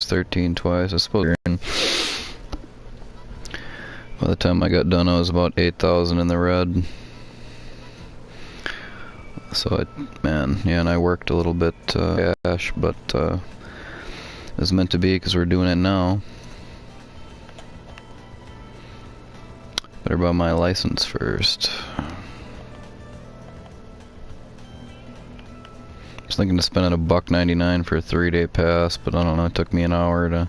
13 twice. I suppose. By the time I got done, I was about 8,000 in the red. So man, yeah, and I worked a little bit cash, but it was meant to be because we're doing it now. Better buy my license first. I was thinking of spending $1.99 for a 3-day pass, but I don't know, it took me an hour to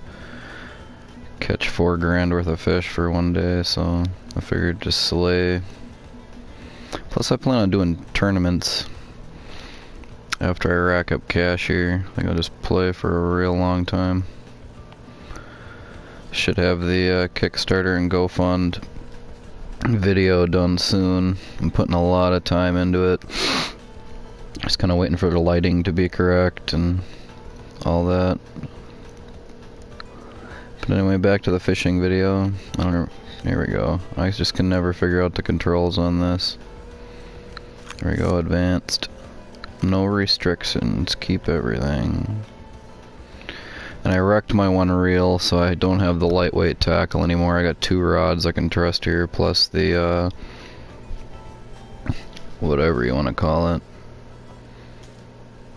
catch $4 grand worth of fish for one day, so I figured just slay. Plus I plan on doing tournaments after I rack up cash here. I think I'll just play for a real long time. Should have the Kickstarter and GoFund video done soon. I'm putting a lot of time into it. Just kind of waiting for the lighting to be correct and all that. But anyway, back to the fishing video. I don't know. Here we go. I just can never figure out the controls on this. There we go, advanced. No restrictions, keep everything. And I wrecked my one reel, so I don't have the lightweight tackle anymore. I got 2 rods I can trust here, plus the, whatever you want to call it.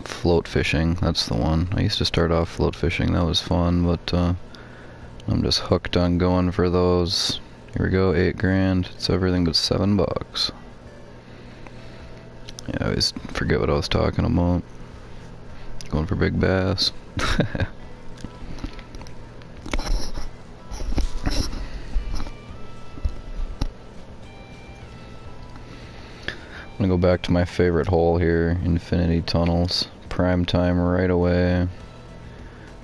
Float fishing, that's the one. I used to start off float fishing, that was fun, but I'm just hooked on going for those. Here we go, 8 grand. It's everything but $7. Yeah, I always forget what I was talking about. Going for big bass. I'm gonna go back to my favorite hole here, Infinity Tunnels. Prime time right away.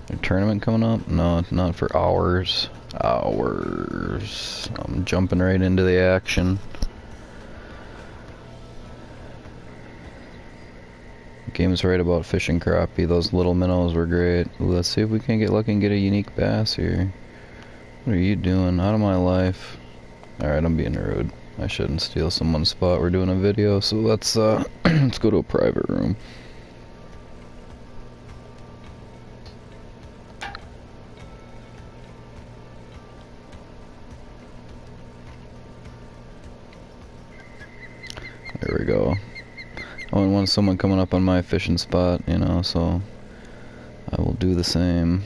A tournament coming up? No, not for hours. Hours. I'm jumping right into the action. Game's right about fishing crappie. Those little minnows were great. Ooh, let's see if we can get lucky and get a unique bass here. What are you doing? Out of my life. Alright, I'm being rude. I shouldn't steal someone's spot. We're doing a video, so let's let's go to a private room. There we go. I wouldn't want someone coming up on my fishing spot, you know, so I will do the same.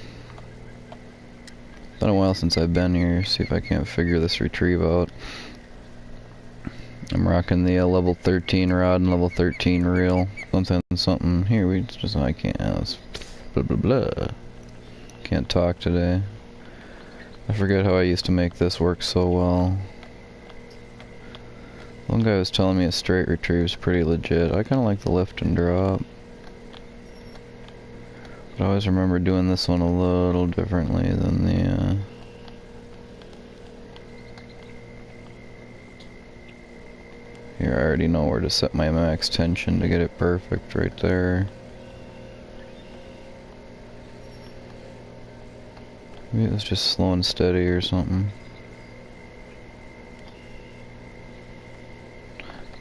Been a while since I've been here. See if I can't figure this retrieve out. I'm rocking the level 13 rod and level 13 reel. Something. Here, we just, I can't, blah blah blah. Can't talk today. I forget how I used to make this work so well. One guy was telling me a straight retrieve's pretty legit. I kinda like the lift and drop. But I always remember doing this one a little differently than the, Here, I already know where to set my max tension to get it perfect right there. Maybe it was just slow and steady or something.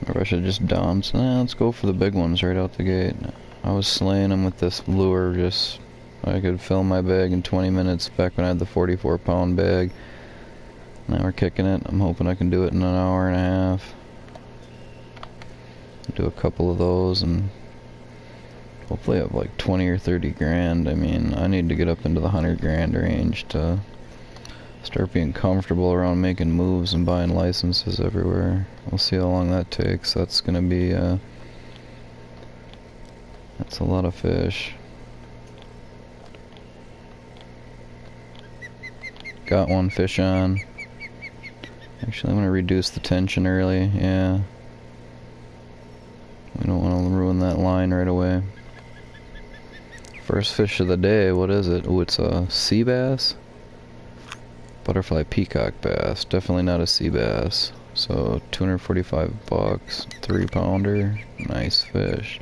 Or I should just dump. Nah, let's go for the big ones right out the gate. I was slaying them with this lure, just I could fill my bag in 20 minutes back when I had the 44-pound bag. Now we're kicking it. I'm hoping I can do it in an hour and a half. Do a couple of those and hopefully have like 20 or 30 grand. I mean, I need to get up into the 100 grand range to start being comfortable around making moves and buying licenses everywhere. We'll see how long that takes. That's gonna be that's a lot of fish. Got one fish on. Actually, I'm gonna reduce the tension early. Yeah, we don't want to ruin that line right away. First fish of the day. What is it? Oh, it's a sea bass. Butterfly peacock bass. Definitely not a sea bass. So $245, 3-pounder. Nice fish.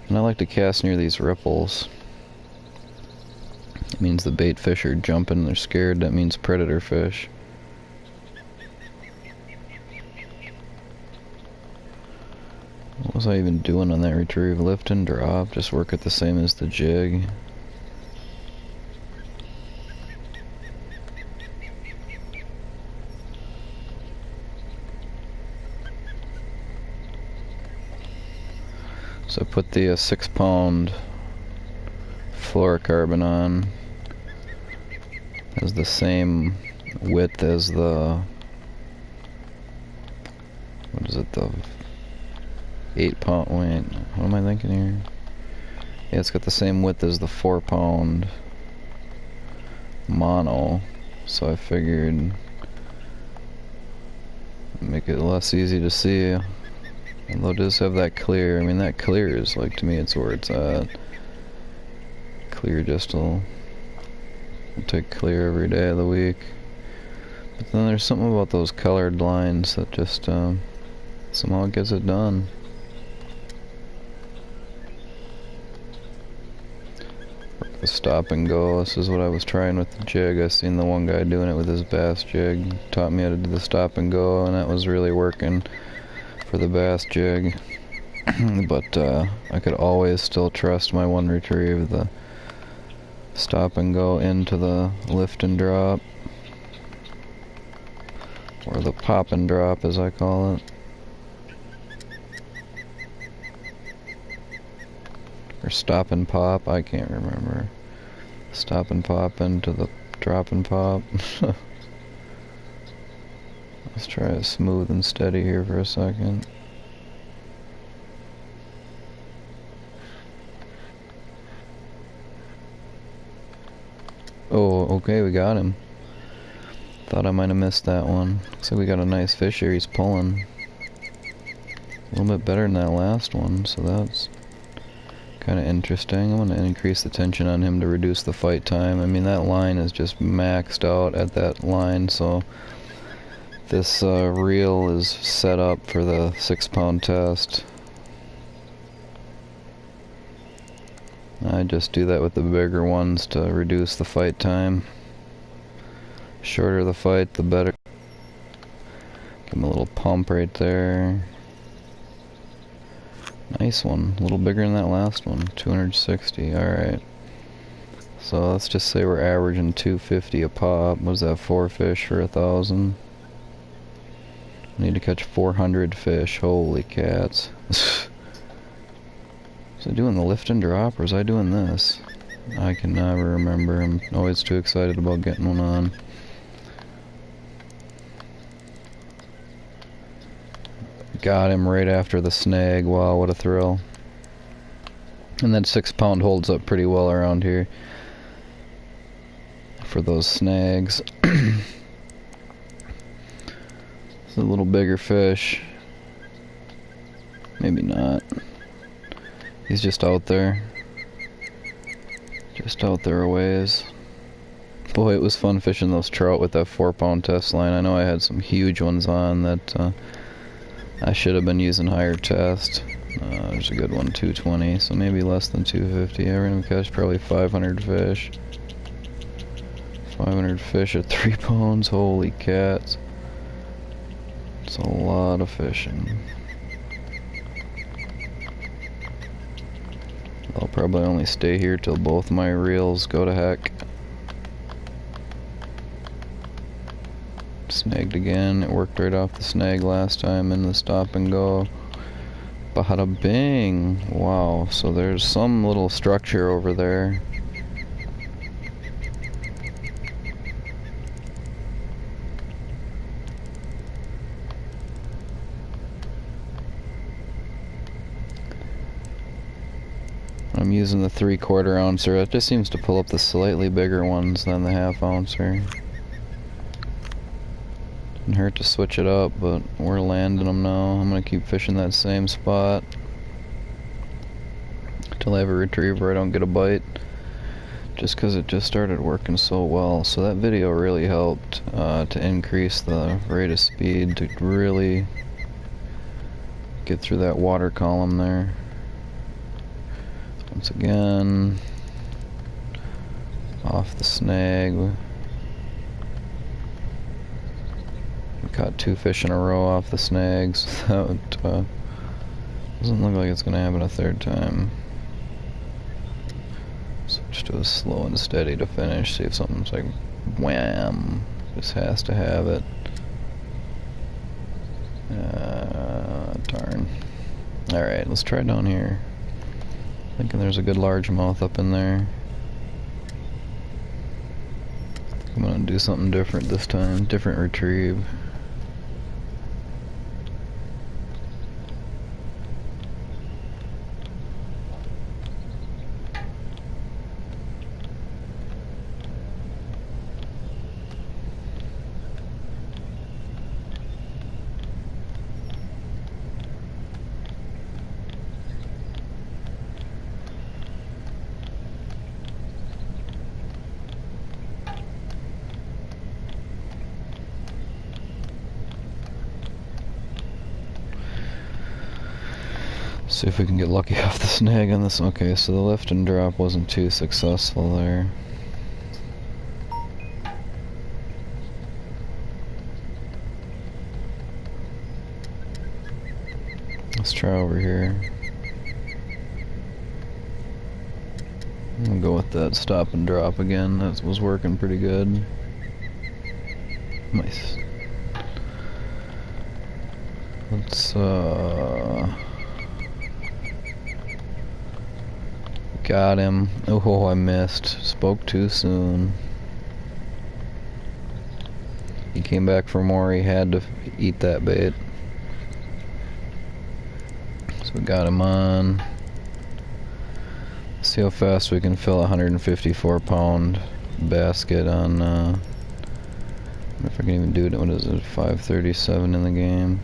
And I like to cast near these ripples. It means the bait fish are jumping, they're scared. That means predator fish. What was I even doing on that retrieve? Lift and drop. Just work it the same as the jig. So I put the 6-pound fluorocarbon on. Has the same width as the, what is it, the 8-pound, wait, what am I thinking here? Yeah, it's got the same width as the 4-pound mono, so I figured make it less easy to see. Although it does have that clear, I mean that clear is like, to me it's where it's at. Clear just will take clear every day of the week. But then there's something about those colored lines that just somehow gets it done. The stop and go, this is what I was trying with the jig. I seen the one guy doing it with his bass jig, taught me how to do the stop and go, and that was really working for the bass jig. But I could always still trust my one retrieve, the stop and go into the lift and drop, or the pop and drop as I call it. Or stop and pop, I can't remember. Stop and pop into the drop and pop. Let's try it smooth and steady here for a second. Oh, okay, we got him. Thought I might have missed that one. Looks like we got a nice fish here he's pulling. A little bit better than that last one, so that's kind of interesting. I want to increase the tension on him to reduce the fight time. I mean, that line is just maxed out at that line, so this reel is set up for the 6-pound test. I just do that with the bigger ones to reduce the fight time. Shorter the fight, the better. Give him a little pump right there. Nice one, a little bigger than that last one, 260, alright. So let's just say we're averaging 250 a pop. What is that, 4 fish for 1,000? I need to catch 400 fish, holy cats. Was I doing the lift and drop, or was I doing this? I can never remember, I'm always too excited about getting one on. Got him right after the snag. Wow, what a thrill. And that 6-pound holds up pretty well around here for those snags. It's a little bigger fish. Maybe not. He's just out there. Just out there a ways. Boy, it was fun fishing those trout with that 4-pound test line. I know I had some huge ones on that I should have been using higher test. There's a good one, 220, so maybe less than 250. We're gonna catch probably 500 fish. 500 fish at 3 pounds, holy cats. It's a lot of fishing. I'll probably only stay here till both my reels go to heck. Snagged again. It worked right off the snag last time in the stop and go. Bada bing! Wow, so there's some little structure over there. I'm using the 3/4 ouncer. It just seems to pull up the slightly bigger ones than the 1/2 ouncer. Didn't hurt to switch it up, but we're landing them now. I'm gonna keep fishing that same spot till I have a retriever I don't get a bite, just because it just started working so well. So that video really helped to increase the rate of speed to really get through that water column there. Once again, off the snag. We caught 2 fish in a row off the snags. That doesn't look like it's going to happen a 3rd time. Switch to a slow and steady to finish. See if something's like wham. Just has to have it. Darn. Alright, let's try down here. Thinking there's a good largemouth up in there. I'm gonna do something different this time. Different retrieve. See if we can get lucky off the snag on this. Okay, so the lift and drop wasn't too successful there. Let's try over here. I'm gonna go with that stop and drop again. That was working pretty good. Nice. Let's got him. Oh, I missed. Spoke too soon. He came back for more. He had to eat that bait. So we got him on. See how fast we can fill a 154 pound basket on, I don't know if I can even do it. What is it, 5:37 in the game?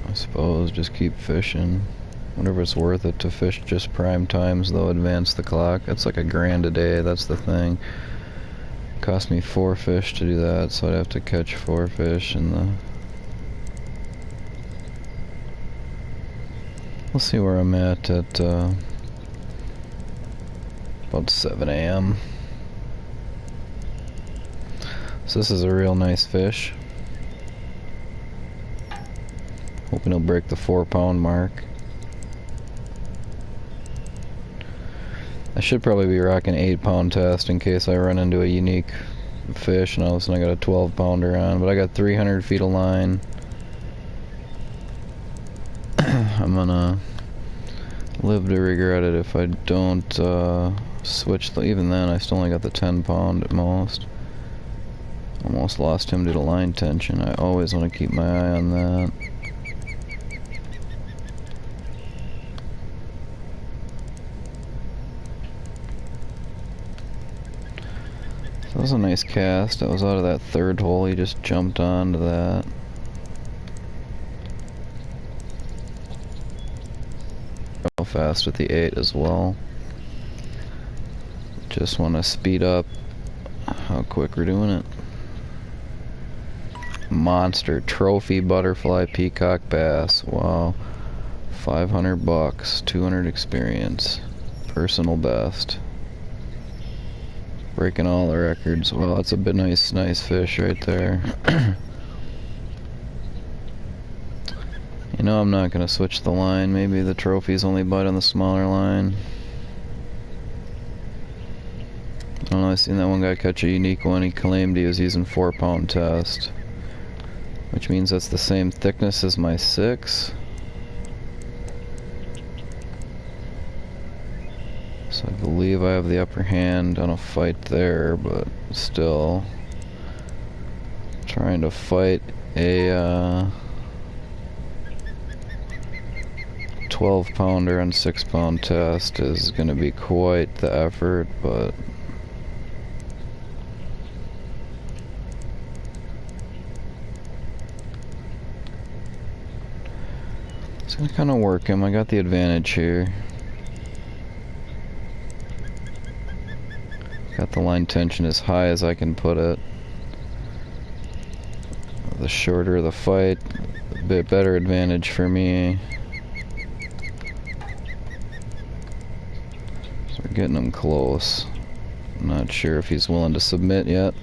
I suppose just keep fishing. Whenever it's worth it to fish just prime times, though, advance the clock. It's like $1,000 a day, that's the thing. It cost me 4 fish to do that, so I'd have to catch 4 fish in the... We'll see where I'm at about 7 a.m. So this is a real nice fish. Hoping he'll break the 4-pound mark. I should probably be rocking 8-pound test in case I run into a unique fish, and all of a sudden I got a 12-pounder on, but I got 300 feet of line. I'm gonna live to regret it if I don't switch. Even then, I still only got the 10-pound at most. Almost lost him due to line tension. I always want to keep my eye on that. That was a nice cast. I was out of that 3rd hole. He just jumped onto that. Real fast with the 8 as well. Just want to speed up how quick we're doing it. Monster trophy butterfly peacock bass. Wow. 500 bucks, 200 experience. Personal best. Breaking all the records. Well, that's a bit nice fish right there. You know, I'm not gonna switch the line. Maybe the trophies only bite on the smaller line. I don't know, I seen that one guy catch a unique one. He claimed he was using 4-pound test, which means that's the same thickness as my 6. So I believe I have the upper hand on a fight there, but still trying to fight a 12-pounder on 6-pound test is going to be quite the effort, but it's going to kind of work him. I got the advantage here. Got the line tension as high as I can put it. The shorter the fight, a bit better advantage for me. So we're getting him close. I'm not sure if he's willing to submit yet.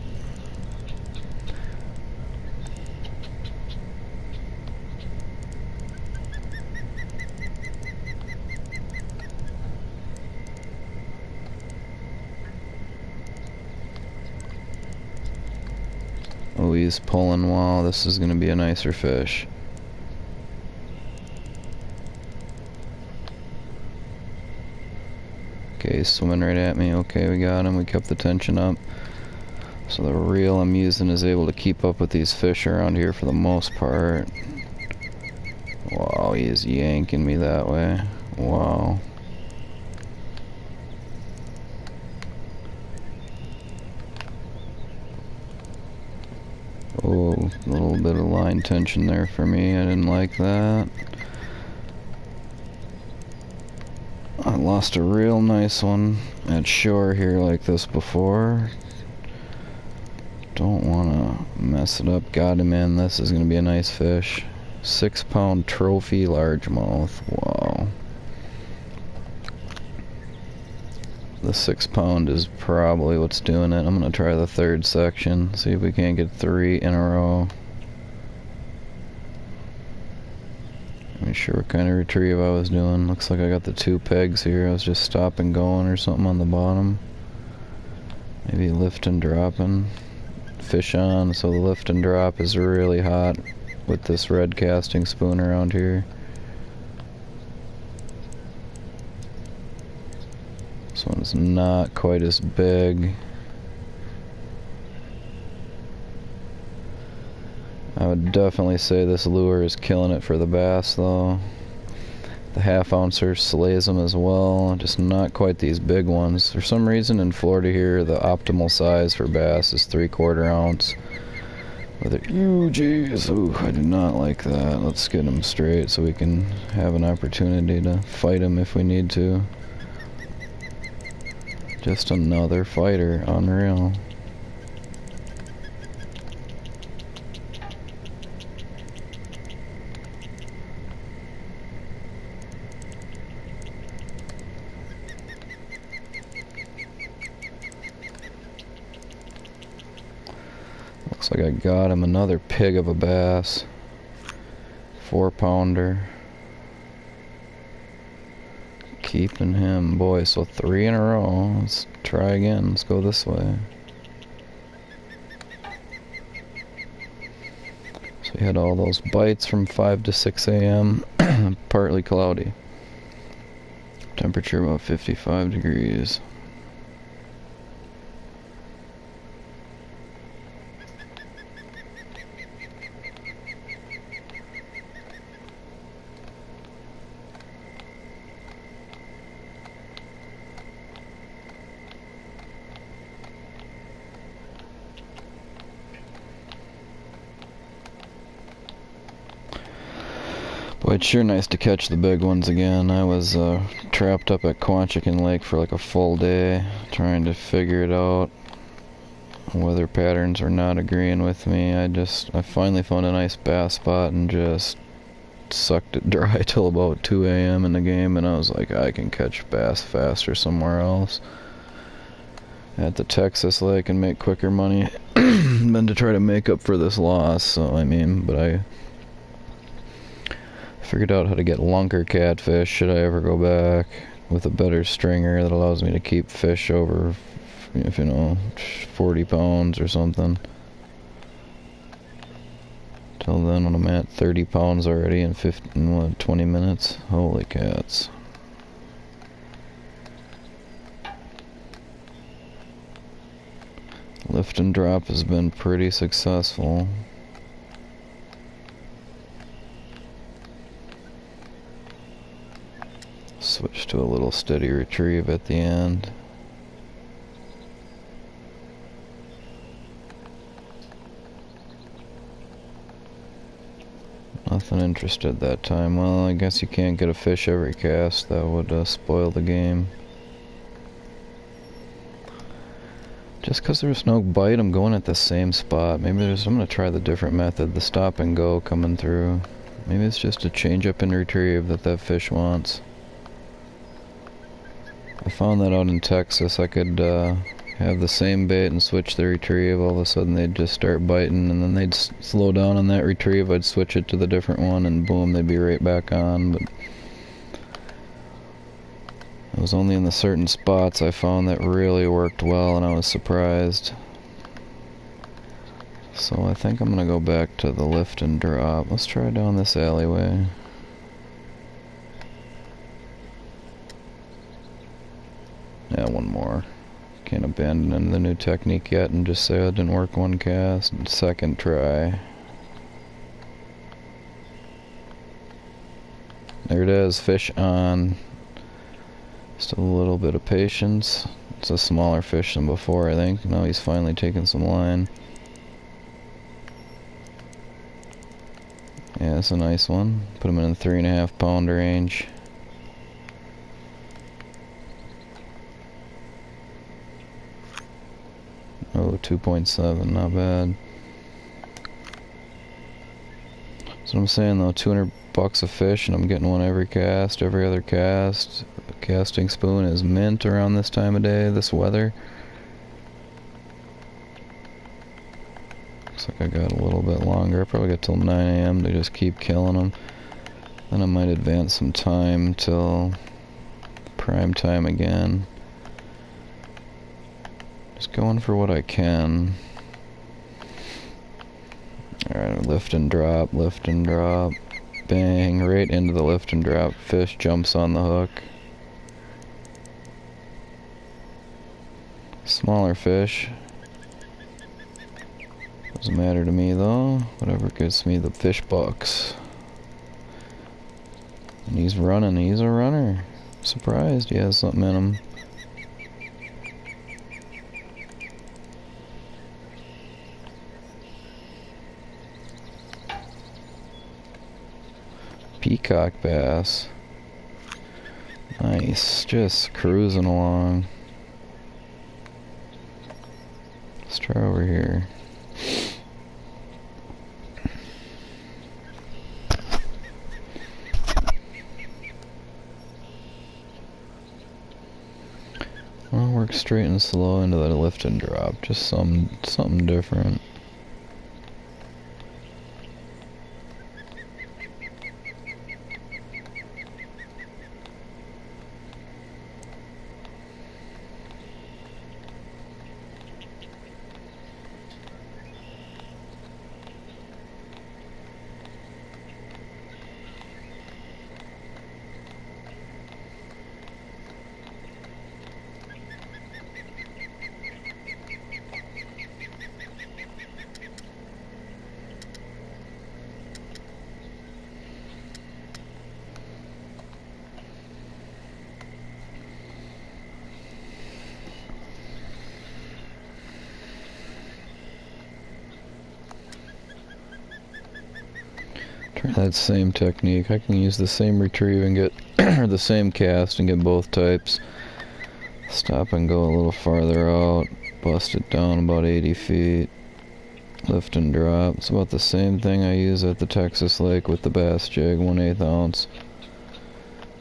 Oh, he's pulling. Wow, this is going to be a nicer fish. Okay, he's swimming right at me. Okay, we got him. We kept the tension up. So the reel I'm using is able to keep up with these fish around here for the most part. Wow, he is yanking me that way. Wow. Oh, a little bit of line tension there for me. I didn't like that. I lost a real nice one at shore here like this before. Don't want to mess it up. Got him in. This is going to be a nice fish. 6-pound trophy largemouth. Wow. The 6-pound is probably what's doing it. I'm going to try the third section. See if we can't get 3 in a row. Not sure what kind of retrieve I was doing. Looks like I got the 2 pegs here. I was just stopping going or something on the bottom. Maybe lifting, dropping. Fish on, so the lift and drop is really hot with this red casting spoon around here. This one's not quite as big. I would definitely say this lure is killing it for the bass though. The half-ouncer slays them as well, just not quite these big ones. For some reason in Florida here, the optimal size for bass is 3/4 ounce. With a, ooh, jeez, ooh, I do not like that. Let's get them straight so we can have an opportunity to fight them if we need to. Just another fighter, unreal. Looks like I got him another pig of a bass. 4-pounder. Keeping him, boy, so 3 in a row. Let's try again. Let's go this way. So we had all those bites from 5 to 6 a.m. Partly cloudy. Temperature about 55 degrees. Boy, it's sure nice to catch the big ones again. I was trapped up at Quanchican Lake for like a full day trying to figure it out. Weather patterns are not agreeing with me. I finally found a nice bass spot and just sucked it dry till about 2 a.m. in the game, and I was like, I can catch bass faster somewhere else at the Texas lake and make quicker money than to try to make up for this loss. So I mean, but I figured out how to get lunker catfish should I ever go back with a better stringer that allows me to keep fish over, if you know, 40 pounds or something. Till then, when I'm at 30 pounds already in 20 minutes. Holy cats. Lift and drop has been pretty successful. Switch to a little steady retrieve at the end. Nothing interested that time. Well, I guess you can't get a fish every cast. That would spoil the game. Just because there's no bite, I'm going at the same spot. Maybe I'm going to try the different method, the stop and go coming through. Maybe it's just a change up and retrieve that fish wants. I found that out in Texas. I could have the same bait and switch the retrieve. All of a sudden they'd just start biting, and then they'd slow down on that retrieve. I'd switch it to the different one, and boom, they'd be right back on. But it was only in the certain spots I found that really worked well, and I was surprised. So I think I'm gonna go back to the lift and drop. Let's try down this alleyway. Yeah, one more. Can't abandon the new technique yet and just say it didn't work one cast. Second try. There it is, fish on. Just a little bit of patience. It's a smaller fish than before, I think. Now he's finally taking some line. Yeah, it's a nice one. Put him in the 3.5 pound range. Oh, 2.7, not bad. That's what I'm saying though, 200 bucks a fish and I'm getting one every cast, every other cast. A casting spoon is mint around this time of day, this weather. Looks like I got a little bit longer. I probably got till 9 AM to just keep killing them. Then I might advance some time till prime time again. Just going for what I can. Alright, lift and drop, lift and drop. Bang, right into the lift and drop. Fish jumps on the hook. Smaller fish. Doesn't matter to me though. Whatever gets me the fish bucks. And he's running, he's a runner. Surprised he has something in him. Peacock bass. Nice, just cruising along. Let's try over here. I'll work straight and slow into that lift and drop. Just something different. Try that same technique. I can use the same retrieve and get the same cast and get both types. Stop and go a little farther out. Bust it down about 80 feet. Lift and drop. It's about the same thing I use at the Texas lake with the bass jig, 1/8 ounce.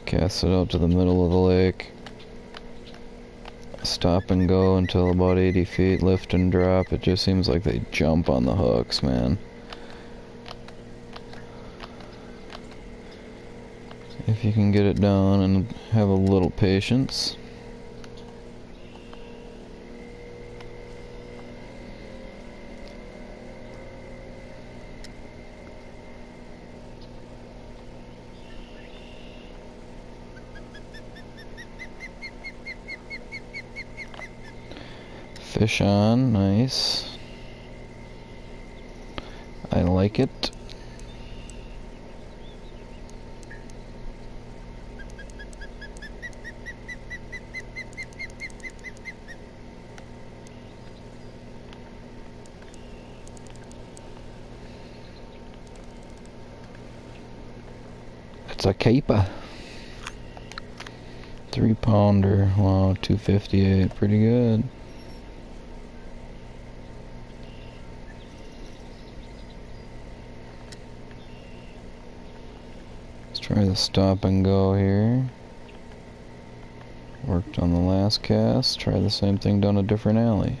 Cast it out to the middle of the lake. Stop and go until about 80 feet. Lift and drop. It just seems like they jump on the hooks, man. If you can get it down and have a little patience. Fish on, nice. I like it. It's a keeper. 3-pounder. Wow, 258. Pretty good. Let's try the stop and go here. Worked on the last cast. Try the same thing down a different alley.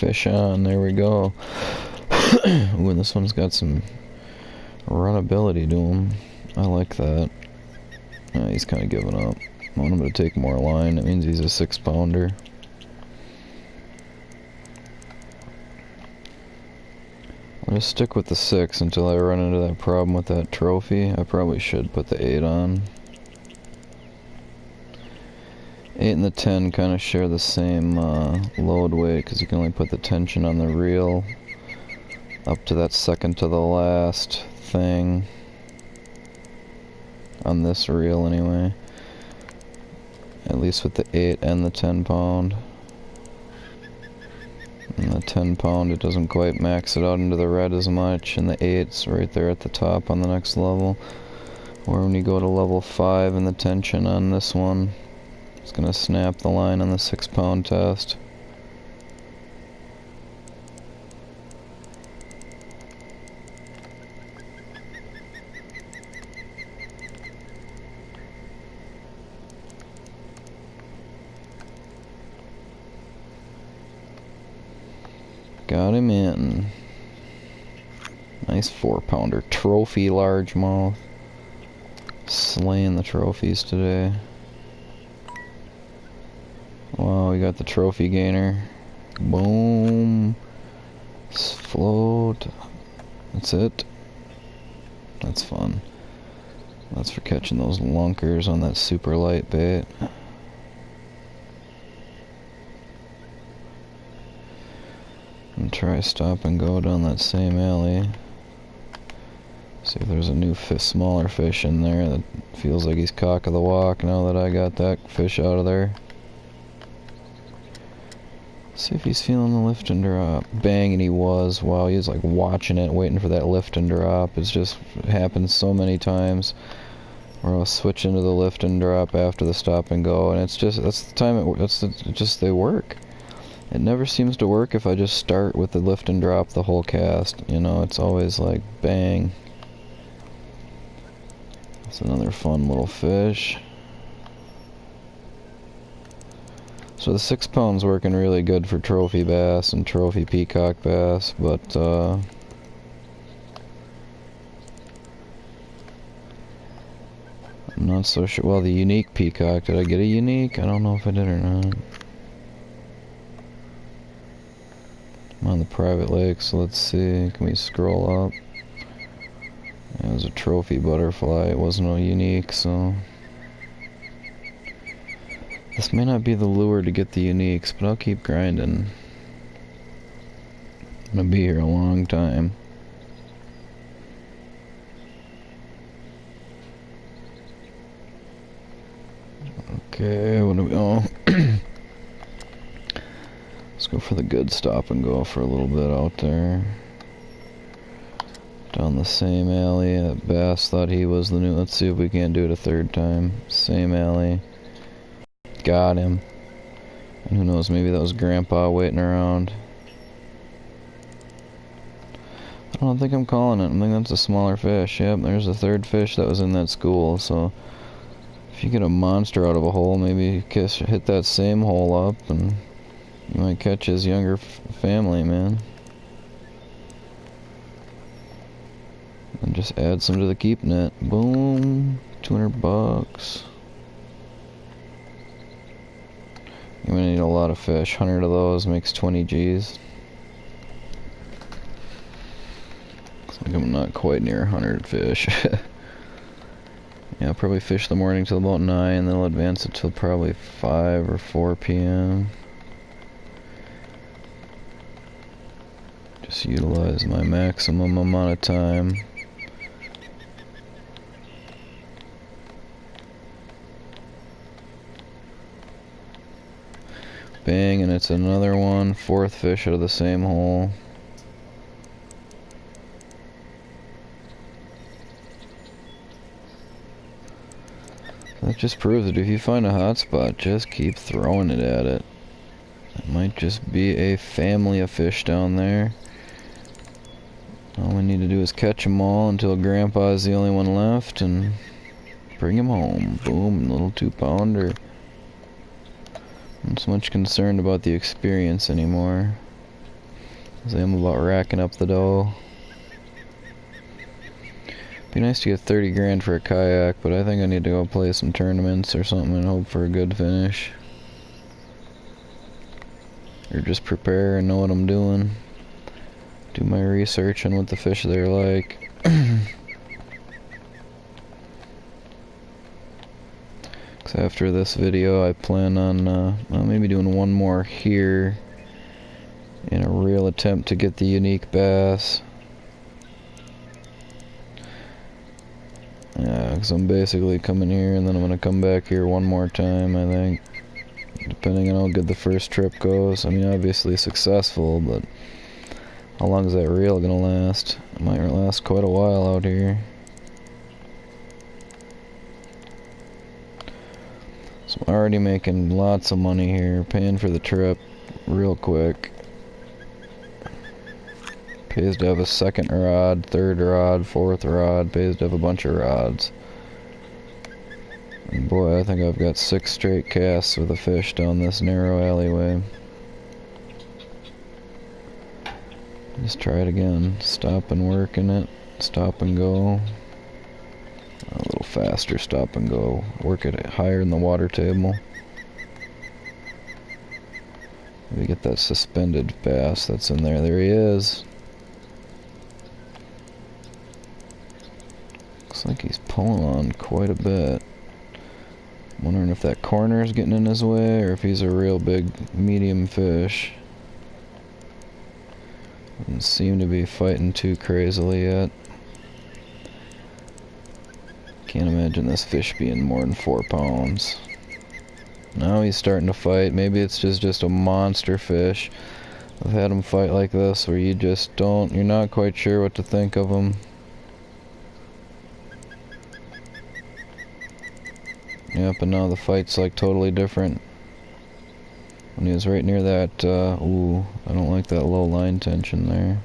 fish on. There we go. Ooh, and this one's got some runability to him. I like that. He's kind of giving up. I want him to take more line. That means he's a 6-pounder. I'll just stick with the 6 until I run into that problem with that trophy. I probably should put the 8 on. 8 and the 10 kind of share the same load weight, because you can only put the tension on the reel up to that second to the last thing. On this reel anyway. At least with the 8 and the 10 pound. And the 10 pound, it doesn't quite max it out into the red as much, and the 8's right there at the top on the next level. Or when you go to level 5 and the tension on this one, it's gonna snap the line on the 6-pound test. Got him in. Nice 4-pounder. Trophy largemouth. Slaying the trophies today. Wow, we got the trophy gainer. Boom. Float. That's it. That's fun. That's for catching those lunkers on that super light bait. And try stop and go down that same alley. See if there's a new smaller fish in there that feels like he's cock of the walk now that I got that fish out of there. See if he's feeling the lift and drop. Bang, and he was. Wow, he was like watching it, waiting for that lift and drop. It's just happened so many times where I'll switch into the lift and drop after the stop and go, and it's just, that's the time they work. It never seems to work if I just start with the lift and drop the whole cast. You know, it's always like bang. That's another fun little fish. So the 6 pound's working really good for trophy bass and trophy peacock bass, but I'm not so sure. Well, the unique peacock, did I get a unique? I don't know if I did or not. I'm on the private lake, so let's see. Can we scroll up? It was a trophy butterfly. It wasn't a unique, so this may not be the lure to get the uniques, but I'll keep grinding. I'm gonna be here a long time. Okay, what do we... Oh. Let's go for the good stop and go for a little bit out there. Down the same alley. That bass thought he was the new... Let's see if we can't do it a third time. Same alley. Got him. And who knows, maybe that was Grandpa waiting around. I don't think I'm calling it. I think that's a smaller fish. Yep, there's a third fish that was in that school. So if you get a monster out of a hole, maybe hit that same hole up and you might catch his younger family, man. And just add some to the keep net. Boom. 200 bucks. You're gonna need a lot of fish. 100 of those makes 20 G's. Looks like I'm not quite near 100 fish. Yeah, I'll probably fish the morning till about 9, and then I'll advance it till probably 5 or 4 p.m. Just utilize my maximum amount of time. Bang, and it's another one. 4th fish out of the same hole. That just proves that if you find a hot spot, just keep throwing it at it. It might just be a family of fish down there. All we need to do is catch them all until Grandpa is the only one left and bring him home. Boom, little 2-pounder. Not so much concerned about the experience anymore. 'Cause I'm about racking up the dough. Be nice to get 30 grand for a kayak, but I think I need to go play some tournaments or something and hope for a good finish. Or just prepare and know what I'm doing. Do my research on what the fish they're like. Cause after this video I plan on maybe doing one more here in a real attempt to get the unique bass. Yeah, because I'm basically coming here and then I'm going to come back here one more time, I think. Depending on how good the first trip goes. I mean, obviously successful, but how long is that reel going to last? It might last quite a while out here. So I'm already making lots of money here, paying for the trip real quick. Pays to have a second rod, third rod, fourth rod, pays to have a bunch of rods. And boy, I think I've got 6 straight casts with a fish down this narrow alleyway. Just try it again. Stop and work in it. Stop and go. A little faster, stop and go. Work it higher in the water table. Maybe get that suspended bass that's in there. There he is. Looks like he's pulling on quite a bit. I'm wondering if that corner is getting in his way or if he's a real big medium fish. Doesn't seem to be fighting too crazily yet. Can't imagine this fish being more than 4 pounds. Now he's starting to fight. Maybe it's just a monster fish. I've had him fight like this where you just don't, you're not quite sure what to think of him. Yep, and now the fight's like totally different. When he was right near that, ooh, I don't like that low line tension there.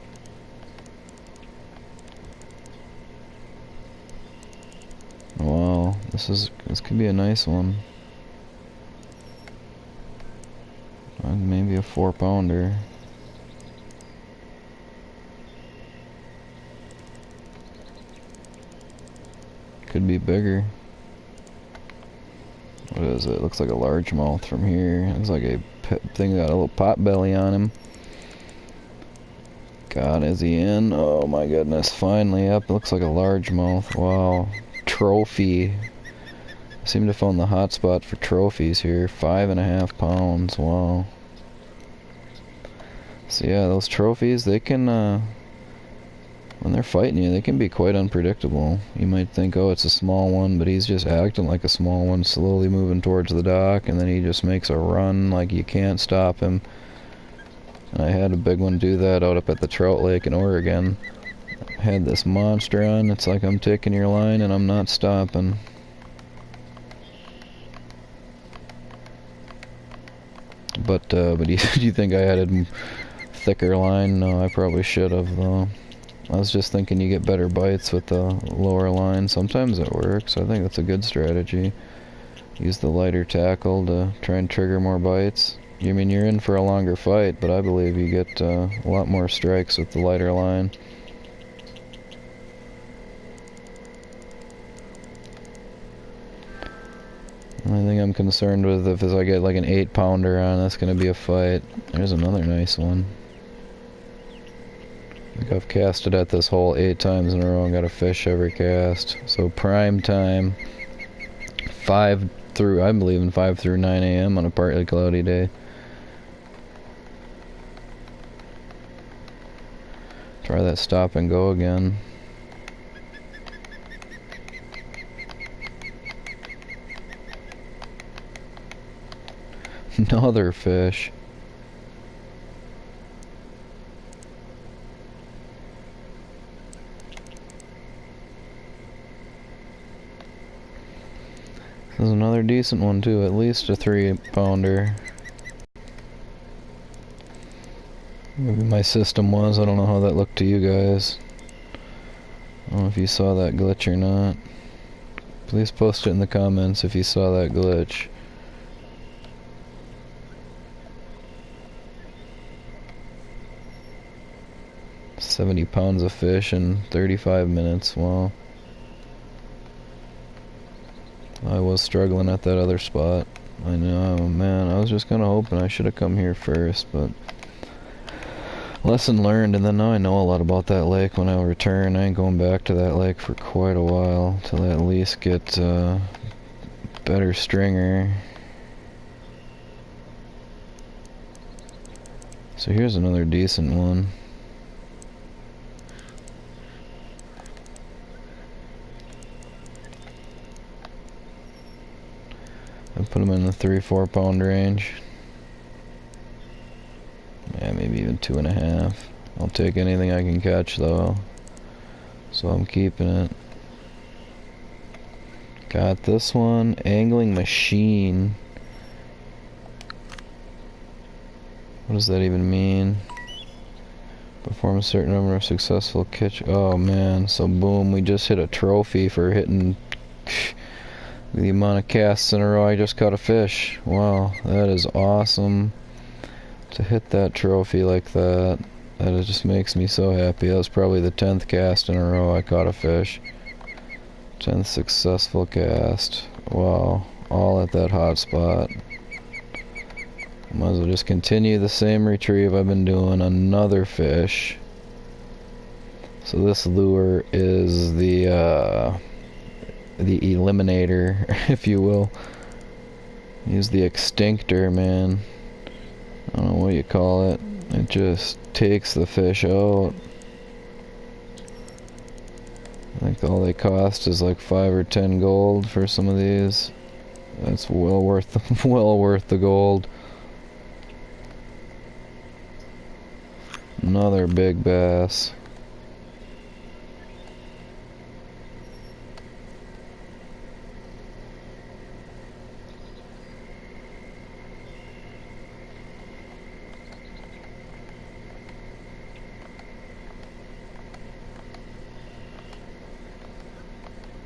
Wow, this could be a nice one. Maybe a 4-pounder. Could be bigger. What is it? Looks like a largemouth from here. Looks like a thing that got a little pot belly on him. God, is he in? Oh my goodness, finally up. Looks like a largemouth. Wow. Trophy. I seem to have found the hot spot for trophies here. 5.5 pounds. Wow. So yeah, those trophies, they can, when they're fighting you, they can be quite unpredictable. You might think, oh, it's a small one, but he's just acting like a small one, slowly moving towards the dock, and then he just makes a run like you can't stop him. And I had a big one do that out up at the trout lake in Oregon. I had this monster on. It's like I'm taking your line and I'm not stopping. But you think I had a thicker line? No, I probably should have though. I was just thinking you get better bites with the lower line. Sometimes it works. I think that's a good strategy. Use the lighter tackle to try and trigger more bites. I mean, you're in for a longer fight, but I believe you get a lot more strikes with the lighter line. The only thing I'm concerned with if I get like an 8-pounder on, that's going to be a fight. There's another nice one. I think I've casted at this hole 8 times in a row and got a fish every cast. So prime time, 5 through, I'm leaving 5 through 9 a.m. on a partly cloudy day. Try that stop and go again. Another fish. This is another decent one too, at least a 3-pounder. Maybe my system was, I don't know how that looked to you guys. I don't know if you saw that glitch or not. Please post it in the comments if you saw that glitch. 70 pounds of fish in 35 minutes. Wow. I was struggling at that other spot. I know, man, I was just kind of hoping I should have come here first, but lesson learned, and then now I know a lot about that lake. When I return, I ain't going back to that lake for quite a while, till I at least get better stringer. So here's another decent one. I put them in the 3-4 pound range. Yeah, maybe even 2.5. I'll take anything I can catch though, so I'm keeping it. Got this one, angling machine. What does that even mean? Perform a certain number of successful catch. Oh man, so boom, we just hit a trophy for hitting the amount of casts in a row. I just caught a fish. Wow, that is awesome to hit that trophy like that. That just makes me so happy. That was probably the 10th cast in a row I caught a fish. 10th successful cast. Wow, all at that hot spot. Might as well just continue the same retrieve I've been doing. Another fish. So this lure is the eliminator, if you will. Use the extinctor, man. I don't know what you call it. It just takes the fish out. I think all they cost is like 5 or 10 gold for some of these. That's well worth the gold. Another big bass.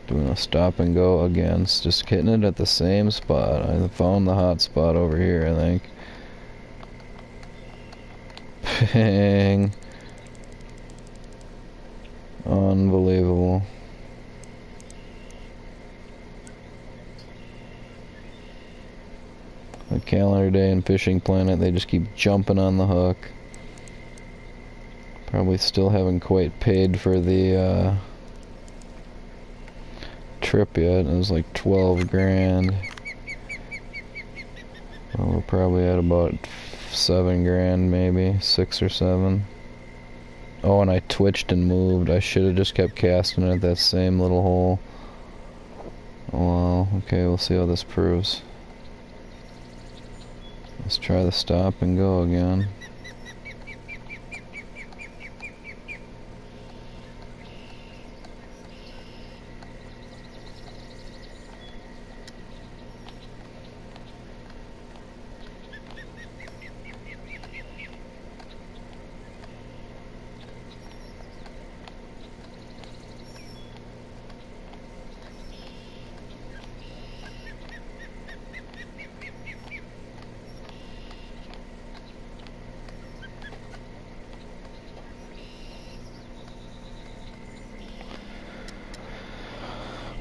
Doing a stop and go again, just hitting it at the same spot. I found the hot spot over here, I think. Bang. Unbelievable. The calendar day and Fishing Planet, they just keep jumping on the hook. Probably still haven't quite paid for the trip yet. It was like 12 grand. Well, we're probably at about 7 grand, maybe 6 or 7. Oh, and I twitched and moved. I should have just kept casting it at that same little hole. Oh well, okay, we'll see how this proves. Let's try the stop and go again.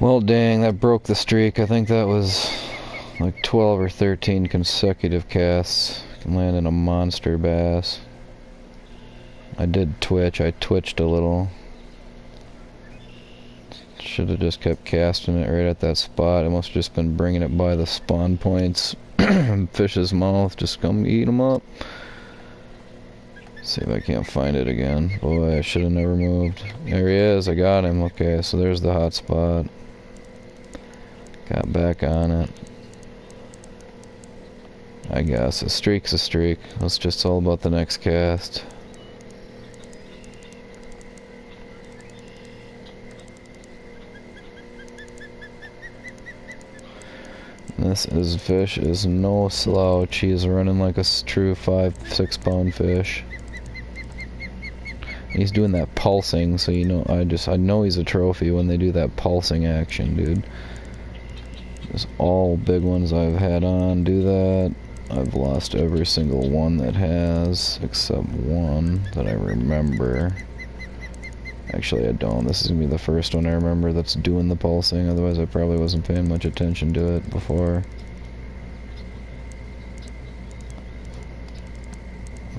Well, dang, that broke the streak. I think that was like 12 or 13 consecutive casts. Landing a monster bass. I did twitch. I twitched a little. Should have just kept casting it right at that spot. I must have just been bringing it by the spawn points. Fish's mouth. Just come eat them up. See if I can't find it again. Boy, I should have never moved. There he is. I got him. Okay, so there's the hot spot. Got back on it. I guess a streak's a streak. It's just all about the next cast. This fish is no slouch. He is running like a true 5-6 pound fish. He's doing that pulsing, so you know, I know he's a trophy when they do that pulsing action, dude. Just all big ones I've had on do that. I've lost every single one that has, except one that I remember. Actually, I don't. This is gonna be the first one I remember that's doing the pulsing. Otherwise, I probably wasn't paying much attention to it before.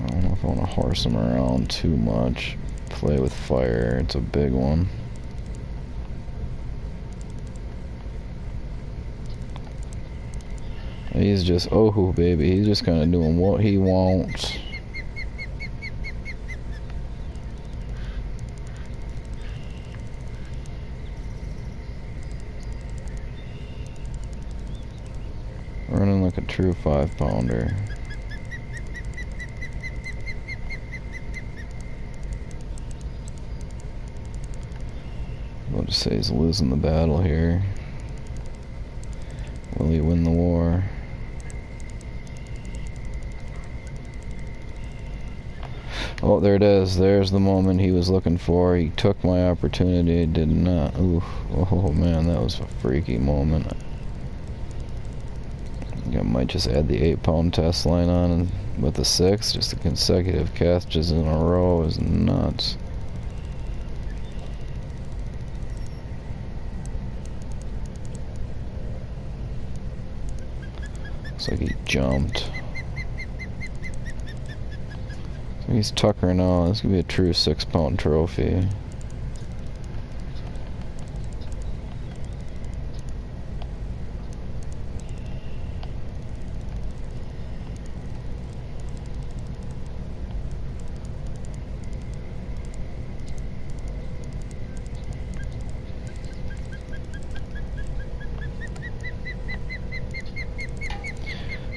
I don't know if I want to horse them around too much. Play with fire. It's a big one. He's just, oh baby, he's just kind of doing what he wants. Running like a true 5-pounder. I'll just say he's losing the battle here. Will he win the war? Oh, there it is. There's the moment he was looking for. He took my opportunity. Did not. Ooh. Oh man, that was a freaky moment. I might just add the 8-pound test line on and with the 6. Just the consecutive casts in a row is nuts. Looks like he jumped. He's tuckering on. This could be a true 6-pound trophy.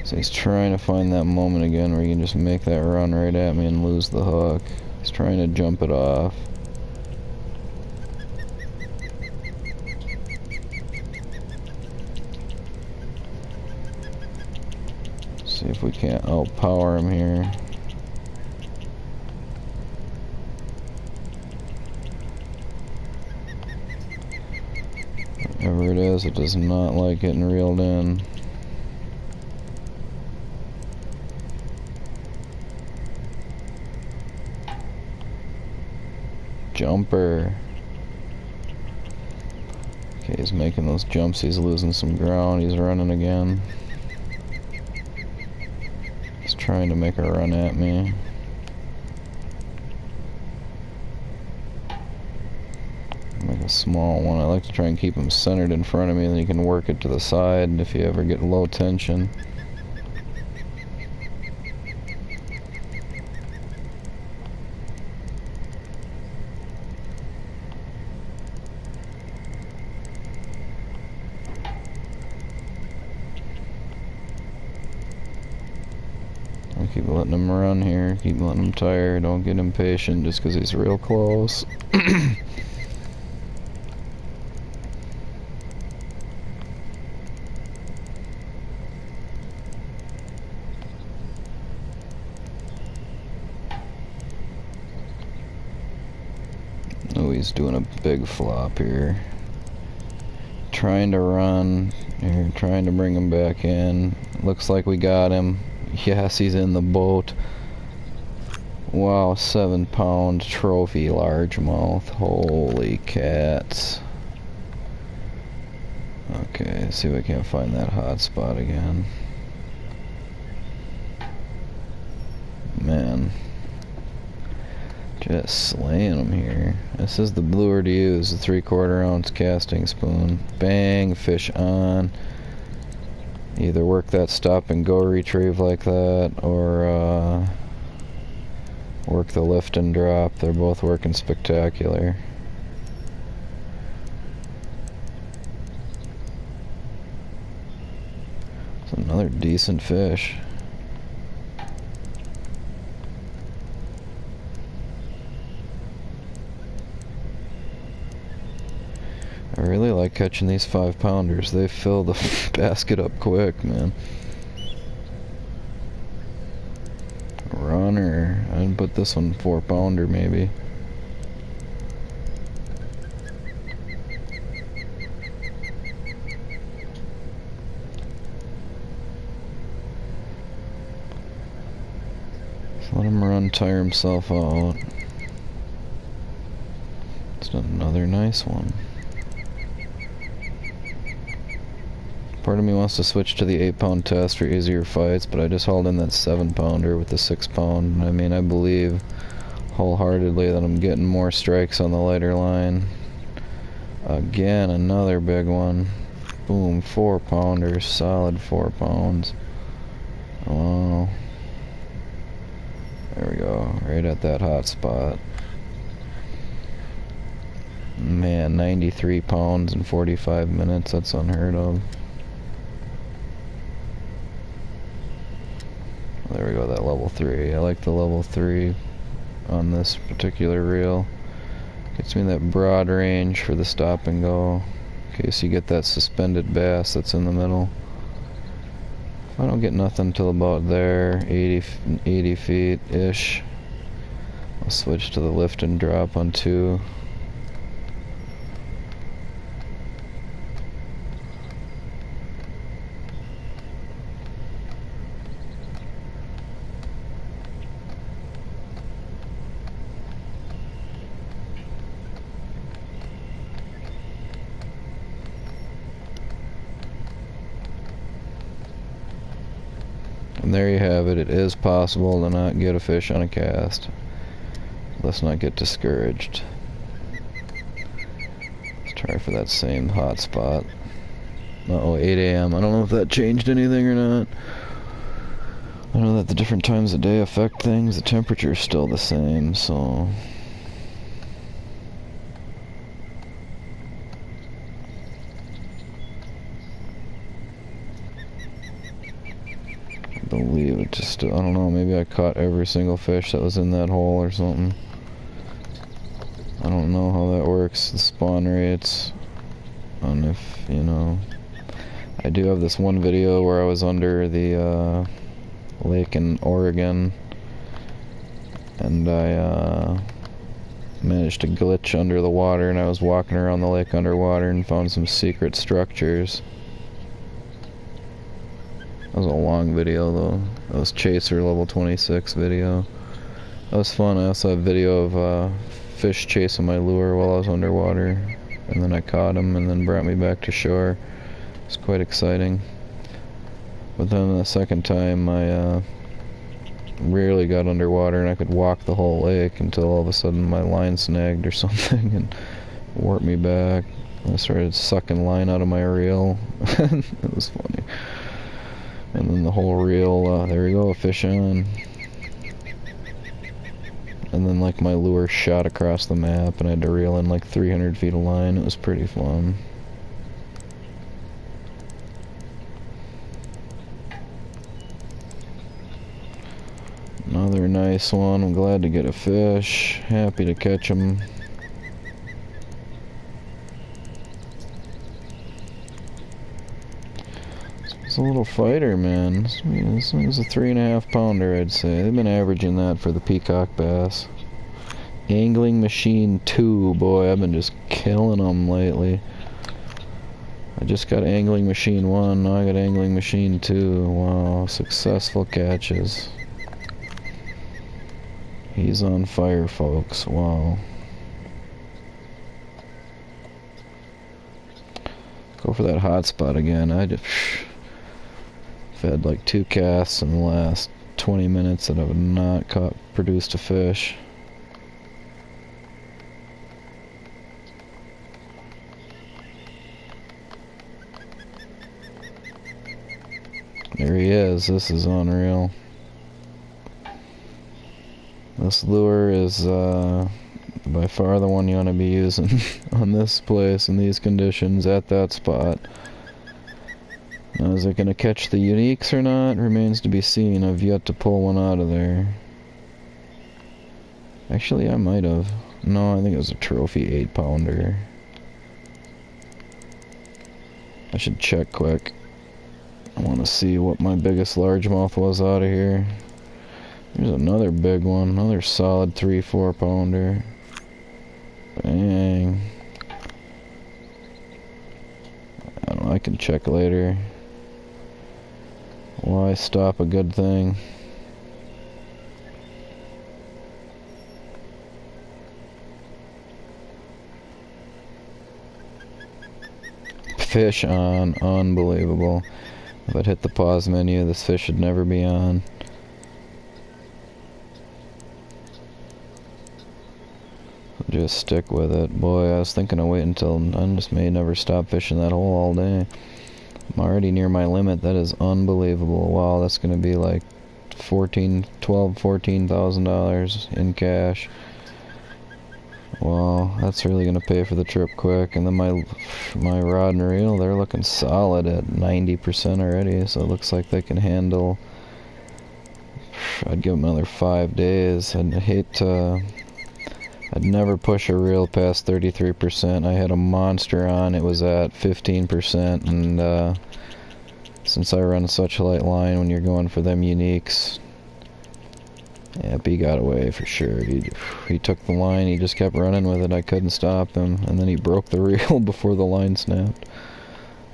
So he's trying to find that moment again where he can just make that run right at me and lose the hook. He's trying to jump it off. See if we can't outpower him here. Whatever it is, it does not like getting reeled in. Jumper. Okay, he's making those jumps. He's losing some ground. He's running again. He's trying to make a run at me. Make a small one. I like to try and keep him centered in front of me, and then you can work it to the side if you ever get low tension. Keep letting him run here. Keep letting him tire. Don't get impatient just because he's real close. Oh, he's doing a big flop here. Trying to run. Here, trying to bring him back in. Looks like we got him. Yes, he's in the boat. Wow, 7-pound trophy largemouth. Holy cats. Okay, let's see if I can't find that hot spot again. Man. Just slaying them here. This is the lure to use, the 3/4 ounce casting spoon. Bang, fish on. Either work that stop and go retrieve like that, or work the lift and drop. They're both working spectacular. It's another decent fish. I really like catching these 5-pounders. They fill the basket up quick, man. Runner. I'd put this one 4-pounder maybe. Just let him run, tire himself out. Another nice one. Part of me wants to switch to the 8-pound test for easier fights, but I just hauled in that 7-pounder with the 6-pound. I mean, I believe wholeheartedly that I'm getting more strikes on the lighter line. Again, another big one. Boom, 4-pounder, solid 4 pounds. Wow. There we go, right at that hot spot. Man, 93 pounds in 45 minutes, that's unheard of. There we go, that level 3. I like the level 3 on this particular reel. Gets me that broad range for the stop and go, in case you get that suspended bass that's in the middle. If I don't get nothing till about there, 80 feet-ish, I'll switch to the lift and drop on 2. And there you have it. It is possible to not get a fish on a cast. Let's not get discouraged. Let's try for that same hot spot. Uh-oh, 8 a.m. I don't know if that changed anything or not. I know that the different times of day affect things. The temperature is still the same, so... I believe it just, I don't know, maybe I caught every single fish that was in that hole or something. I don't know how that works, the spawn rates, and if, you know. I do have this one video where I was under the lake in Oregon, and I managed to glitch under the water, and I was walking around the lake underwater and found some secret structures. That was a long video though. That was Chaser level 26 video. That was fun. I also have video of fish chasing my lure while I was underwater, and then I caught him and then brought me back to shore. It was quite exciting. But then the second time I rarely got underwater and I could walk the whole lake until all of a sudden my line snagged or something and warped me back. I started sucking line out of my reel. It was funny. And then the whole reel, there we go, a fish on. And then like my lure shot across the map and I had to reel in like 300 feet of line. It was pretty fun. Another nice one. I'm glad to get a fish. Happy to catch him. It's a little fighter, man. This is a 3.5 pounder, I'd say. They've been averaging that for the peacock bass. Angling Machine 2, boy, I've been just killing them lately. I just got Angling Machine 1, now I got Angling Machine 2. Wow, successful catches. He's on fire, folks. Wow. Go for that hot spot again. I just... I've had like 2 casts in the last 20 minutes that have not produced a fish. There he is. This is unreal. This lure is by far the one you want to be using on this place in these conditions at that spot. Now, is it going to catch the uniques or not? Remains to be seen. I've yet to pull one out of there. Actually, I might have. No, I think it was a trophy 8-pounder. I should check quick. I want to see what my biggest largemouth was out of here. There's another big one. Another solid 3-4 pounder. Bang. I don't know, I can check later. Why stop a good thing? fish on. Unbelievable. If I'd hit the pause menu, this fish should never be on. Just stick with it. Boy, I was thinking of waiting until I just may never stop fishing that hole all day. I'm already near my limit. That is unbelievable. Wow, that's going to be like $14,000 in cash. Wow, that's really going to pay for the trip quick. And then my rod and reel, they're looking solid at 90% already. So it looks like they can handle... I'd give them another 5 days. I'd never push a reel past 33%. I had a monster on, it was at 15%, and since I run such a light line when you're going for them uniques, yep, he got away for sure. He took the line, he just kept running with it, I couldn't stop him, and then he broke the reel before the line snapped.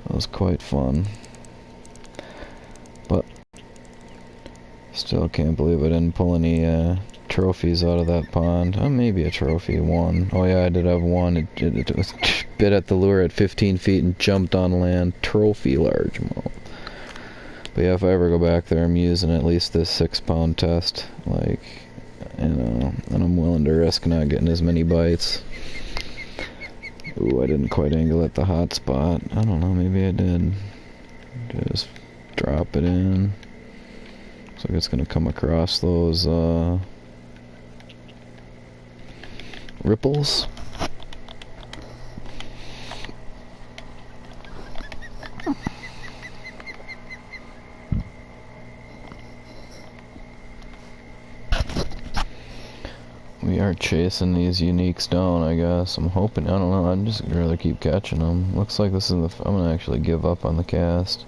That was quite fun. But still can't believe I didn't pull any trophies out of that pond. Oh, maybe a trophy, one. Oh yeah, I did have one. It was bit at the lure at 15 feet and jumped on land. Trophy largemouth. But yeah, if I ever go back there, I'm using at least this 6-pound test. Like, you know, and I'm willing to risk not getting as many bites. Ooh, I didn't quite angle at the hot spot. I don't know, maybe I did. Just drop it in. Looks like it's gonna come across those, ripples. We are chasing these uniques down, I guess. I'm hoping, I don't know, I'd just rather keep catching them. Looks like this is I'm gonna actually give up on the cast.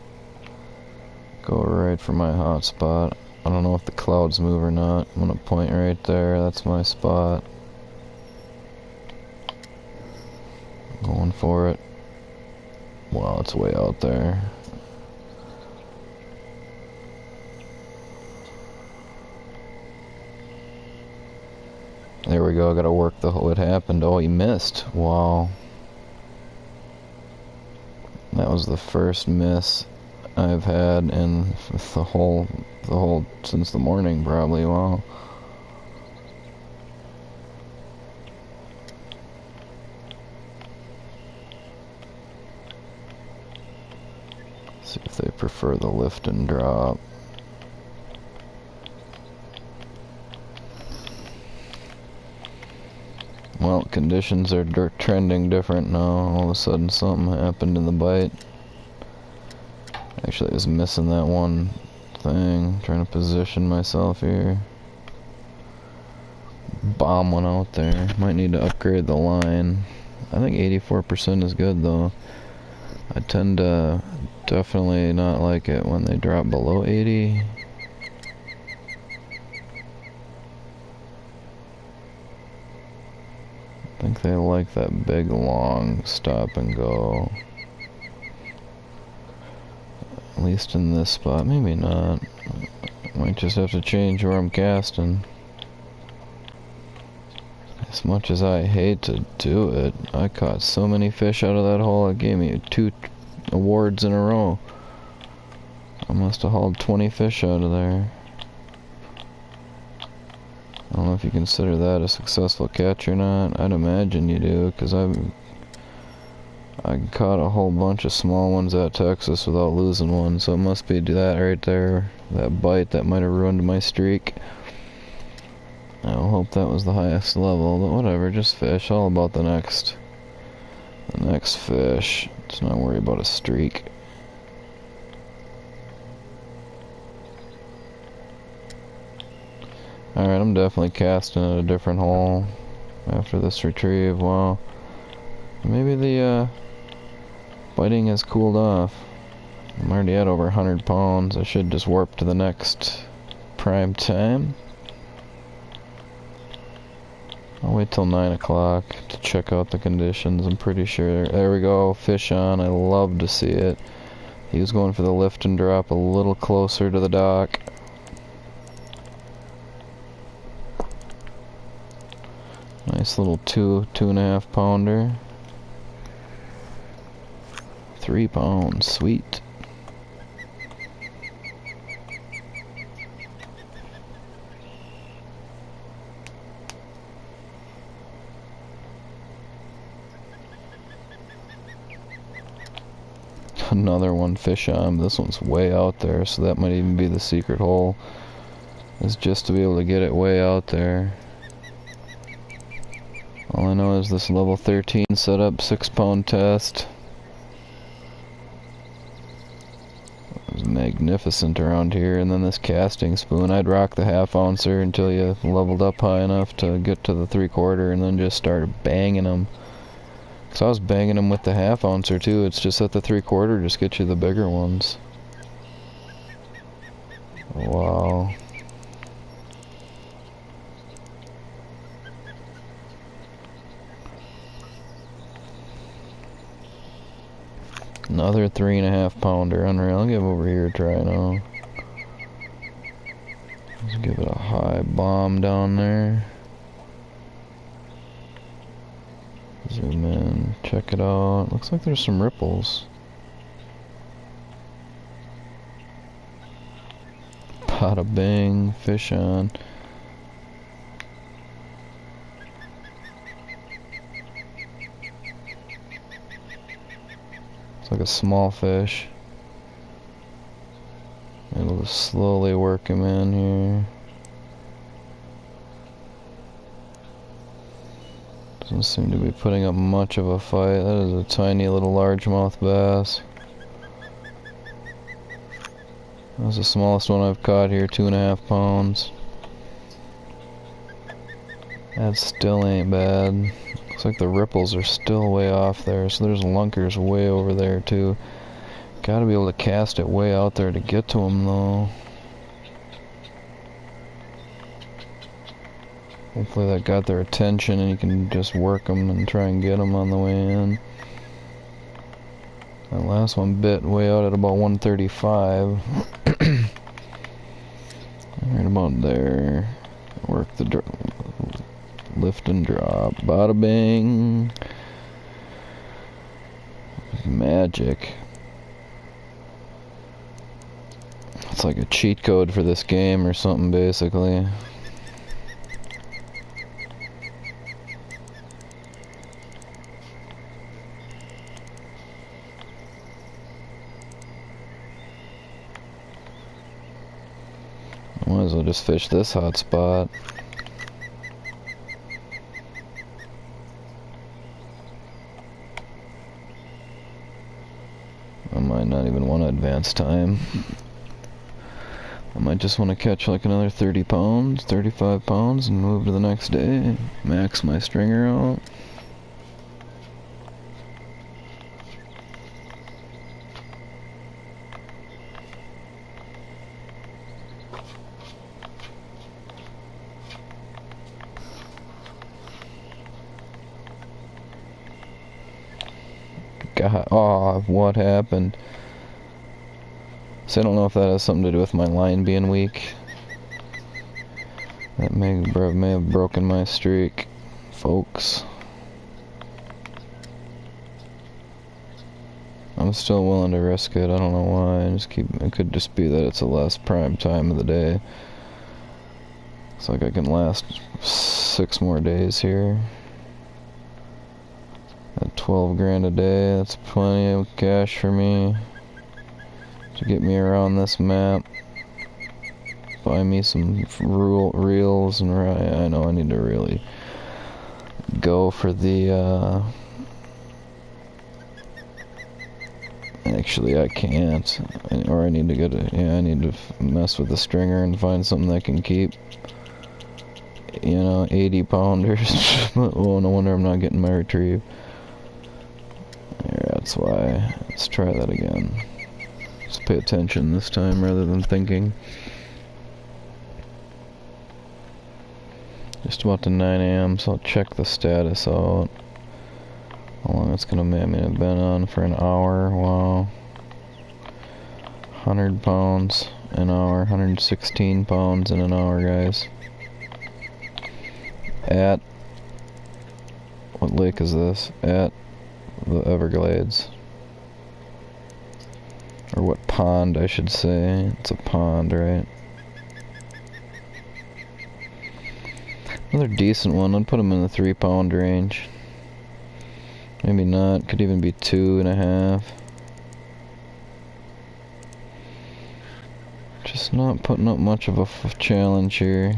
Go right for my hot spot. I don't know if the clouds move or not. I'm gonna point right there, that's my spot. Going for it. Wow, it's way out there. There we go, I gotta work the whole... It happened. Oh, he missed. Wow. That was the first miss I've had in the whole since the morning, probably. Wow. See if they prefer the lift and drop. Well, conditions are trending different now. All of a sudden something happened in the bite. Actually, I was missing that one thing. Trying to position myself here. Bomb went out there. Might need to upgrade the line. I think 84% is good though. I tend to definitely not like it when they drop below 80. I think they like that big long stop and go. At least in this spot, maybe not. Might just have to change where I'm casting. As much as I hate to do it, I caught so many fish out of that hole, it gave me 2 awards in a row. I must have hauled 20 fish out of there. I don't know if you consider that a successful catch or not. I'd imagine you do, because I caught a whole bunch of small ones at Texas without losing one, so it must be that right there. That bite that might have ruined my streak. I hope that was the highest level, but whatever, just fish. All about the next fish. Let's not worry about a streak. Alright, I'm definitely casting at a different hole after this retrieve. Wow. Maybe the biting has cooled off. I'm already at over 100 pounds. I should just warp to the next prime time. I'll wait till 9 o'clock to check out the conditions. I'm pretty sure. There we go, fish on. I love to see it. He was going for the lift and drop a little closer to the dock. Nice little 2.5 pounder. 3 pounds, sweet. Another one fish on. This one's way out there, so that might even be the secret hole. Is just to be able to get it way out there. All I know is this level 13 setup, 6-pound test. It was magnificent around here, and then this casting spoon. I'd rock the half-ouncer until you leveled up high enough to get to the 3/4, and then just started banging them. So I was banging them with the half-ouncer too. It's just that the 3/4 just gets you the bigger ones. Wow. Another 3.5 pounder, unreal. I'll give over here a try now. Let's give it a high bomb down there. Zoom in, check it out. Looks like there's some ripples. Bada bing, fish on. It's like a small fish. Able to slowly work him in here. Doesn't seem to be putting up much of a fight. That is a tiny little largemouth bass. That's the smallest one I've caught here, 2.5 pounds. That still ain't bad. Looks like the ripples are still way off there, so there's lunkers way over there too. Gotta be able to cast it way out there to get to them though. Hopefully that got their attention and you can just work them and try and get them on the way in. That last one bit way out at about 135. Right about there. Work the lift and drop. Bada bing. Magic. It's like a cheat code for this game or something basically. Might as well just fish this hot spot. I might not even want to advance time. I might just want to catch like another 30 pounds, 35 pounds and move to the next day. Max my stringer out. God, oh, what happened? So I don't know if that has something to do with my line being weak. That may have broken my streak, folks. I'm still willing to risk it. I don't know why. It could just be that it's a less prime time of the day. Looks like I can last 6 more days here. At 12 grand a day, that's plenty of cash for me to get me around this map. Buy me some reels, and I know I need to really go for the, actually I can't, or I need to get I need to mess with the stringer and find something that can keep, 80 pounders. Oh, no wonder I'm not getting my retrieve. Yeah, that's why. Let's try that again. Just pay attention this time rather than thinking. Just about to 9 AM, so I'll check the status out. How long it's gonna be? I mean, I've been on for an hour. Wow. 100 pounds an hour, 116 pounds in an hour, guys. At, what lake is this? At the Everglades. Or what pond, I should say. It's a pond, right? Another decent one. I'd put him in the 3-pound range. Maybe not. Could even be 2.5. Just not putting up much of a challenge here.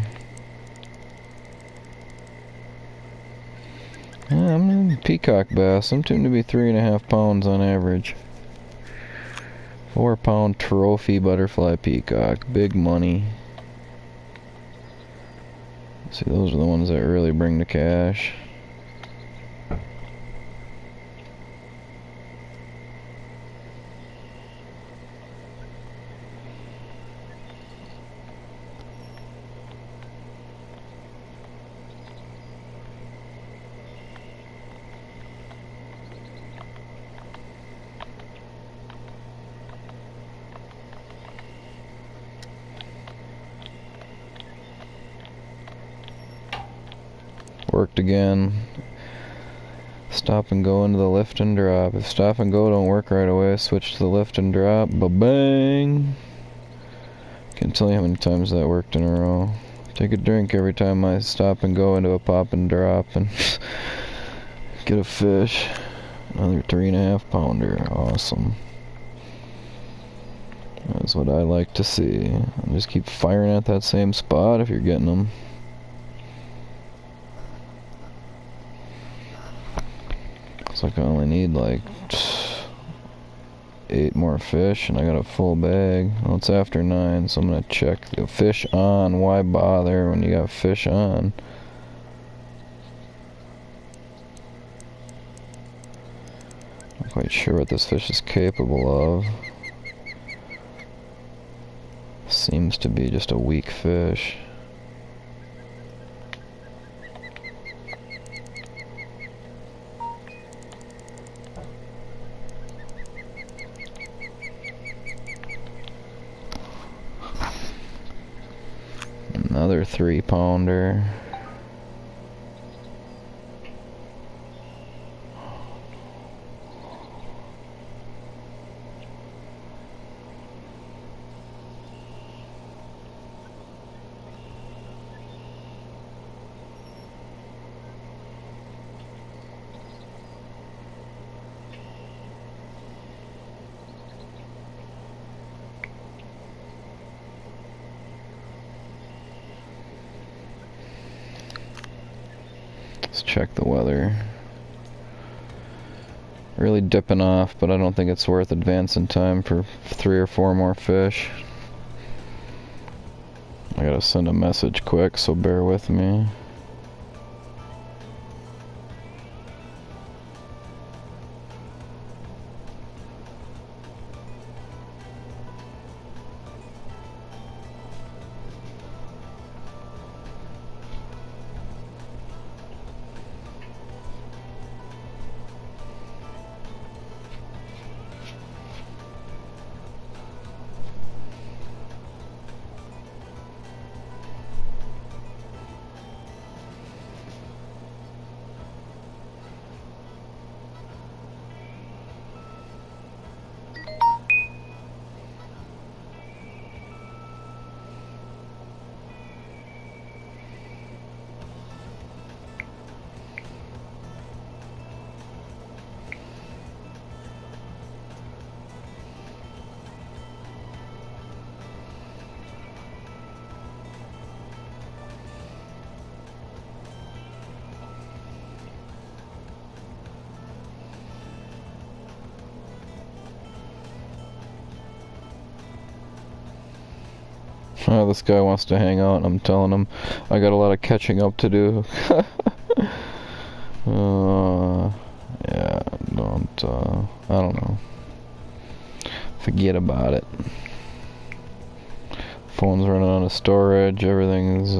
Yeah, I'm in peacock bass. I'm tuned to be 3.5 pounds on average. 4-pound trophy butterfly peacock. Big money. See, those are the ones that really bring the cash. Worked again. Stop and go into the lift and drop. If stop and go don't work right away, switch to the lift and drop. Ba-bang! Can't tell you how many times that worked in a row. Take a drink every time I stop and go into a pop and drop and get a fish. Another 3.5 pounder. Awesome. That's what I like to see. And just keep firing at that same spot if you're getting them. Looks like I only need like 8 more fish and I got a full bag. Well, it's after 9, so I'm gonna check the fish on. Why bother when you got fish on? Not quite sure what this fish is capable of. Seems to be just a weak fish. Another 3-pounder. Let's check the weather. Really dipping off, but I don't think it's worth advancing time for 3 or 4 more fish. I gotta send a message quick, so bear with me. Oh, this guy wants to hang out, and I'm telling him I got a lot of catching up to do. Yeah, I don't know. Forget about it. Phone's running out of storage, everything's,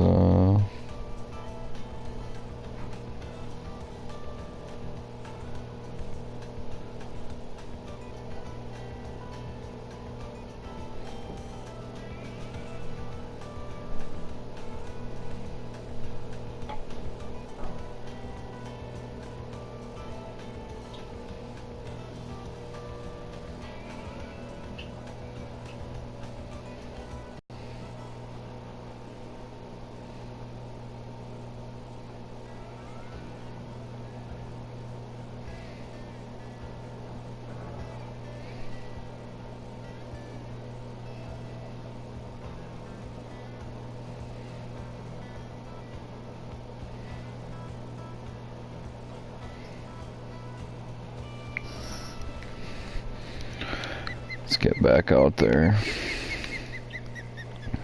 Let's get back out there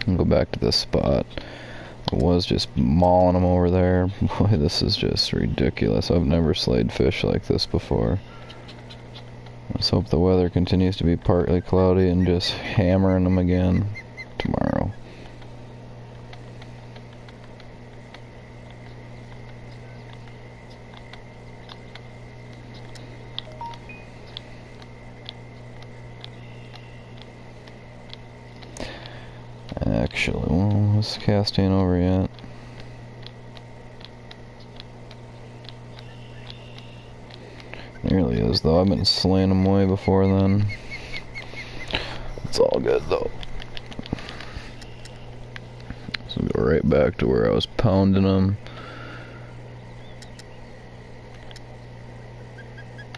and go back to this spot. I was just mauling them over there. Boy, this is just ridiculous. I've never slayed fish like this before. Let's hope the weather continues to be partly cloudy and just hammering them again tomorrow. Actually, well, this cast ain't over yet. Nearly is, though. I've been slaying them way before then. It's all good, though. So go right back to where I was pounding them.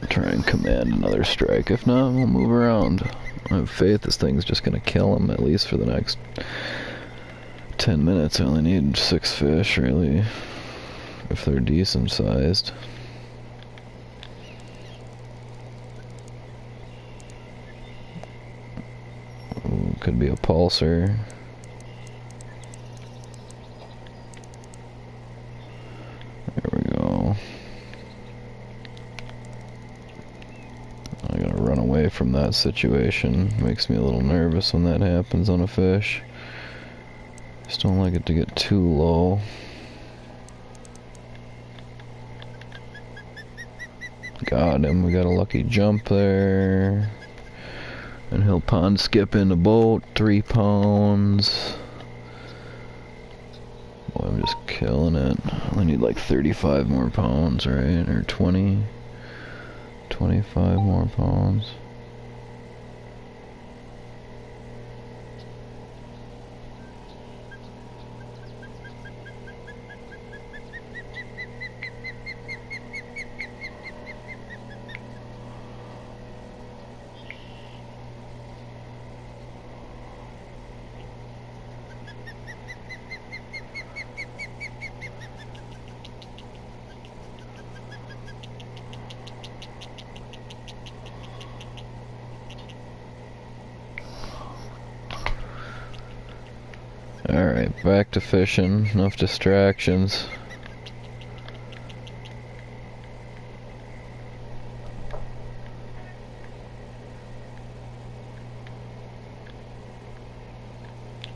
Try and command another strike. If not, we'll move around. I have faith this thing's just gonna kill them, at least for the next 10 minutes. I only need 6 fish, really, if they're decent sized. Ooh, could be a pulser. There we go. I gotta run away from that situation. Makes me a little nervous when that happens on a fish. Just don't like it to get too low. Got him. We got a lucky jump there. And he'll pond skip in the boat. 3 pounds. Boy, I'm just killing it. I need like 35 more pounds, right? Or 20. 25 more pounds. Alright, back to fishing. Enough distractions.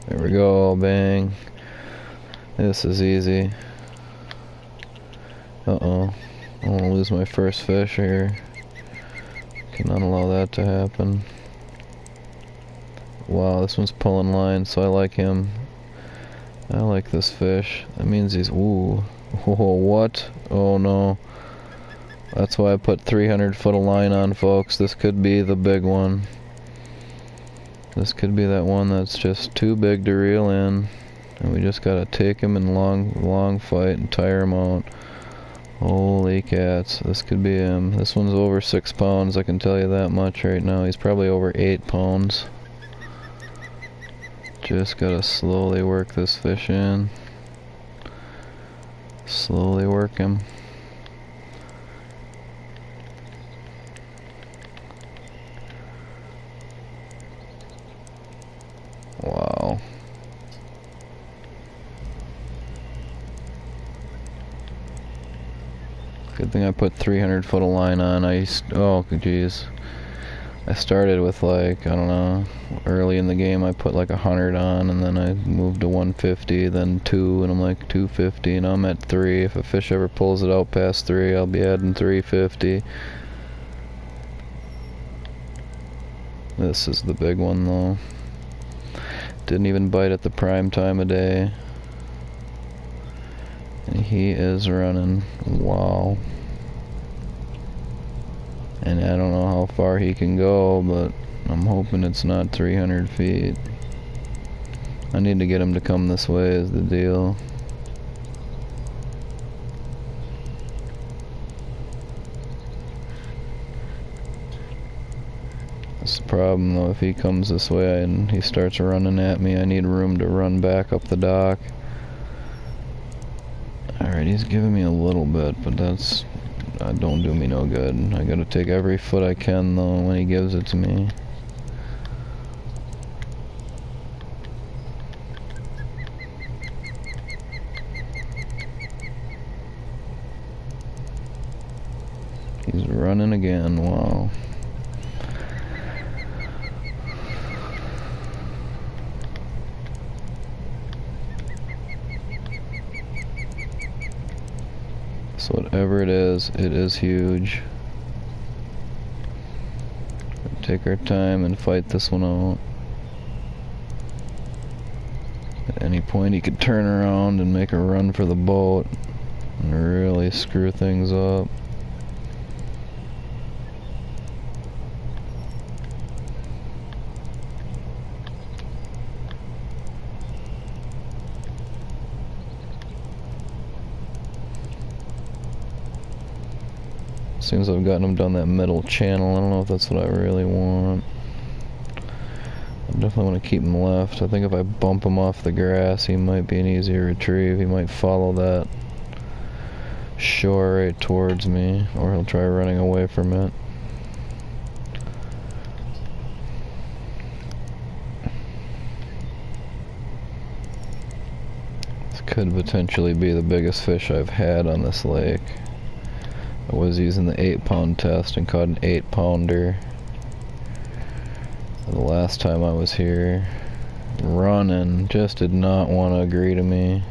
There we go, bang. This is easy. Uh-oh. I don't want to lose my first fish here. Cannot allow that to happen. Wow, this one's pulling line, so I like him. I like this fish. That means he's... Ooh. Oh, what? Oh, no. That's why I put 300 foot of line on, folks. This could be the big one. This could be that one that's just too big to reel in. And we just gotta take him in long fight and tire him out. Holy cats. This could be him. This one's over 6 pounds, I can tell you that much right now. He's probably over 8 pounds. Just gotta slowly work this fish in. Slowly work him. Wow. Good thing I put 300 foot of line on. Oh geez. I started with like, I don't know, early in the game I put like 100 on, and then I moved to 150, then 2, and I'm like 250, and I'm at 3. If a fish ever pulls it out past 3, I'll be adding 350. This is the big one though. Didn't even bite at the prime time of day. And he is running. Wow. And I don't know how far he can go, but I'm hoping it's not 300 feet. I need to get him to come this way is the deal. That's the problem though, if he comes this way and he starts running at me, I need room to run back up the dock. Alright, he's giving me a little bit, but that's... don't do me no good. I gotta take every foot I can though when he gives it to me. running again. Wow. So whatever it is huge. Take our time and fight this one out. At any point he could turn around and make a run for the boat and really screw things up. Seems I've gotten him down that middle channel. I don't know if that's what I really want. I definitely want to keep him left. I think if I bump him off the grass, he might be an easier retrieve. He might follow that shore right towards me, or he'll try running away from it. This could potentially be the biggest fish I've had on this lake. I was using the 8-pound test and caught an 8-pounder the last time I was here. Running, just did not want to agree to me.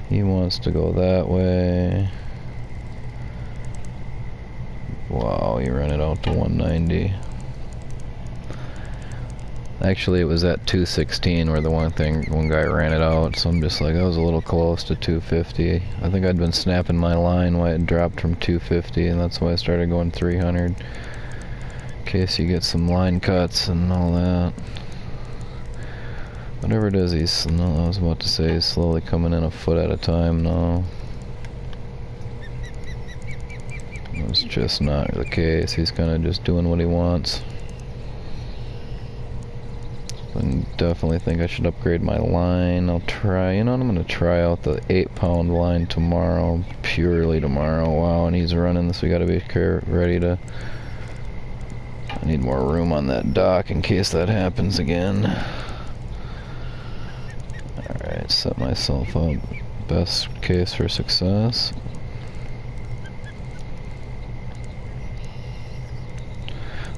He wants to go that way. Wow, he ran it out to 190. Actually, it was at 216 where the one guy ran it out, so I'm just like, I was a little close to 250. I think I'd been snapping my line when it dropped from 250, and that's why I started going 300. In case you get some line cuts and all that. Whatever it is, I was about to say, he's slowly coming in a foot at a time now. It's just not the case. He's kind of just doing what he wants. I definitely think I should upgrade my line. I'll try, you know what, I'm going to try out the 8-pound line tomorrow, purely tomorrow. Wow, and he's running this, we got to be ready to... I need more room on that dock in case that happens again. Alright, set myself up. Best case for success.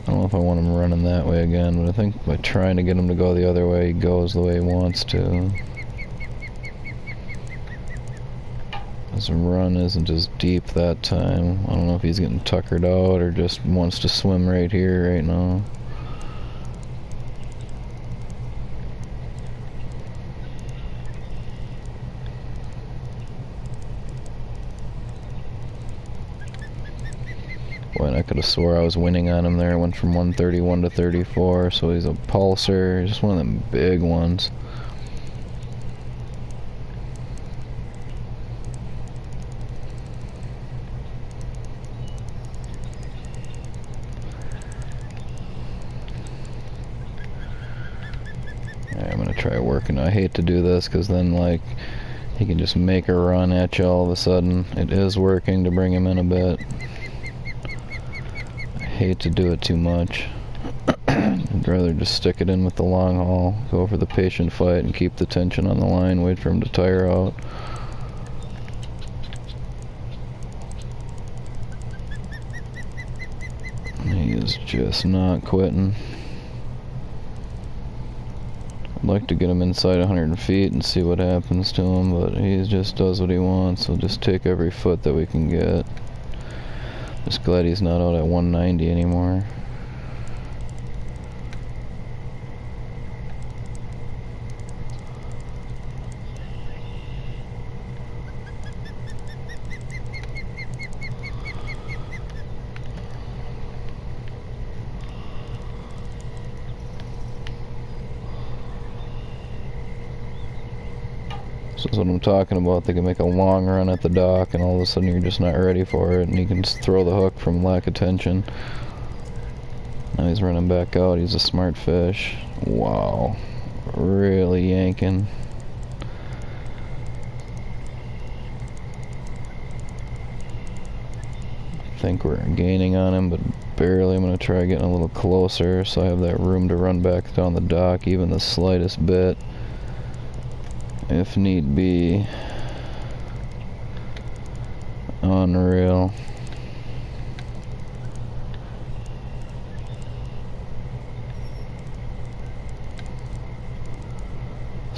I don't know if I want him running that way again, but I think by trying to get him to go the other way, he goes the way he wants to. His run isn't as deep that time. I don't know if he's getting tuckered out or just wants to swim right here right now. Boy, and I could have swore I was winning on him there. I went from 131 to 34, so he's a pulser. He's just one of them big ones. Alright, I'm gonna try working. I hate to do this because then, like, he can just make a run at you all of a sudden. It is working to bring him in a bit. Hate to do it too much. I'd rather just stick it in with the long haul, go for the patient fight and keep the tension on the line, wait for him to tire out. He is just not quitting. I'd like to get him inside 100 feet and see what happens to him, but he just does what he wants. He'll just take every foot that we can get. Just glad he's not out at 190 anymore. So that's what I'm talking about. They can make a long run at the dock and all of a sudden you're just not ready for it and you can just throw the hook from lack of tension. Now he's running back out. He's a smart fish. Wow. Really yanking. I think we're gaining on him, but barely. I'm going to try getting a little closer so I have that room to run back down the dock even the slightest bit, if need be. Unreal.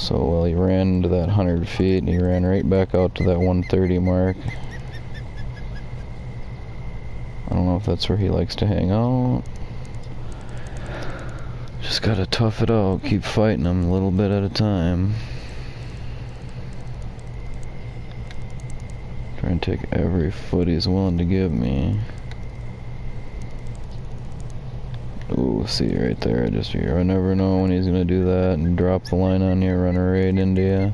So, well, he ran into that 100 feet and he ran right back out to that 130 mark. I don't know if that's where he likes to hang out. Just gotta tough it out, keep fighting him a little bit at a time. Try and take every foot he's willing to give me. Ooh, see right there, I never know when he's gonna do that and drop the line on you, run right into you.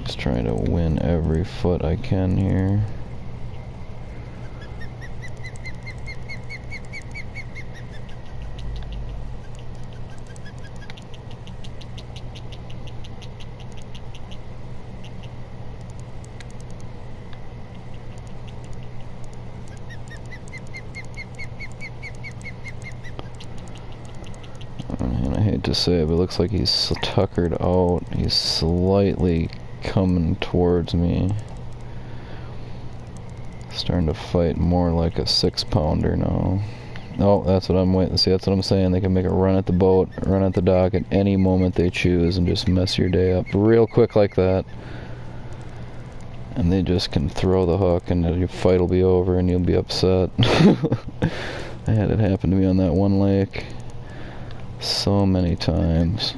Just trying to win every foot I can here. And I hate to say it, but it looks like he's tuckered out. He's slightly coming towards me. Starting to fight more like a 6-pounder now. Oh, that's what I'm waiting. See, that's what I'm saying. They can make a run at the boat, run at the dock at any moment they choose and just mess your day up real quick like that. And they just can throw the hook and your fight will be over and you'll be upset. I had it happen to me on that one lake so many times.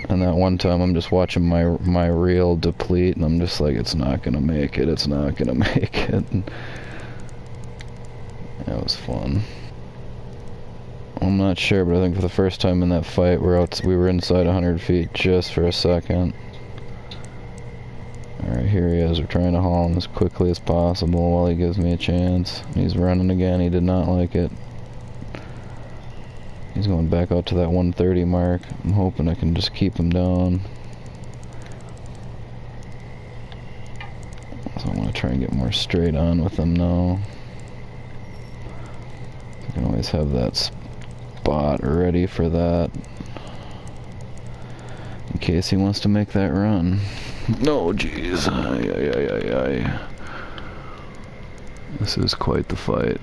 And that one time I'm just watching my reel deplete and I'm just like, it's not gonna make it, it's not gonna make it. And that was fun. I'm not sure, but I think for the first time in that fight we were inside 100 feet just for a second. Alright, here he is. We're trying to haul him as quickly as possible while he gives me a chance. He's running again. He did not like it. He's going back out to that 130 mark. I'm hoping I can just keep him down. So I want to try and get more straight on with him now. I can always have that spot ready for that. In case he wants to make that run. No, jeez. Ay. This is quite the fight.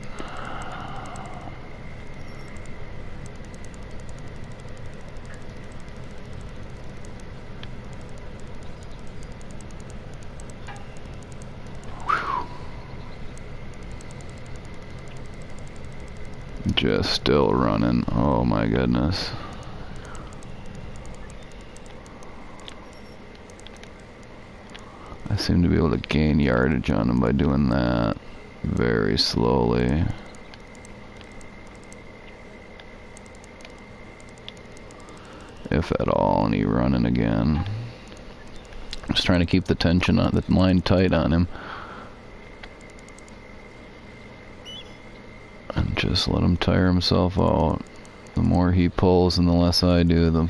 Just still running. Oh my goodness. I seem to be able to gain yardage on him by doing that very slowly. If at all, and he's running again. Just trying to keep the tension on the line tight on him. And just let him tire himself out. The more he pulls and the less I do, the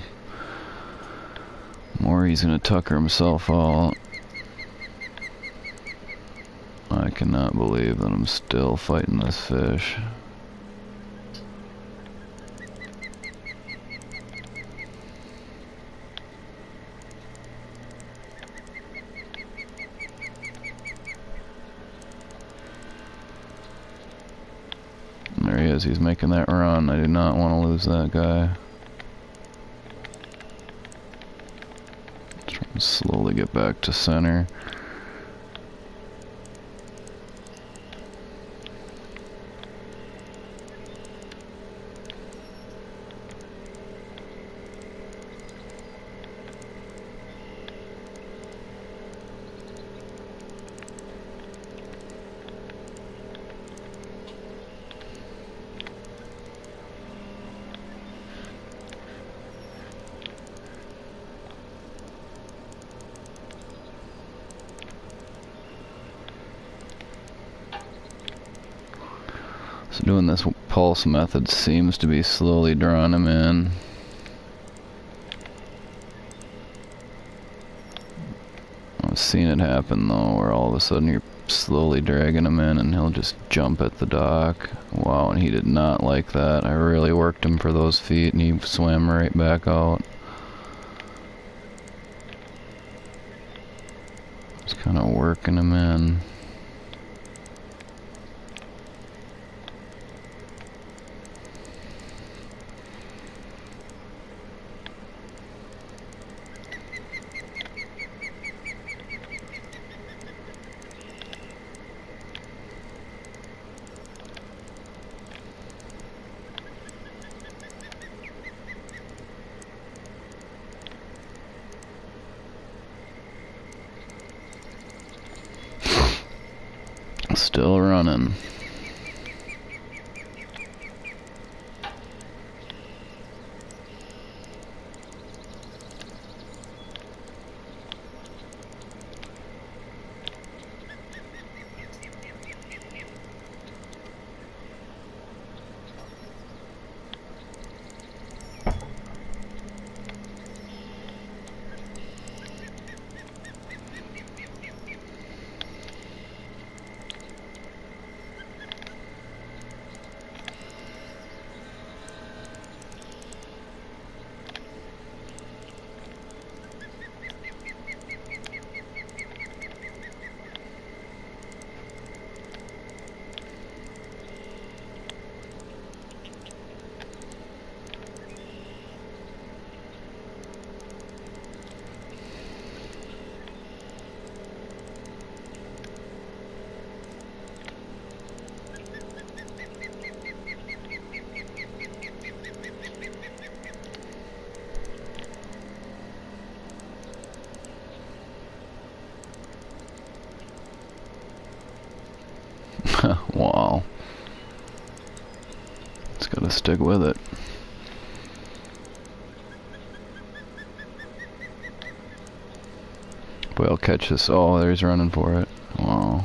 more he's gonna tucker himself out. I cannot believe that I'm still fighting this fish. There he is, he's making that run. I do not want to lose that guy. Trying to slowly get back to center. So doing this pulse method seems to be slowly drawing him in. I've seen it happen though, where all of a sudden you're slowly dragging him in and he'll just jump at the dock. Wow, and he did not like that. I really worked him for those feet and he swam right back out. Just kind of working him in. Still running. Wow. Just gotta stick with it. Boy, I'll catch this. Oh, there's running for it. Wow.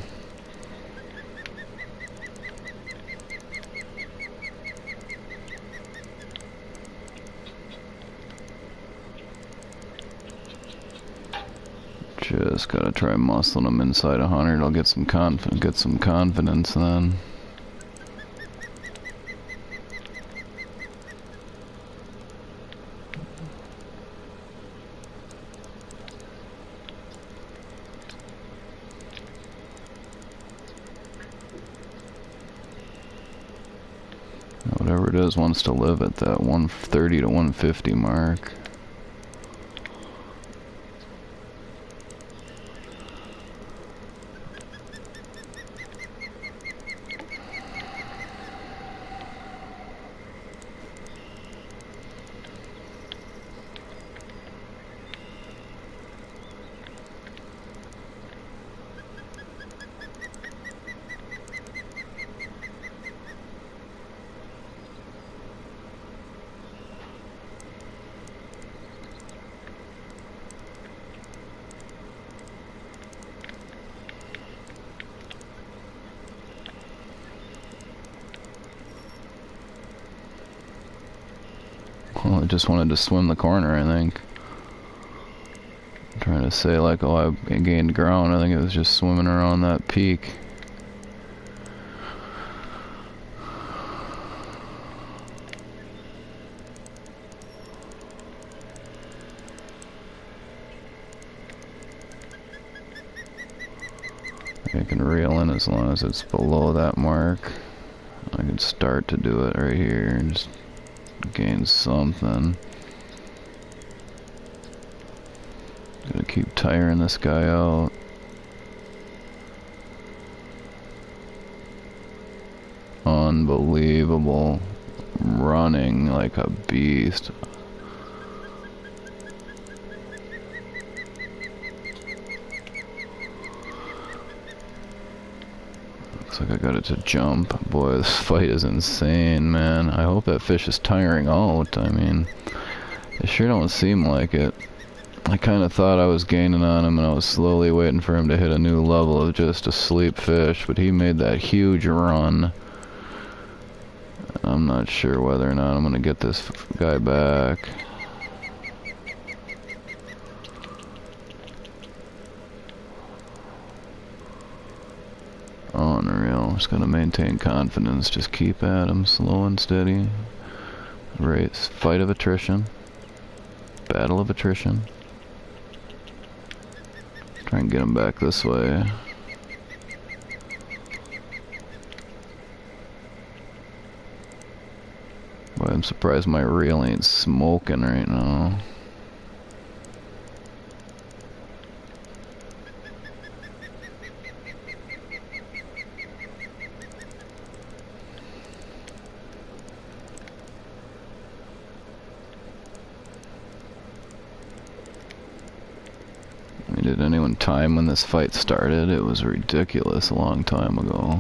Just gotta try muscling him inside 100. I'll get some confidence then. Whatever it is wants to live at that 130 to 150 mark. Well, I just wanted to swim the corner, I think. I'm trying to say like, oh, I gained ground. I think it was just swimming around that peak. I can reel in as long as it's below that mark. I can start to do it right here and just gain something. Gotta keep tiring this guy out. Unbelievable. Running like a beast. Looks like I got it to jump. Boy, this fight is insane, man. I hope that fish is tiring out. I mean, it sure don't seem like it. I kind of thought I was gaining on him and I was slowly waiting for him to hit a new level of just a sleep fish, but he made that huge run. I'm not sure whether or not I'm gonna get this guy back. Unreal. Just gotta maintain confidence. Just keep at him, slow and steady. Race. Fight of attrition. Battle of attrition. Try and get him back this way. Boy, I'm surprised my reel ain't smoking right now. Did anyone time when this fight started? It was ridiculous a long time ago.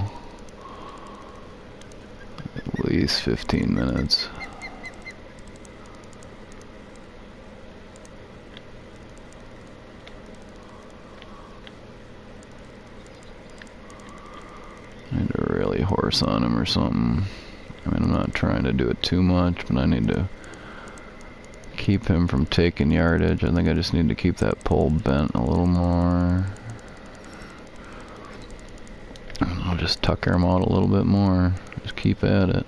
At least 15 minutes. I need to really horse on him or something. I mean, I'm not trying to do it too much, but I need to keep him from taking yardage. I think I just need to keep that pole bent a little more. And I'll just tucker him out a little bit more. Just keep at it.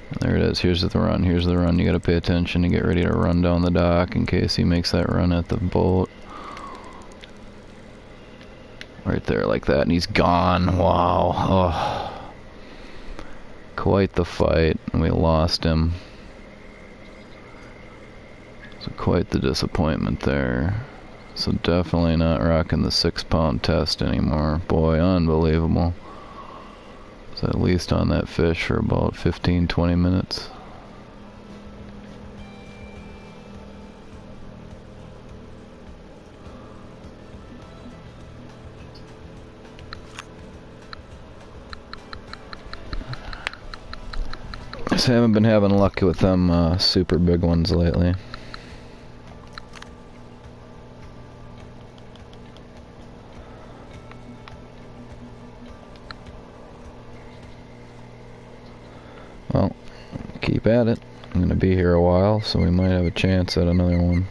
And there it is. Here's the run. Here's the run. You gotta pay attention and get ready to run down the dock in case he makes that run at the boat. Right there like that, and he's gone. Wow. Oh. Quite the fight, and we lost him. So quite the disappointment there. So definitely not rocking the 6-pound test anymore. Boy, unbelievable. So at least on that fish for about 15-20 minutes. Just haven't been having luck with them super big ones lately. Well, keep at it. I'm gonna be here a while, so we might have a chance at another one.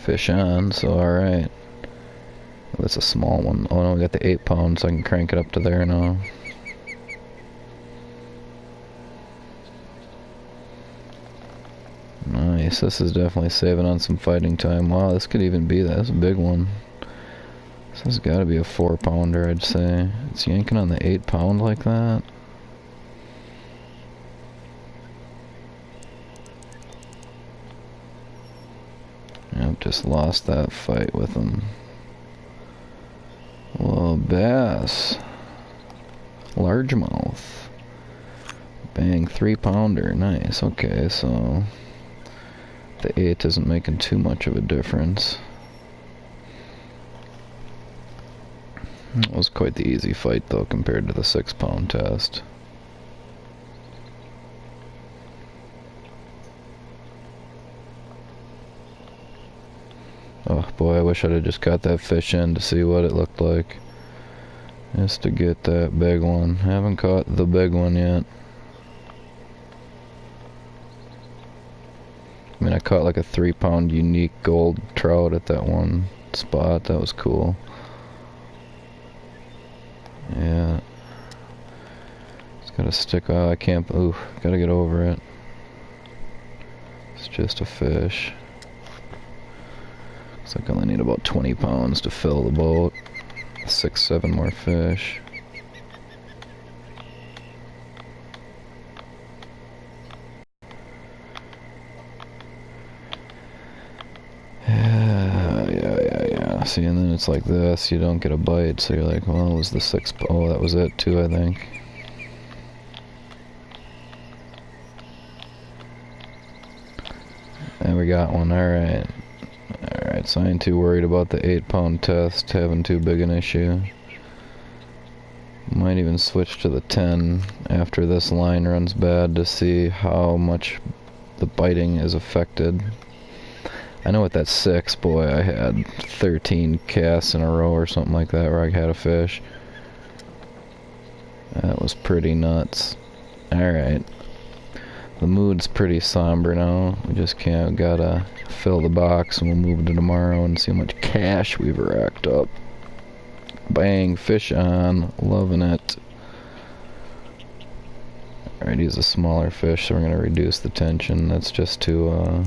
Fish on, so alright. That's a small one. Oh no, we got the 8-pound, so I can crank it up to there now. Nice, this is definitely saving on some fighting time. Wow, this could even be that. That's a big one. This has got to be a 4-pounder, I'd say. It's yanking on the 8-pound like that. Yep, just lost that fight with him. Well, bass. Largemouth. Bang, 3-pounder. Nice, okay, so the 8 isn't making too much of a difference. It was quite the easy fight though compared to the 6-pound test. Oh boy, I wish I'd have just got that fish in to see what it looked like. Just to get that big one. Haven't caught the big one yet. I mean, I caught like a 3-pound unique gold trout at that one spot. That was cool. Yeah. It's gotta stick. Oh, I can't. Ooh, gotta get over it. It's just a fish. Looks like I only need about 20 pounds to fill the boat. 6-7 more fish. Yeah. See, and then it's like this. You don't get a bite, so you're like, well, it was the 6. Oh, that was it too, I think. And we got one. Alright. Alright, so I ain't too worried about the 8-pound test having too big an issue. Might even switch to the 10 after this line runs bad to see how much the biting is affected. I know with that 6, boy, I had 13 casts in a row or something like that where I had a fish. That was pretty nuts. Alright. The mood's pretty somber now. We just gotta fill the box and we'll move to tomorrow and see how much cash we've racked up. Bang, fish on, loving it. Alright, he's a smaller fish, so we're gonna reduce the tension. That's just to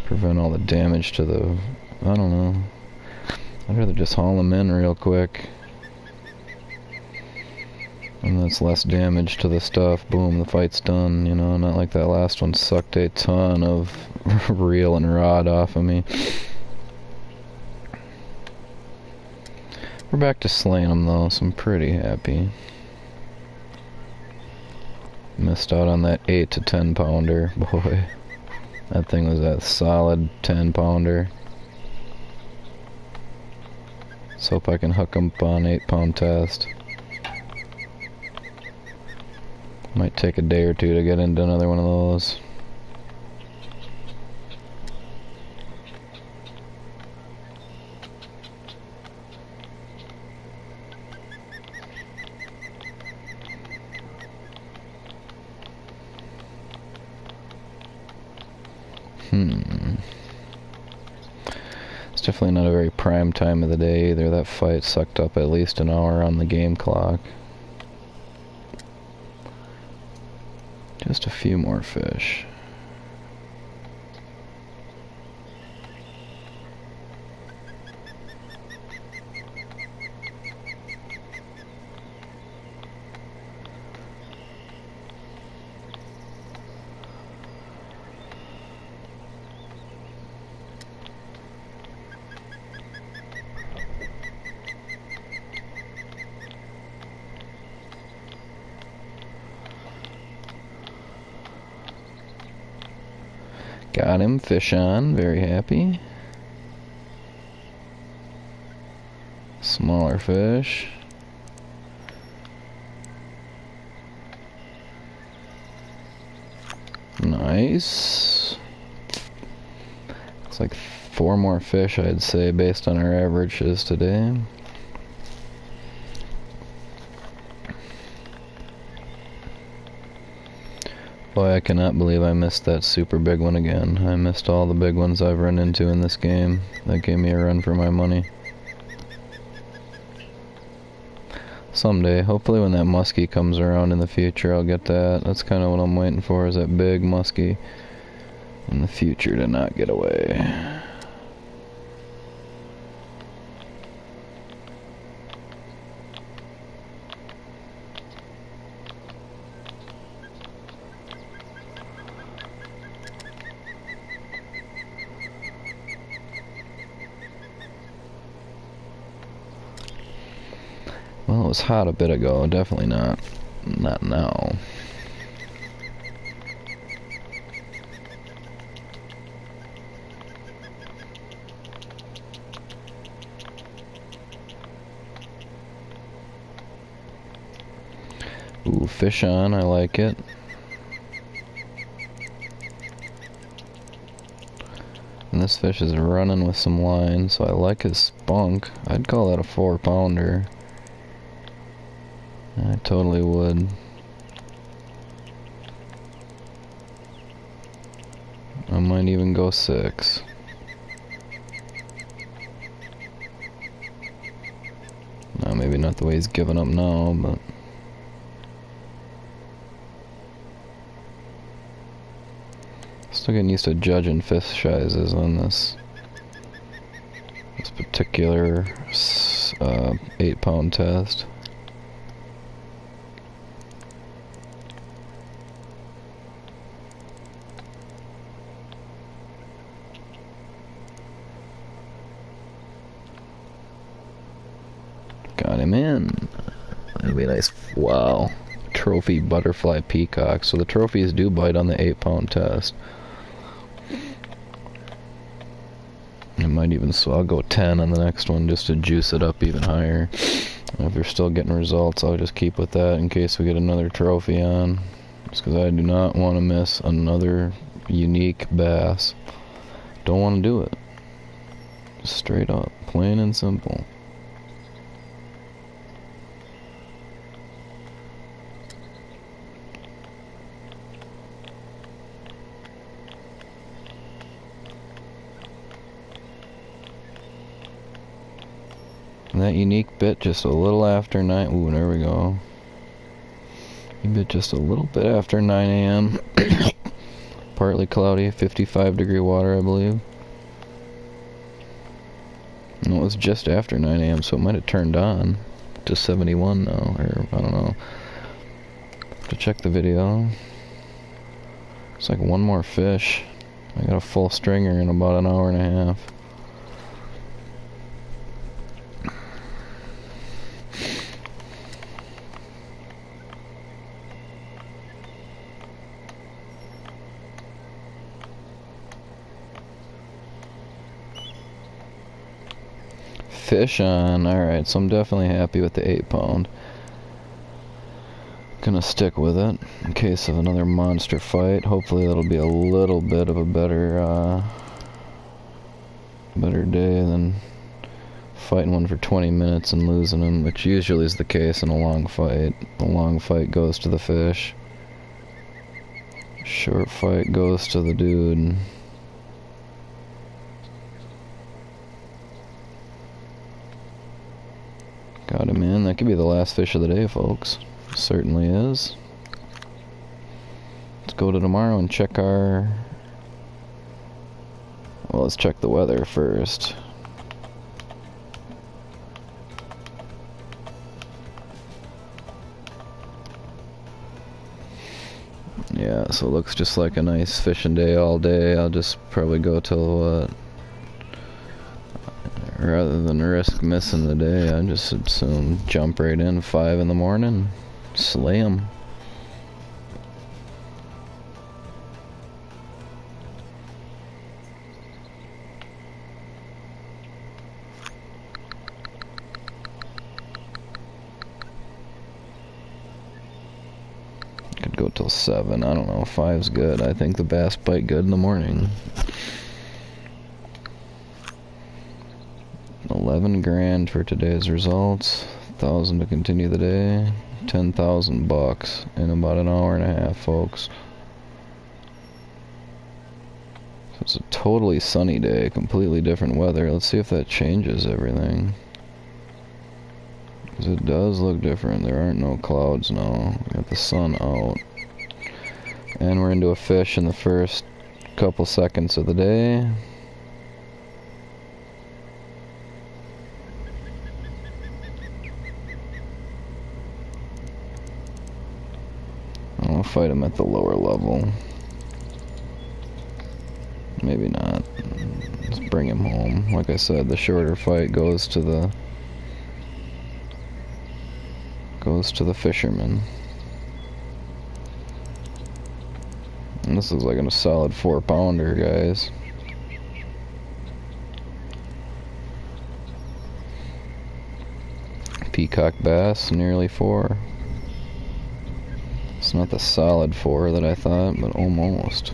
prevent all the damage to the, I don't know. I'd rather just haul him in real quick. And that's less damage to the stuff. Boom, the fight's done, you know, not like that last one sucked a ton of reel and rod off of me. We're back to slaying them though, so I'm pretty happy. Missed out on that 8 to 10 pounder. Boy, that thing was a solid 10 pounder. Let's hope I can hook him up on 8-pound test. Might take a day or two to get into another one of those. It's definitely not a very prime time of the day either. That fight sucked up at least an hour on the game clock. Just a few more fish. Got him, fish on, very happy. Smaller fish. Nice. Looks like 4 more fish, I'd say, based on our averages today. Boy, I cannot believe I missed that super big one again. I missed all the big ones I've run into in this game. That gave me a run for my money. Someday, hopefully when that muskie comes around in the future, I'll get that. That's kind of what I'm waiting for, is that big muskie in the future to not get away. Well, it was hot a bit ago, definitely not now. Ooh, fish on, I like it. And this fish is running with some line, so I like his spunk. I'd call that a 4-pounder. I totally would. I might even go 6. No, maybe not the way he's giving up now, but... Still getting used to judging fish sizes on this particular 8-pound test. Got him in. That'll be nice. Wow. Trophy butterfly peacock. So the trophies do bite on the 8-pound test. I might even, so I'll go 10 on the next one just to juice it up even higher. If they're still getting results, I'll just keep with that in case we get another trophy on. Just because I do not want to miss another unique bass. Don't want to do it. Just straight up. Plain and simple. And that unique bit just a little after 9. Ooh, there we go. He bit just a little bit after 9 a.m. Partly cloudy, 55-degree water, I believe. And it was just after 9 a.m., so it might have turned on to 71 now, or I don't know. Have to check the video. It's like one more fish. I got a full stringer in about an hour and a half. Fish on. Alright, so I'm definitely happy with the 8-pound. Gonna stick with it in case of another monster fight. Hopefully that'll be a little bit of a better day than fighting one for 20 minutes and losing him, which usually is the case in a long fight. The long fight goes to the fish. Short fight goes to the dude. Got him in. That could be the last fish of the day, folks. Certainly is. Let's go to tomorrow and check our... Well, let's check the weather first. Yeah, so it looks just like a nice fishing day all day. I'll just probably go till what? Rather than risk missing the day, I just assume jump right in 5 in the morning, slay 'em. Could go till 7, I don't know, 5's good. I think the bass bite good in the morning. 11 grand for today's results, 1,000 to continue the day, 10,000 bucks in about an hour and a half, folks. So it's a totally sunny day, completely different weather. Let's see if that changes everything. Because it does look different. There aren't no clouds now. We got the sun out. And we're into a fish in the first couple seconds of the day. I'll fight him at the lower level. Maybe not. Let's bring him home. Like I said, the shorter fight goes to the fisherman. And this looks like a solid 4-pounder, guys. Peacock bass, nearly 4. It's not the solid 4 that I thought, but almost.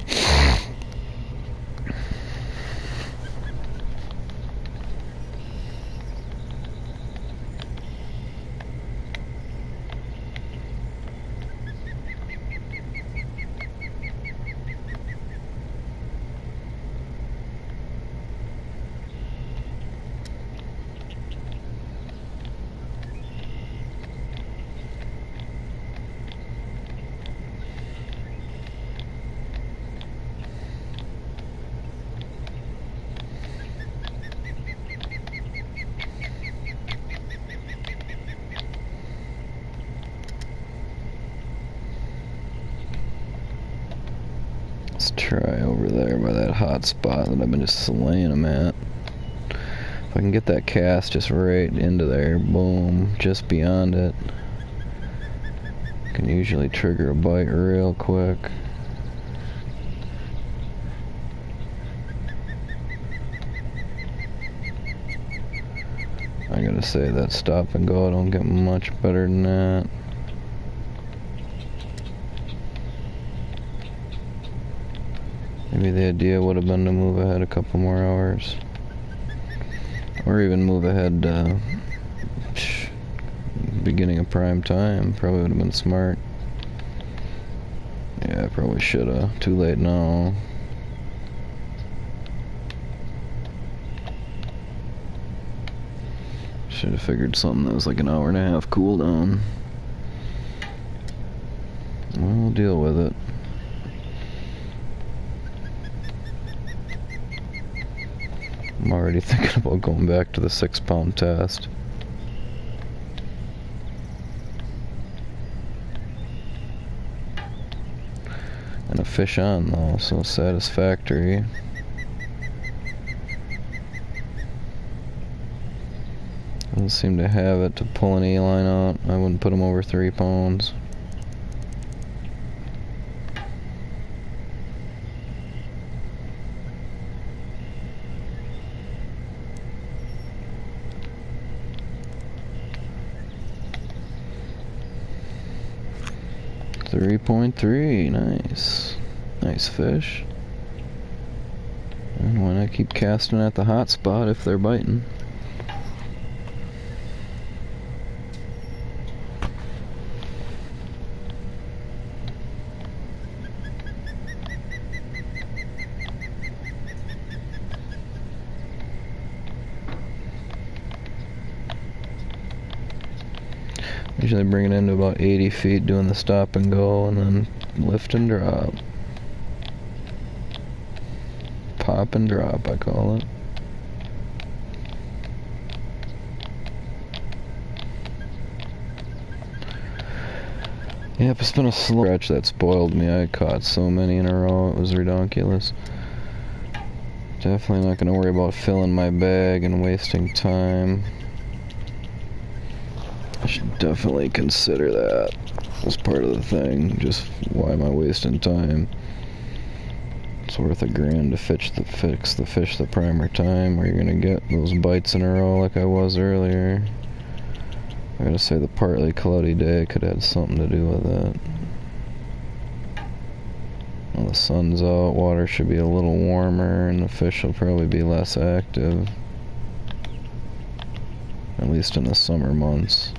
Let's try over there by that hot spot that I've been just slaying them at. If I can get that cast just right into there, boom, just beyond it, can usually trigger a bite real quick. I gotta say that stop and go, I don't get much better than that. Maybe the idea would have been to move ahead a couple more hours. Or even move ahead beginning of prime time. Probably would have been smart. Yeah, I probably should have. Too late now. Should have figured something that was like an hour and a half cooldown. We'll deal with it. I'm already thinking about going back to the 6-pound test. And a fish on though, so satisfactory. Doesn't seem to have it to pull an E-line out. I wouldn't put him over 3 pounds. 3.3, nice. Nice fish. And why not keep casting at the hot spot if they're biting? Usually bring it into about 80 feet doing the stop and go and then lift and drop. Pop and drop, I call it. Yep, it's been a slow stretch that spoiled me. I caught so many in a row, it was ridiculous. Definitely not going to worry about filling my bag and wasting time. I should definitely consider that as part of the thing. Just why am I wasting time? It's worth $1,000 to fix the fish the primer time, where you're gonna get those bites in a row like I was earlier. I gotta say the partly cloudy day could have something to do with it. Well, the sun's out, water should be a little warmer, and the fish will probably be less active. At least in the summer months.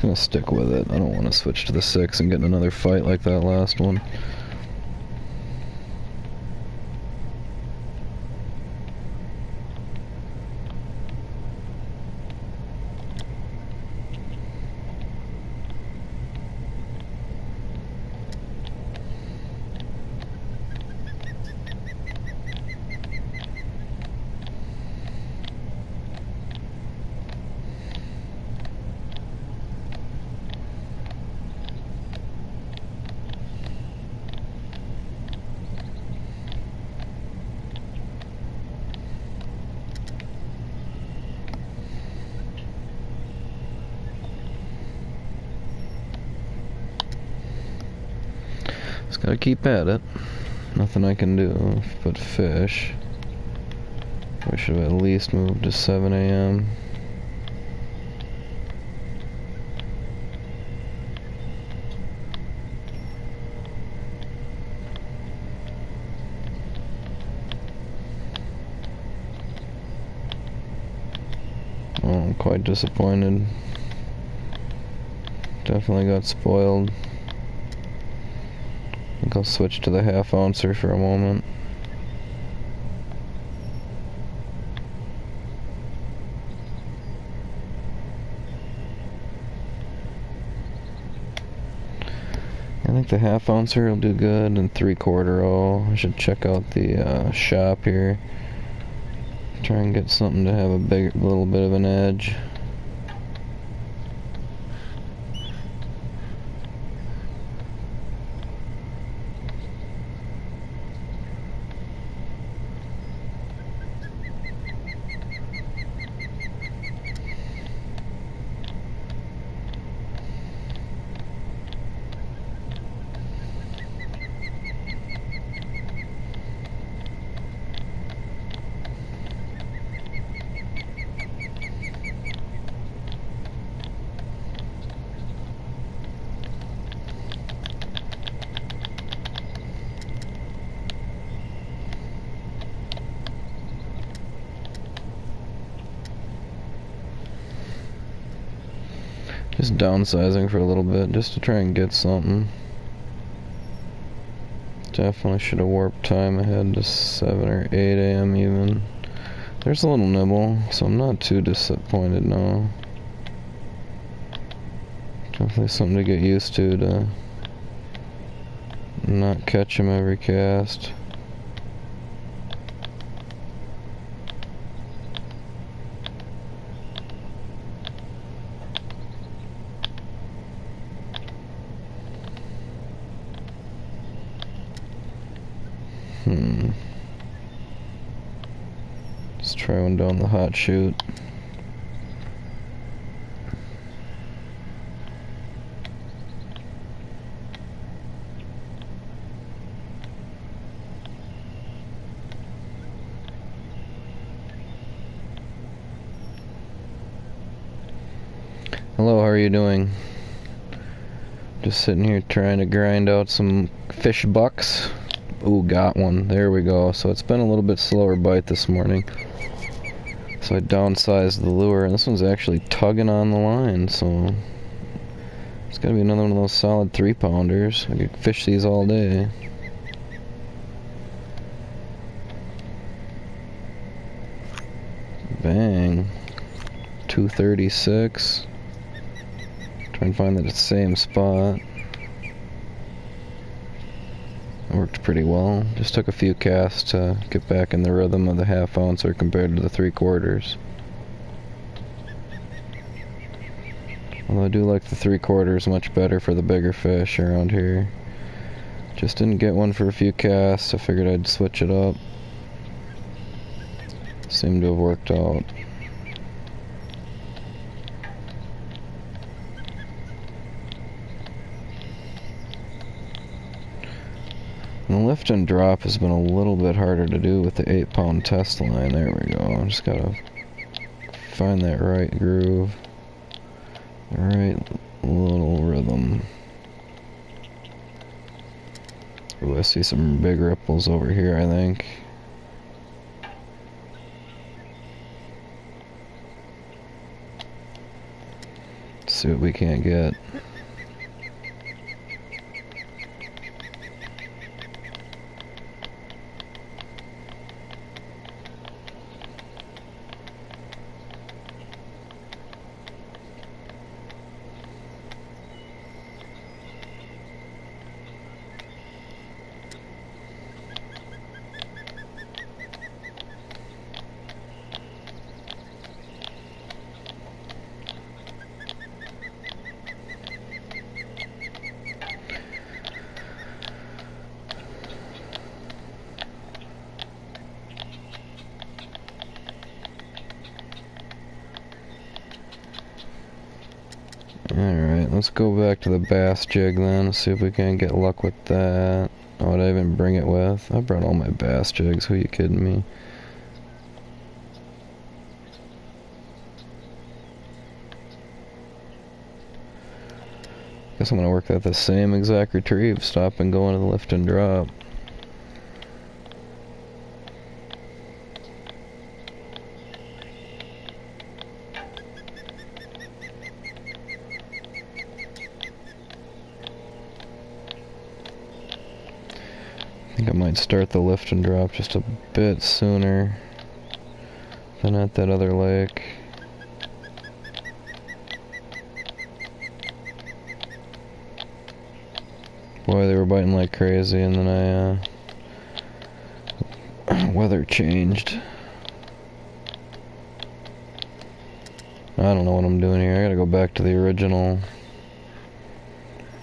Gonna stick with it. I don't want to switch to the 6 and get in another fight like that last one. Just gotta keep at it. Nothing I can do but fish. We should have at least moved to 7 a.m. Oh, I'm quite disappointed. Definitely got spoiled. I think I'll switch to the 1/2 ouncer for a moment. I think the 1/2 ouncer will do good, and 3/4 roll. I should check out the shop here. Try and get something to have a little bit of an edge. Just downsizing for a little bit, just to try and get something. Definitely should have warped time ahead to 7 or 8 a.m. even. There's a little nibble, so I'm not too disappointed now. Definitely something to get used to not catch him every cast. Let's try one down the hot chute. Hello, how are you doing? Just sitting here trying to grind out some fish bucks. Ooh, got one. There we go. So it's been a little bit slower bite this morning. So I downsized the lure, and this one's actually tugging on the line, so it's gotta be another one of those solid 3-pounders. I could fish these all day. Bang. 236. Try and find that same spot. It worked pretty well. Just took a few casts to get back in the rhythm of the 1/2 ouncer compared to the 3/4. Although I do like the 3/4 much better for the bigger fish around here. Just didn't get one for a few casts. I figured I'd switch it up. Seemed to have worked out. The lift and drop has been a little bit harder to do with the 8-pound test line. There we go. Just gotta find that right groove, the right little rhythm. Ooh, I see some big ripples over here, I think. Let's see what we can't get. Alright, let's go back to the bass jig then, see if we can get luck with that. Oh, did I even bring it with? I brought all my bass jigs, who are you kidding me? Guess I'm gonna work that the same exact retrieve, stop and go into the lift and drop. I think I might start the lift and drop just a bit sooner than at that other lake. Boy, they were biting like crazy, and then weather changed. I don't know what I'm doing here. I gotta go back to the original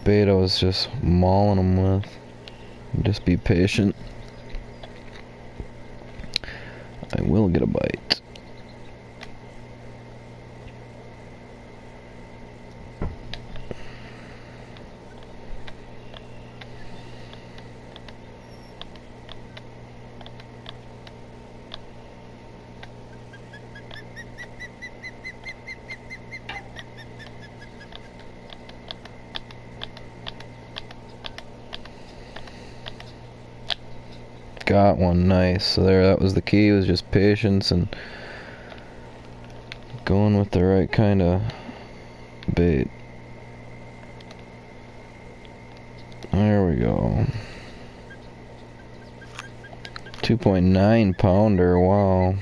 bait I was just mauling them with. Just be patient. I will get a bite. Got one, nice. So there, that was the key, was just patience and going with the right kind of bait. There we go. 2.9 pounder, wow.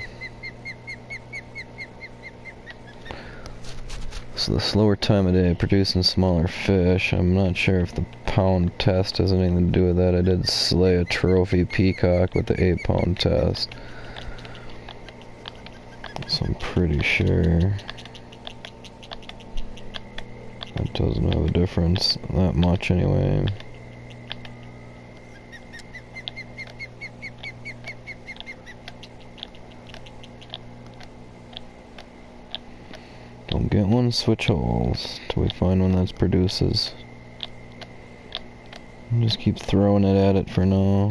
So the slower time of day producing smaller fish. I'm not sure if the pound test has anything to do with that. I did slay a trophy peacock with the 8-pound test, so I'm pretty sure that doesn't have a difference that much anyway. Don't get one, switch holes till we find one that produces. Just keep throwing it at it for now.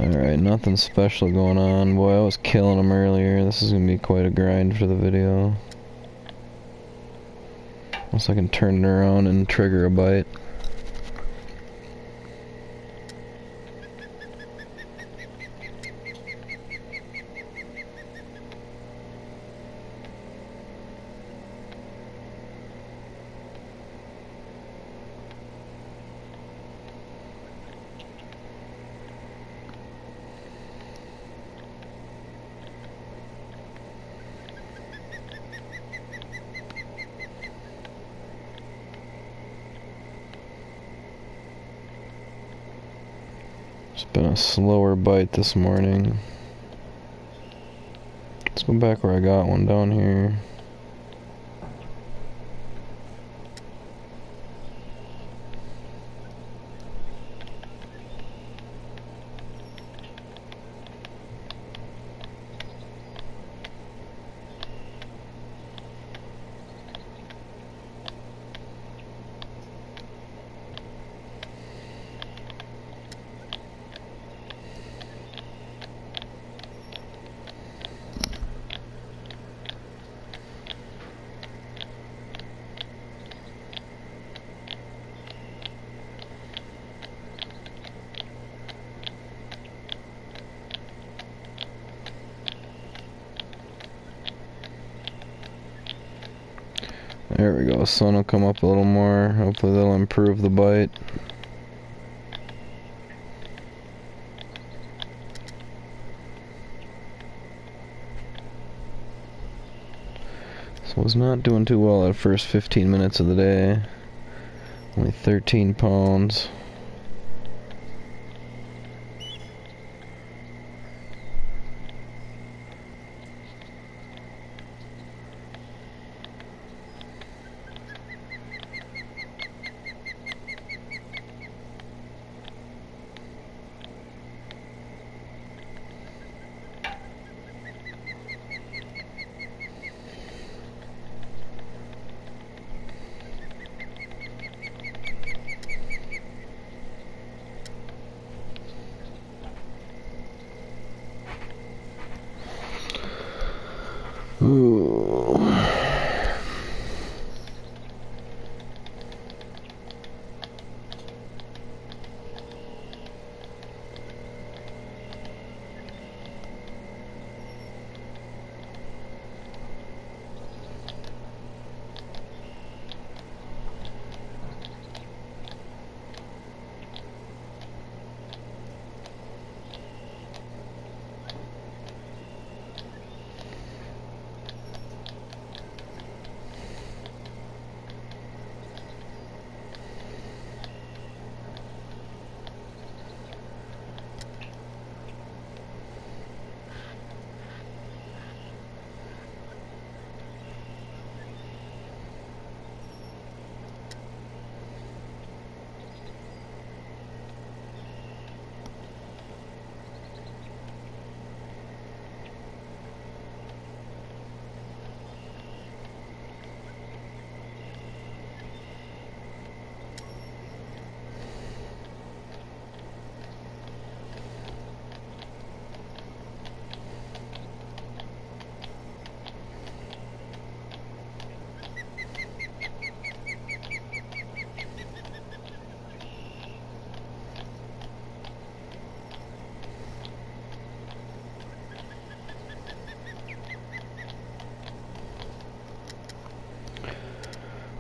Alright, nothing special going on. Boy, I was killing them earlier. This is gonna be quite a grind for the video. Unless I can turn it around and trigger a bite. It's been a slower bite this morning. Let's go back where I got one down here. There we go, sun will come up a little more. Hopefully that'll improve the bite. So I was not doing too well at first 15 minutes of the day. Only 13 pounds. Ooh.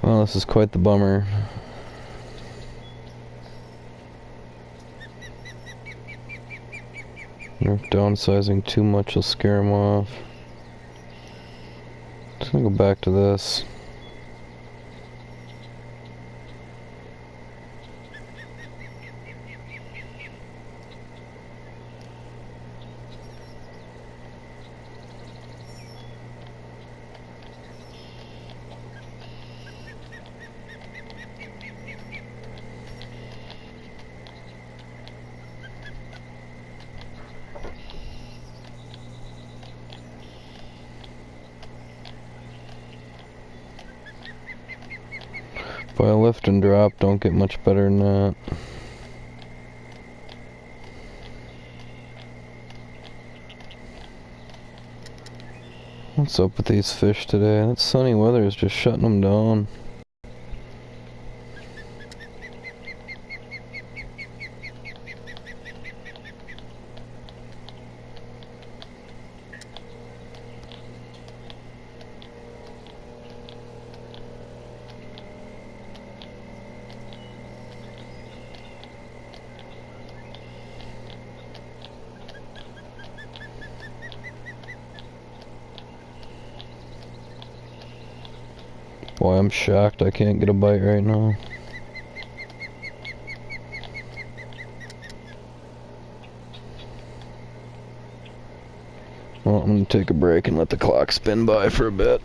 Well, this is quite the bummer. If downsizing too much will scare him off. Just gonna go back to this. If I lift and drop, don't get much better than that. What's up with these fish today? That sunny weather is just shutting them down. Boy, I'm shocked I can't get a bite right now. Well, I'm gonna take a break and let the clock spin by for a bit.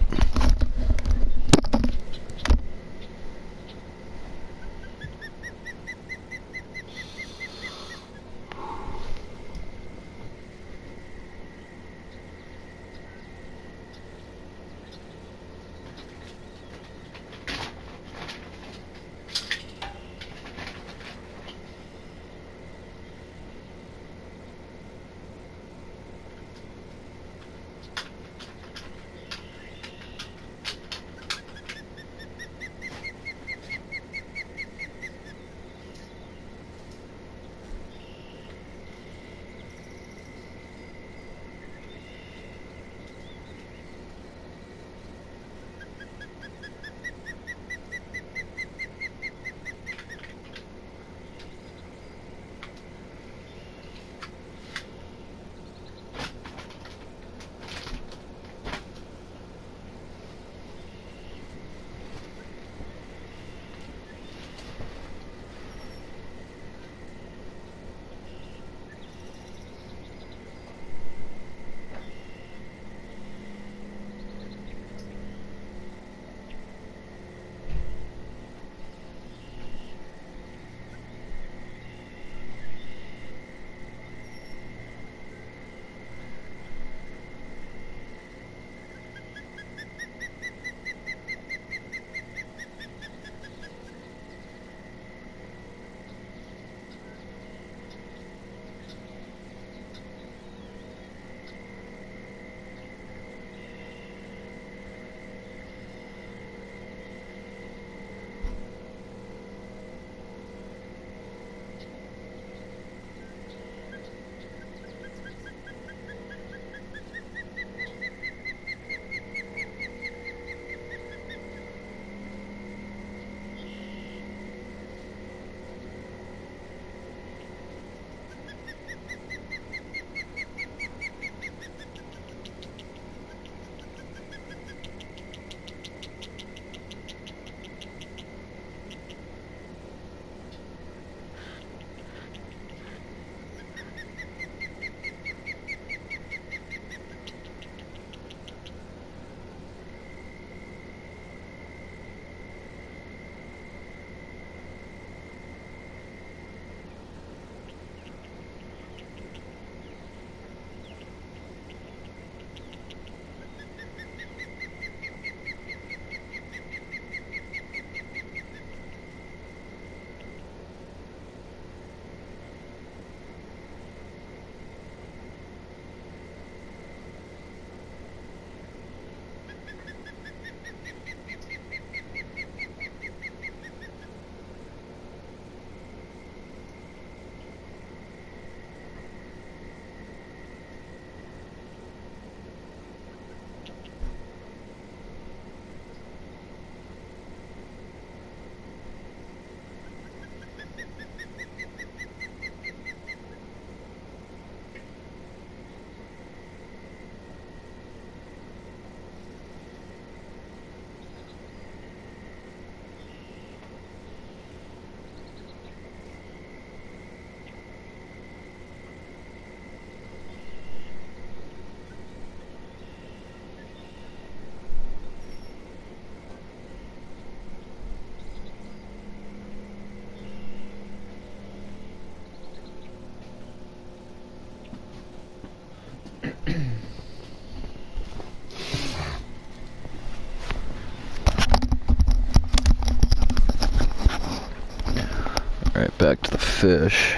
Alright, back to the fish.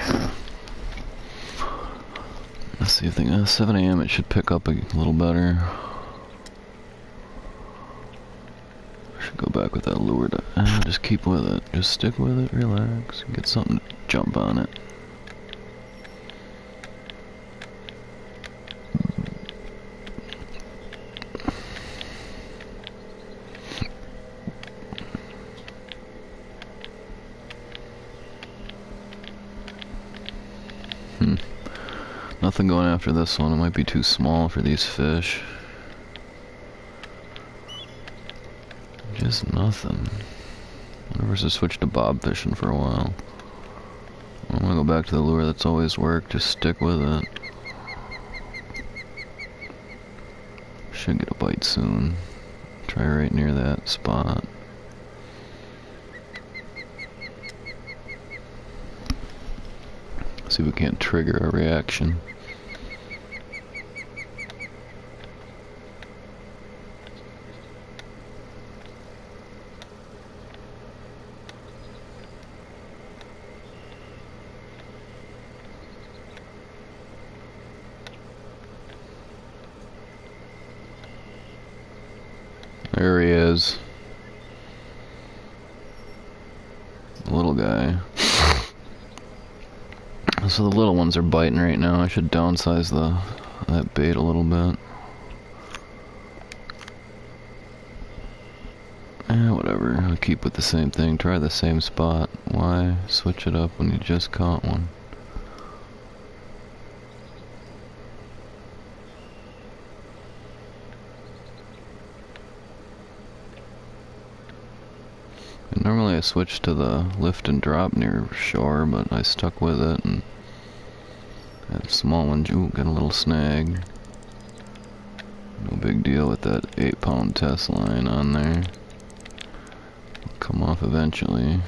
Let's see if 7 a.m. it should pick up a little better. back with that lure to just keep with it. Just stick with it, relax, get something to jump on it. Nothing going after this one. It might be too small for these fish. Just nothing. I wonder if I should switch to bob fishing for a while. I'm gonna go back to the lure that's always worked. Just stick with it. Should get a bite soon. Try right near that spot. See if we can't trigger a reaction. There he is. Little guy. So the little ones are biting right now. I should downsize that bait a little bit. Whatever. I'll keep with the same thing. Try the same spot. Why switch it up when you just caught one? And normally I switch to the lift and drop near shore, but I stuck with it, and that small one, ooh, got a little snag. No big deal with that 8-pound test line on there. It'll come off eventually.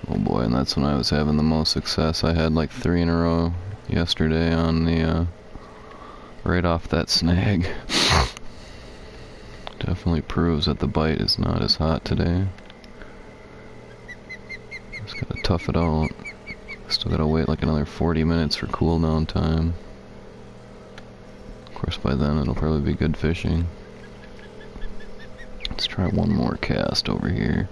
Oh boy, and that's when I was having the most success. I had like 3 in a row yesterday on the, right off that snag. Definitely proves that the bite is not as hot today. Just gotta tough it out. Still gotta wait like another 40 minutes for cool down time. Of course by then it'll probably be good fishing. Let's try one more cast over here.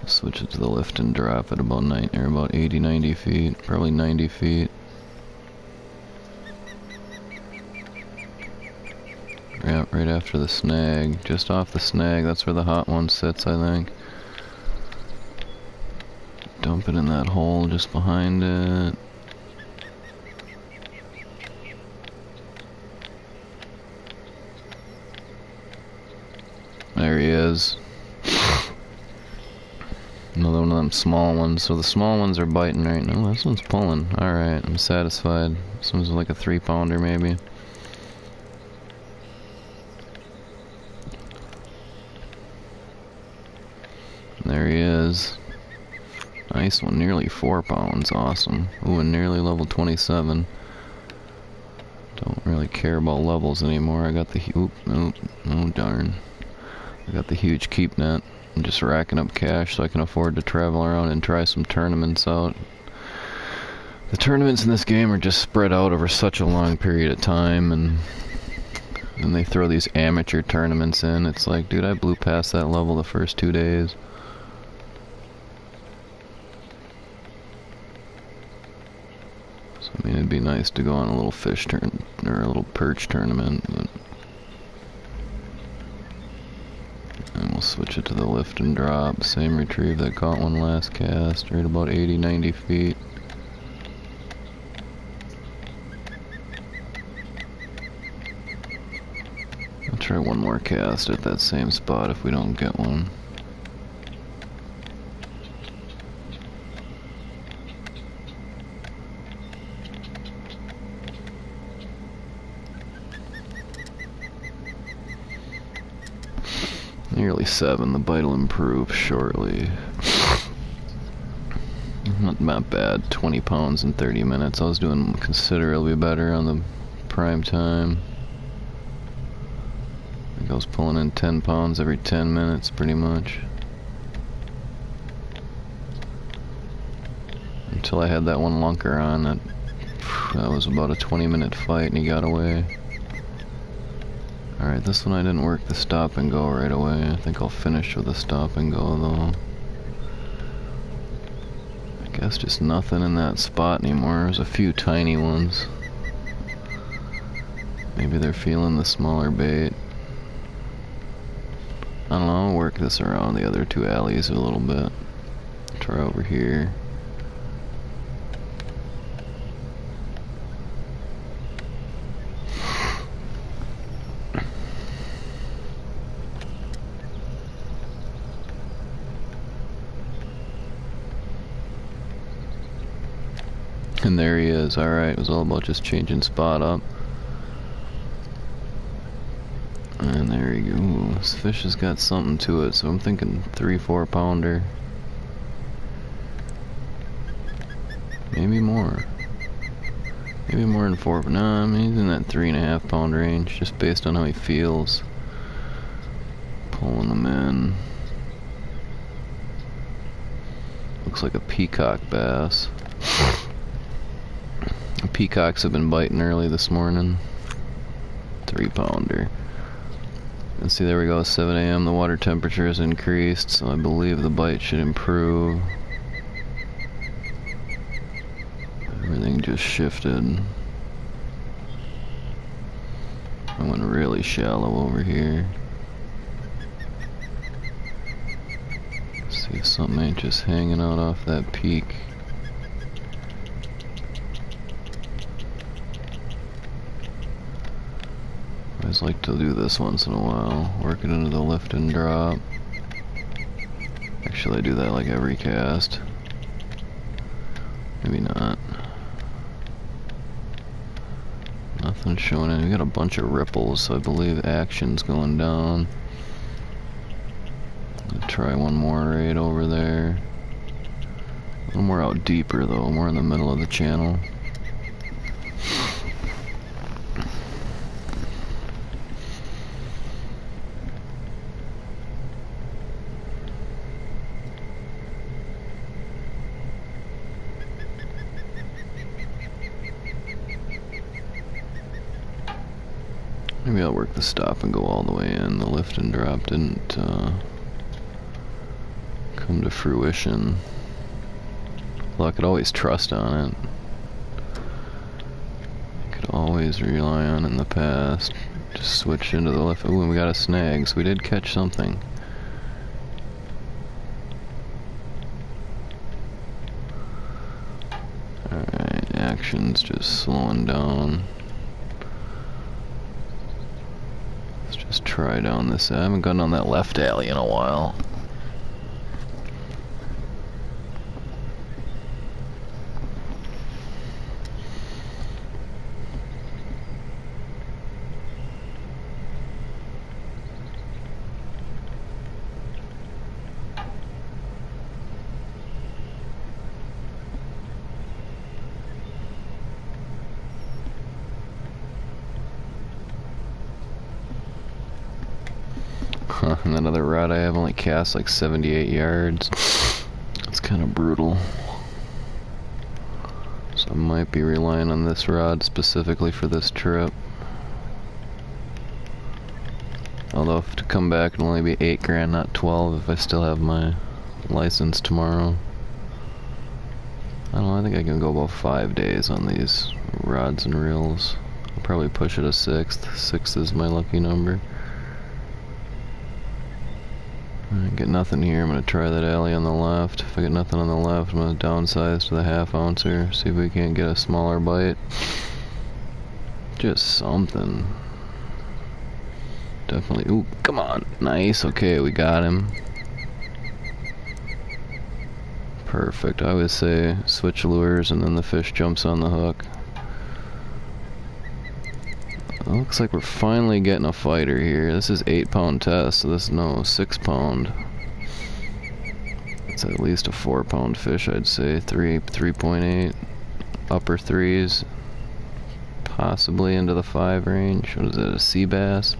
Switch it to the lift and drop at about 80-90 feet, probably 90 feet. Yeah, right after the snag, just off the snag. That's where the hot one sits, I think. Dump it in that hole just behind it. There he is. Another one of them small ones. So the small ones are biting right now. This one's pulling. Alright, I'm satisfied. This one's like a 3-pounder maybe. There he is. Nice one, nearly 4 pounds, awesome. Ooh, and nearly level 27. Don't really care about levels anymore. I got the, oh darn. I got the huge keep net. I'm just racking up cash so I can afford to travel around and try some tournaments out. The tournaments in this game are just spread out over such a long period of time, and they throw these amateur tournaments in. It's like, dude, I blew past that level the first 2 days. I mean, it'd be nice to go on a little fish turn or a little perch tournament, but and we'll switch it to the lift and drop. Same retrieve that caught one last cast, right about 80-90 feet. I'll try one more cast at that same spot if we don't get one. Nearly 7, the bite will improve shortly. Not bad, 20 pounds in 30 minutes. I was doing considerably better on the prime time. I think I was pulling in 10 pounds every 10 minutes pretty much. Until I had that one lunker on, that was about a 20-minute fight and he got away. Alright, this one I didn't work the stop and go right away. I think I'll finish with a stop and go though. I guess just nothing in that spot anymore. There's a few tiny ones. Maybe they're feeling the smaller bait. I don't know, I'll work this around the other two alleys a little bit. Try over here. And there he is. Alright, it was all about just changing spot up. And there you go. Ooh, this fish has got something to it, so I'm thinking 3-4 pounder. Maybe more. Maybe more than 4, but no, I mean, he's in that 3.5 pound range, just based on how he feels. Pulling him in. Looks like a peacock bass. Peacocks have been biting early this morning. 3 pounder. And see, there we go, 7 a.m. The water temperature has increased, so I believe the bite should improve. Everything just shifted. I went really shallow over here. See if something ain't just hanging out off that peak. I always like to do this once in a while, work it into the lift and drop. Actually, I do that like every cast. Maybe not. Nothing showing in. We got a bunch of ripples, so I believe action's going down. I'll try one more right over there. A little more out deeper though, more in the middle of the channel. Maybe I'll work the stop and go all the way in. The lift and drop didn't come to fruition. Well, I could always trust on it. I could always rely on it in the past. Just switch into the lift. Ooh, and we got a snag, so we did catch something. Alright, action's just slowing down. Just try down this. I haven't gone on that left alley in a while. And that other rod I have only cast like 78 yards. It's kind of brutal. So I might be relying on this rod specifically for this trip. Although if to come back it'll only be 8 grand, not 12 if I still have my license tomorrow. I don't know, I think I can go about 5 days on these rods and reels. I'll probably push it a 6th. 6 is my lucky number. I get nothing here. I'm going to try that alley on the left. If I get nothing on the left, I'm going to downsize to the 1/2 ouncer. See if we can't get a smaller bite. Just something. Definitely. Ooh, come on. Nice. Okay, we got him. Perfect. I always say switch lures and then the fish jumps on the hook. It looks like we're finally getting a fighter here. This is 8 pound test, so this is no 6 pound. It's at least a 4 pound fish, I'd say. 3.8, upper 3s, possibly into the 5 range. What is it, a sea bass?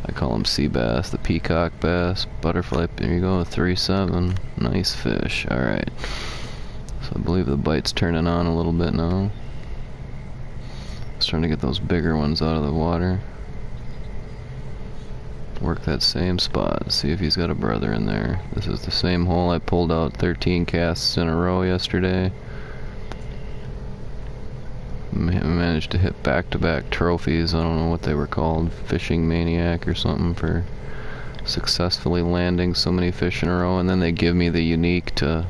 I call them sea bass, the peacock bass, butterfly. There you go, 3.7. Nice fish. Alright. So I believe the bite's turning on a little bit now. Trying to get those bigger ones out of the water. Work that same spot. See if he's got a brother in there. This is the same hole I pulled out 13 casts in a row yesterday. Managed to hit back-to-back trophies. I don't know what they were called. Fishing Maniac or something for successfully landing so many fish in a row. And then they give me the unique to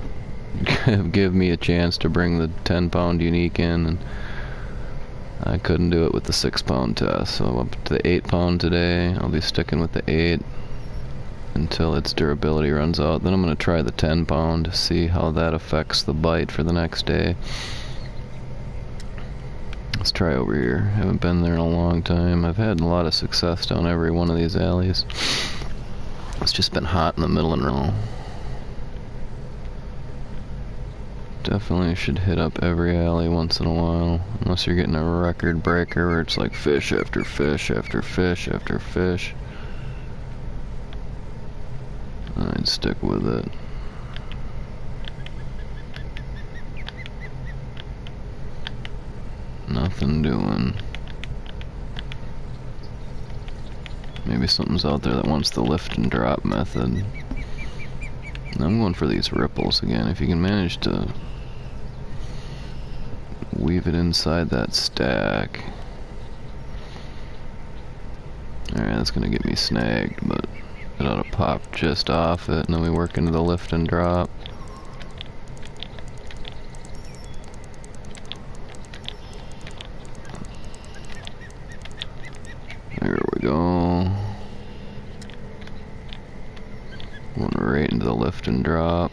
give me a chance to bring the 10-pound unique in. And I couldn't do it with the 6-pound test, so I'm up to the 8-pound today. I'll be sticking with the 8 until its durability runs out. Then I'm going to try the 10-pound to see how that affects the bite for the next day. Let's try over here. Haven't been there in a long time. I've had a lot of success down every one of these alleys. It's just been hot in the middle and all. Definitely should hit up every alley once in a while, unless you're getting a record breaker where it's like fish after fish after fish after fish. I'd stick with it. Nothing doing. Maybe something's out there that wants the lift and drop method. I'm going for these ripples again. If you can manage to weave it inside that stack. Alright, that's gonna get me snagged, but it ought to pop just off it, and then we work into the lift and drop. There we go. Going right into the lift and drop.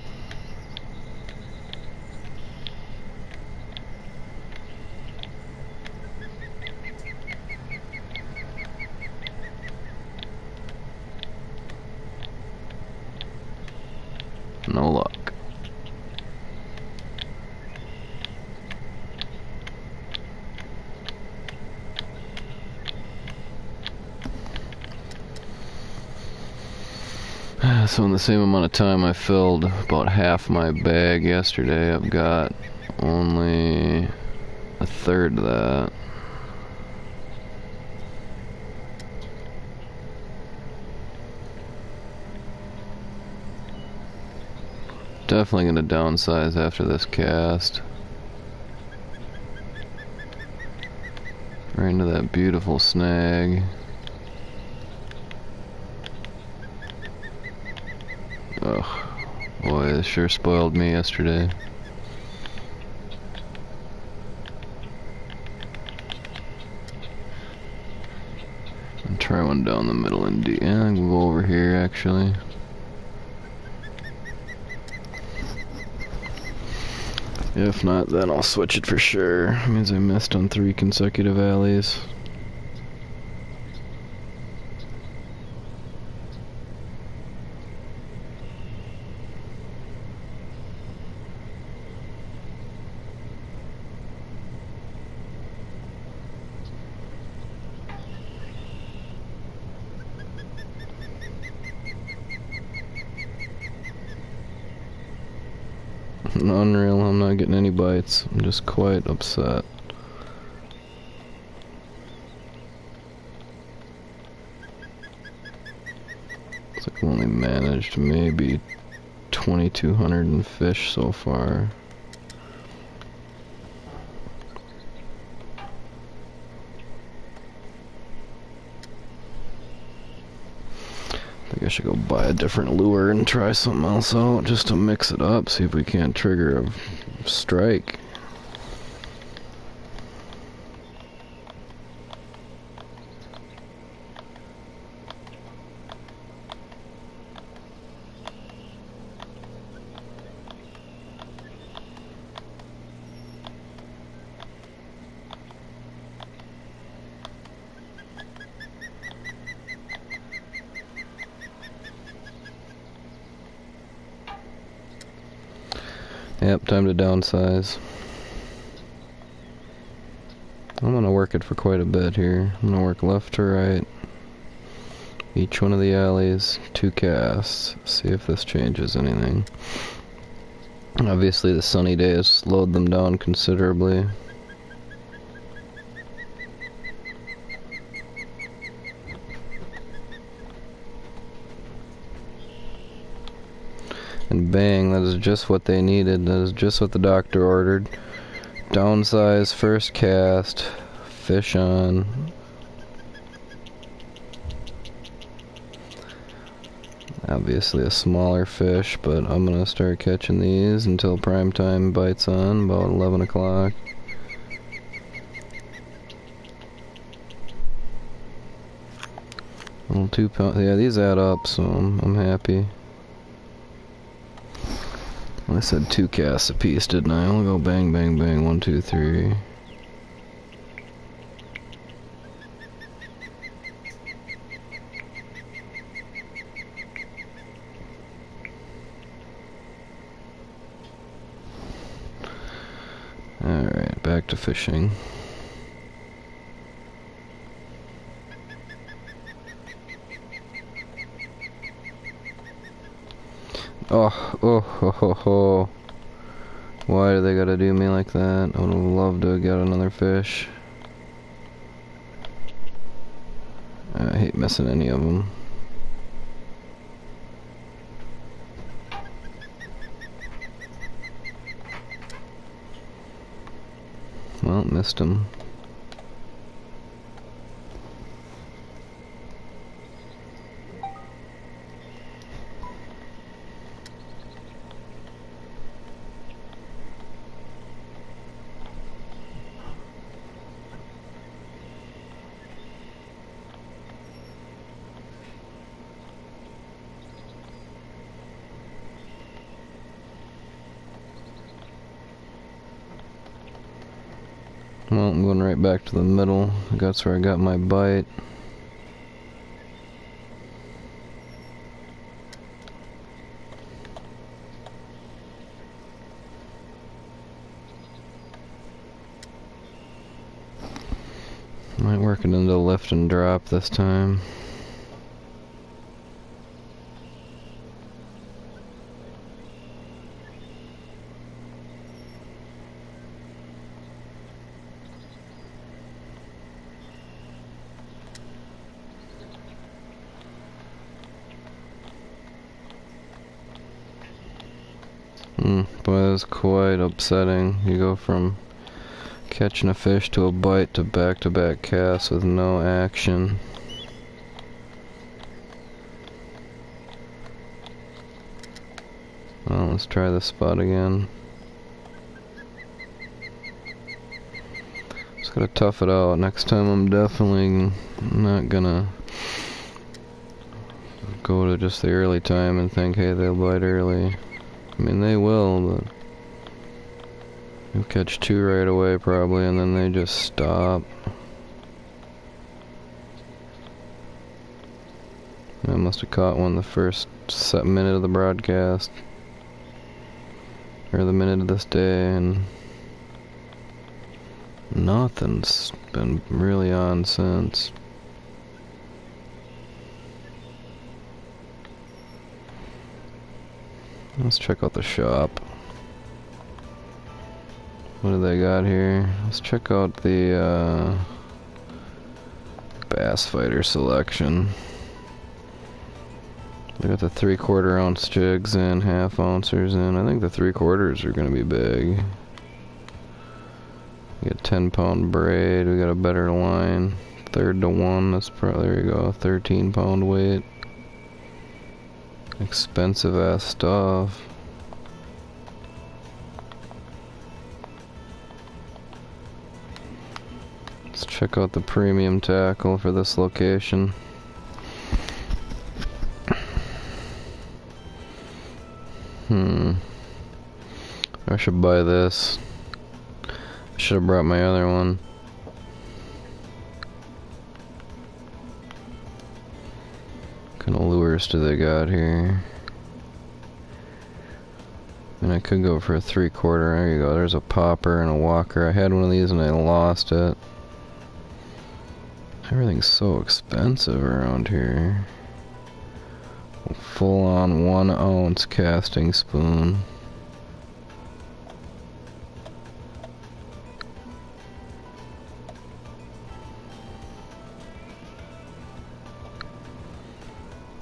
No luck. So in the same amount of time I filled about half my bag yesterday, I've got only a third of that. Definitely gonna downsize after this cast. Right into that beautiful snag. Ugh, boy, this sure spoiled me yesterday. I'll try one down the middle and yeah, I can go over here actually. If not, then I'll switch it for sure. It means I missed on 3 consecutive alleys. Unreal, I'm not getting any bites. I'm just quite upset. Looks like I've only managed maybe 2,200 fish so far. I think I should go buy a different lure and try something else out just to mix it up, see if we can't trigger a strike. Yep, time to downsize. I'm gonna work it for quite a bit here. I'm gonna work left to right. Each one of the alleys, 2 casts. See if this changes anything. Obviously the sunny day has slowed them down considerably. And bang, that is just what they needed. That is just what the doctor ordered. Downsize, first cast, fish on. Obviously a smaller fish, but I'm gonna start catching these until prime time bites on, about 11 o'clock. Little 2 pound, yeah, these add up, so I'm happy. I said 2 casts a piece, didn't I? I'll go bang, bang, bang, 1, 2, 3. Alright, back to fishing. Oh. Why do they gotta do me like that? I would have loved to get another fish. I hate missing any of them. Well, missed him. Well, I'm going right back to the middle. That's where I got my bite. Might work it into lift and drop this time. Boy, that's quite upsetting. You go from catching a fish to a bite to back-to-back casts with no action. Well, let's try this spot again. Just gotta tough it out. Next time I'm definitely not gonna go to just the early time and think, hey, they'll bite early. I mean, they will, but you'll catch 2 right away probably, and then they just stop. I must have caught one the first minute of the broadcast, or the minute of this day, and nothing's been really on since. Let's check out the shop. What do they got here? Let's check out the bass fighter selection. They got the 3/4 ounce jigs in, 1/2 ouncers in. I think the 3/4s are gonna be big. We got 10-pound braid. We got a better line. 1/3 to 1. That's probably, there you go, 13-pound weight. Expensive ass stuff. Let's check out the premium tackle for this location. I should buy this. I should have brought my other one. What kind of lures do they got here? And I could go for a 3/4. There you go. There's a popper and a walker. I had one of these and I lost it. Everything's so expensive around here. Full on 1 ounce casting spoon.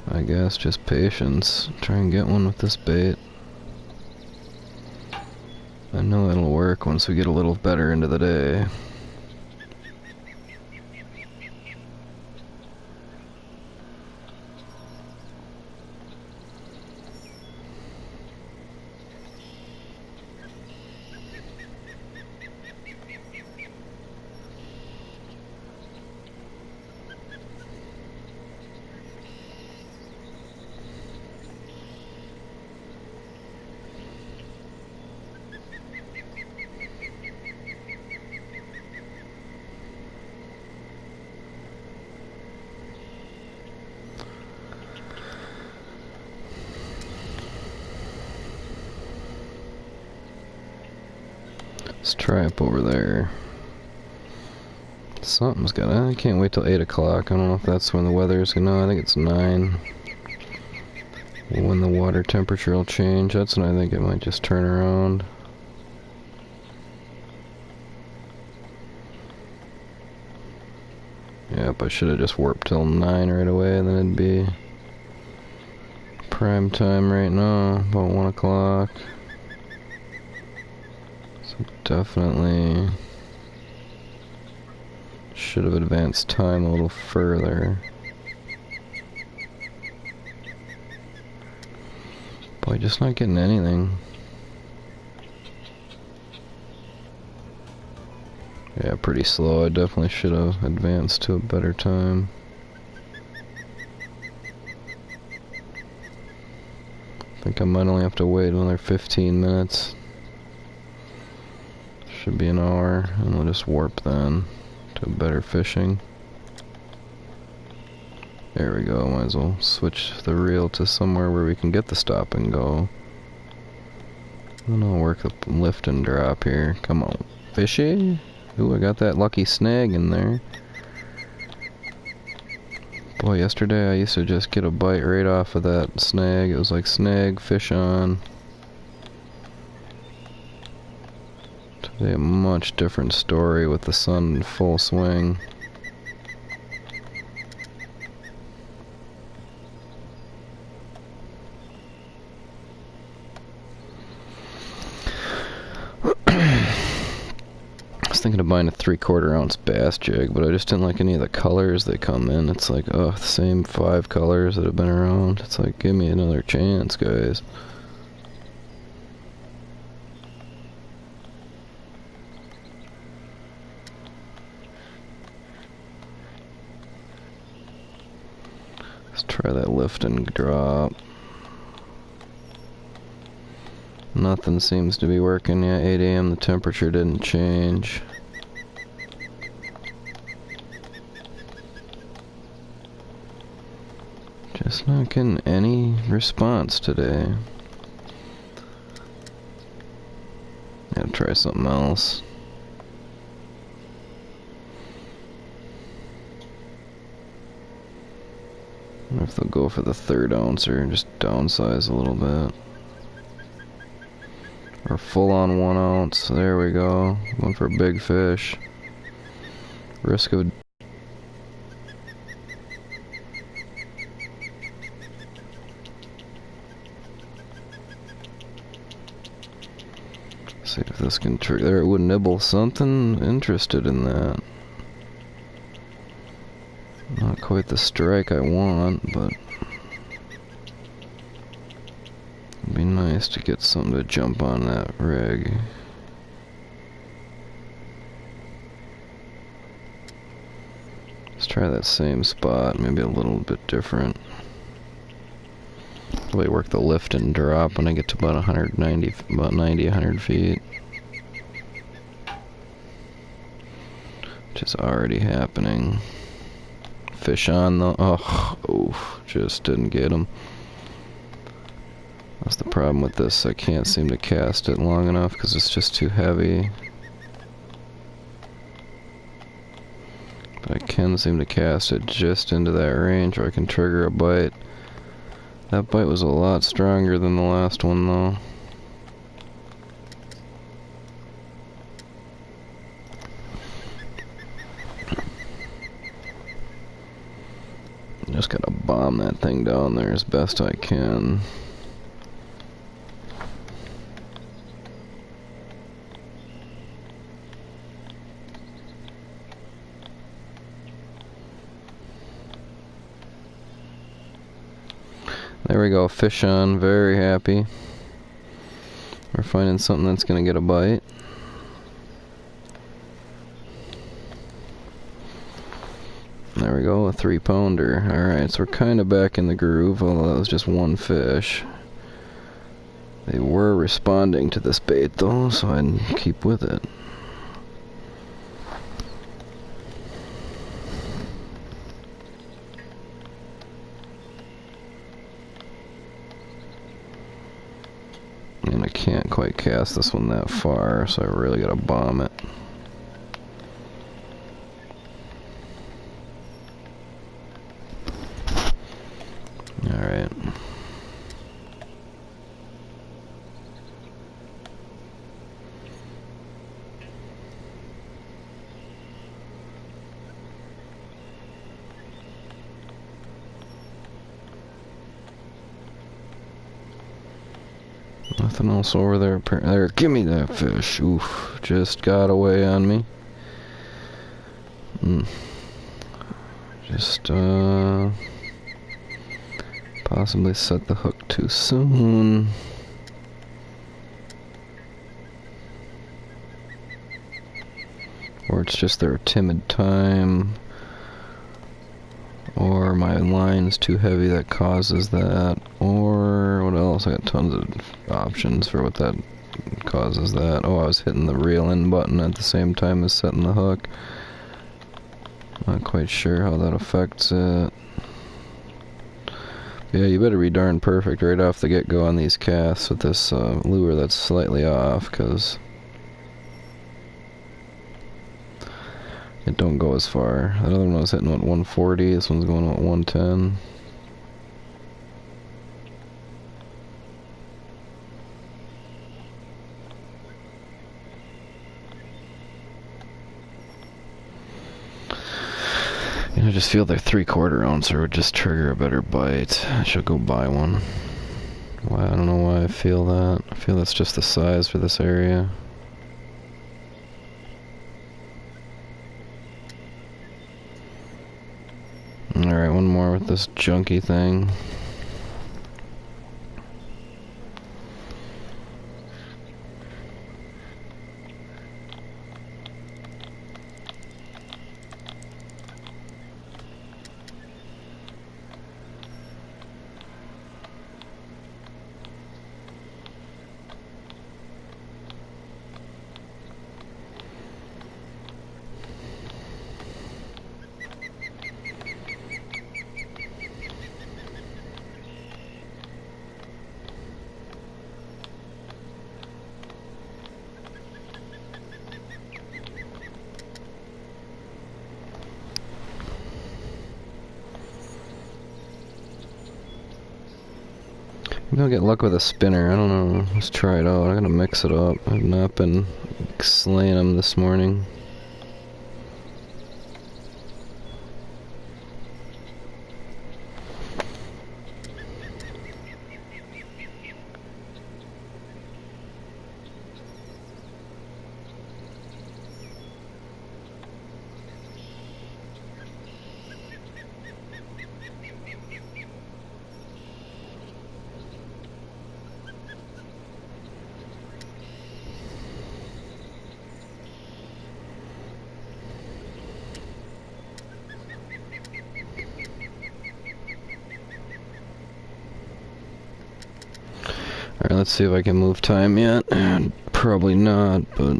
I guess just patience. Try and get one with this bait. I know it'll work once we get a little better into the day. Let's try up over there. Something's I can't wait till 8 o'clock. I don't know if that's when the weather is gonna. I think it's 9. When the water temperature will change. That's when I think it might just turn around. Yep, I should have just warped till 9 right away, and then it'd be prime time right now, about 1 o'clock. So definitely should have advanced time a little further. Boy, just not getting anything. Yeah, pretty slow. I definitely should have advanced to a better time. I think I might only have to wait another 15 minutes. Should be an hour, and we'll just warp then to better fishing. There we go. Might as well switch the reel to somewhere where we can get the stop and go. And I'll work the lift and drop here. Come on, fishy. Ooh, I got that lucky snag in there. Boy, yesterday I used to just get a bite right off of that snag. It was like snag, fish on. Today a much different story with the sun in full swing. I was thinking of buying a 3/4 ounce bass jig, but I just didn't like any of the colors they come in. It's like, oh, the same 5 colors that have been around. It's like, give me another chance, guys. Let's try that lift and drop. Nothing seems to be working yet. 8 a.m. the temperature didn't change. Just not getting any response today. Gotta try something else. I wonder if they'll go for the 3rd ounce or just downsize a little bit. Or full on 1 ounce. There we go. Going for a big fish. Risk of... See if this can trigger. There, it would nibble something. Interested in that. Not quite the strike I want, but it'd be nice to get something to jump on that rig. Let's try that same spot, maybe a little bit different. Probably work the lift and drop when I get to about 190, about 90, 100 feet. Which is already happening. Fish on the... oh, oof, just didn't get him. That's the problem with this. I can't seem to cast it long enough because it's just too heavy. But I can seem to cast it just into that range where I can trigger a bite. That bite was a lot stronger than the last one though. Just gotta bomb that thing down there as best I can. There we go, fish on, very happy. We're finding something that's gonna get a bite. There we go, a 3-pounder. Alright, so we're kind of back in the groove, although that was just one fish. They were responding to this bait though, so I'd keep with it. And I can't quite cast this one that far, so I really gotta bomb it. Alright. Nothing else over there. There, give me that fish. Oof, just got away on me. Just, possibly set the hook too soon. Or it's just their timid time. Or my line's too heavy that causes that. Or what else? I got tons of options for what that causes that. Oh, I was hitting the reel in button at the same time as setting the hook. Not quite sure how that affects it. Yeah, you better be darn perfect right off the get-go on these casts with this lure that's slightly off, because it don't go as far. That other one was hitting at 140, this one's going at 110. I just feel their 3/4 ouncer would just trigger a better bite. I should go buy one. Why? I don't know why I feel that. I feel that's just the size for this area. Alright, one more with this junky thing. Maybe I'll get luck with a spinner. I don't know. Let's try it out. I gotta mix it up. I've not been slaying them this morning. Alright, let's see if I can move time yet. Probably not, but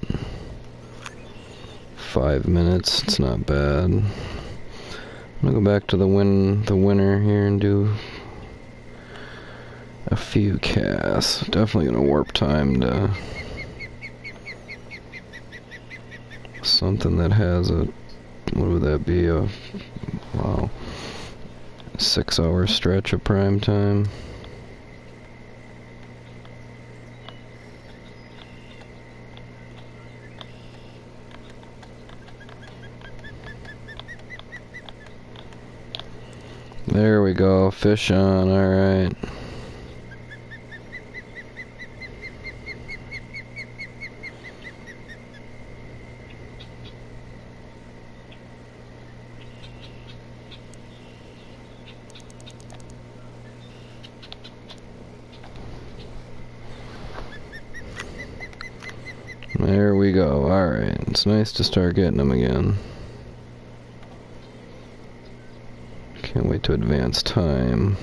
5 minutes, it's not bad. I'm gonna go back to the winner here and do a few casts. Definitely gonna warp time to something that has a, what would that be, a, wow, 6-hour stretch of prime time. There we go, fish on, alright. There we go. Alright, it's nice to start getting them again. Can't wait to advance time.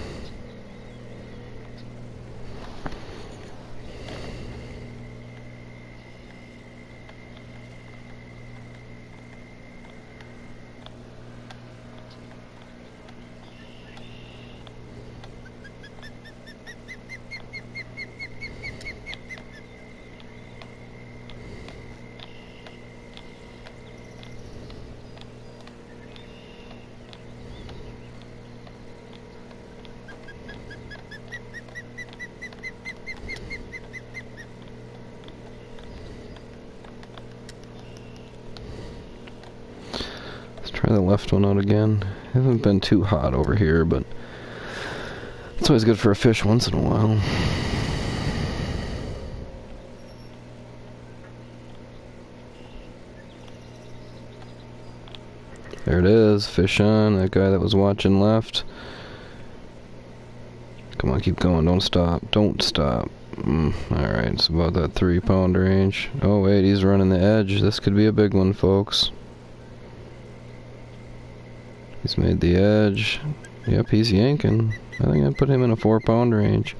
Try the left one out again. Hasn't been too hot over here, but it's always good for a fish once in a while. There it is, fish on. That guy that was watching left. Come on, keep going, don't stop, don't stop. Alright, it's about that 3-pound range. Oh wait, he's running the edge. This could be a big one, folks. He's made the edge. Yep, he's yanking. I think I put him in a 4-pound range.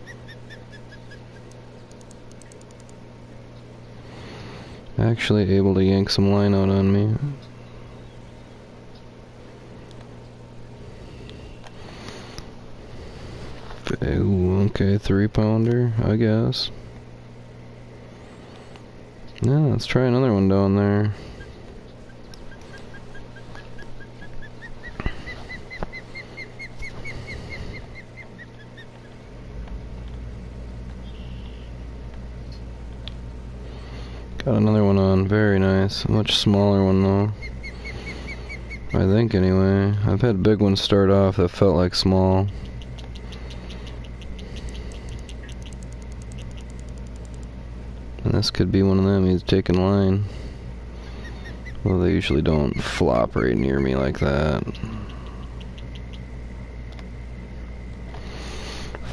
Actually able to yank some line out on me. Ooh, okay, 3-pounder, I guess. Yeah, let's try another one down there. Got another one on, very nice. A much smaller one though. I think anyway. I've had big ones start off that felt like small. And this could be one of them, he's taking line. Well, they usually don't flop right near me like that.